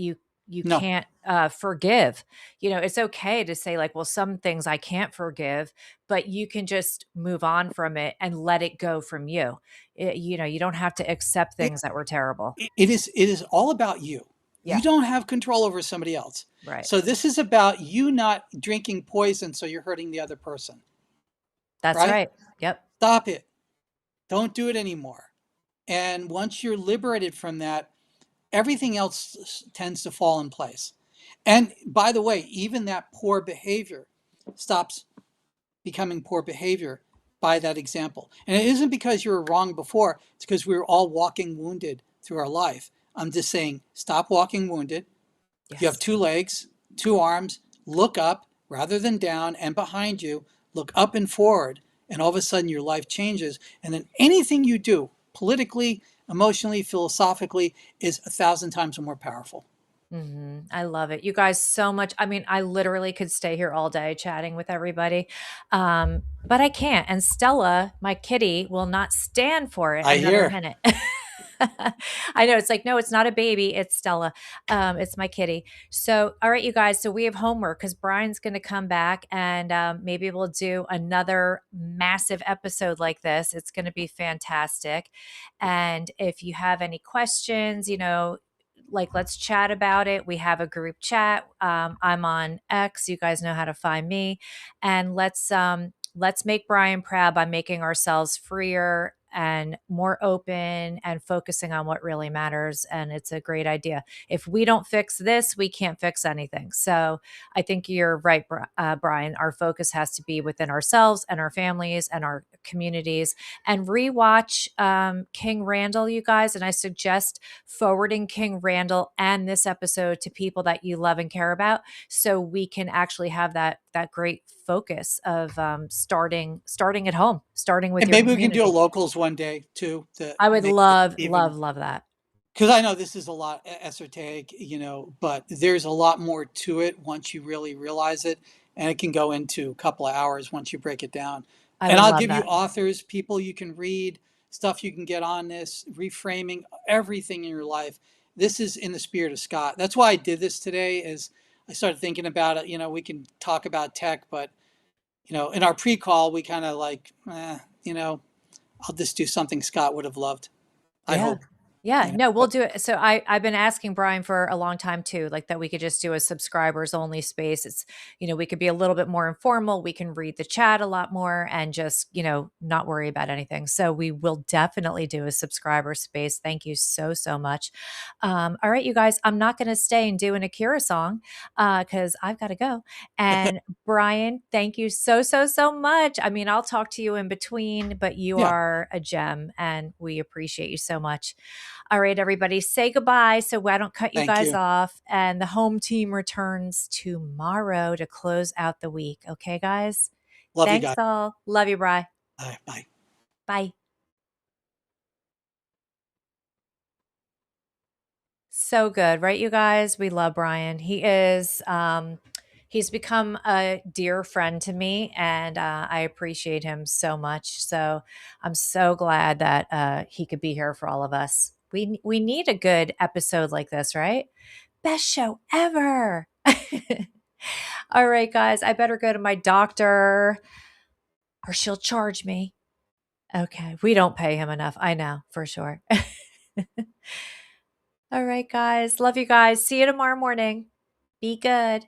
you No. can't forgive. It's okay to say like, well, some things I can't forgive, but you can just move on from it and let it go from you. You don't have to accept It, things that were terrible. it is all about you. Yeah, You don't have control over somebody else. right. So this is about you not drinking poison so you're hurting the other person, That's right? right. Yep. Stop it. Don't do it anymore. And once you're liberated from that, everything else tends to fall in place. And by the way, even that poor behavior stops becoming poor behavior by that example. And it isn't because you were wrong before, it's because we were all walking wounded through our life. I'm just saying, stop walking wounded. You have Yes. 2 legs, 2 arms, look up rather than down, and behind you, look up and forward. And all of a sudden, your life changes. And then anything you do, politically, emotionally, philosophically, is 1,000 times more powerful. I love it. You guys so much. I mean, I literally could stay here all day chatting with everybody. But I can't. And Stella, my kitty, will not stand for it I another hear. minute. I know it's like, no, it's not a baby. It's Stella. It's my kitty. So, all right, you guys. So we have homework because Brian's going to come back and maybe we'll do another massive episode like this. It's going to be fantastic. And if you have any questions, like let's chat about it. We have a group chat. I'm on X. You guys know how to find me, and let's make Brian proud by making ourselves freer and more open and focusing on what really matters. And it's a great idea. If we don't fix this, we can't fix anything. So I think you're right, Brian. Our focus has to be within ourselves and our families and our communities. And rewatch King Randall, you guys. And I suggest forwarding King Randall and this episode to people that you love and care about, so we can actually have that great focus of starting at home, starting with And your maybe we can do a community. locals one day too to I would make it love, even, love, love that. because I know this is a lot esoteric, but there's a lot more to it once you really realize it. And it can go into a couple of hours once you break it down. I And would I'll love give you that. authors, people you can read, stuff you can get on this, reframing everything in your life. This is in the spirit of Scott. That's why I did this today, is I started thinking about it. We can talk about tech, but, in our pre-call, we kind of like, I'll just do something Scott would have loved. I Yeah. hope, Yeah, no, we'll but do it. So I've been asking Brian for a long time too, like that we could just do a subscribers only space. It's, we could be a little bit more informal. We can read the chat a lot more and just, not worry about anything. So we will definitely do a subscriber space. Thank you so, so much. All right, you guys, I'm not going to stay and do an Akira song because I've got to go. And Brian, thank you so, so, so much. I mean, I'll talk to you in between, but you yeah. are a gem and we appreciate you so much. All right, everybody, say goodbye so I don't cut you Thank guys you. off. And the home team returns tomorrow to close out the week. Okay, guys? Love you Thanks guys. all. Love you, Bri. Bye. Bye. So good, right, you guys? We love Brian. He's become a dear friend to me, and I appreciate him so much. So I'm so glad that he could be here for all of us. We need a good episode like this, right? Best show ever. All right, guys, I better go to my doctor or she'll charge me. Okay, we don't pay him enough. I know for sure. All right, guys. Love you guys. See you tomorrow morning. Be good.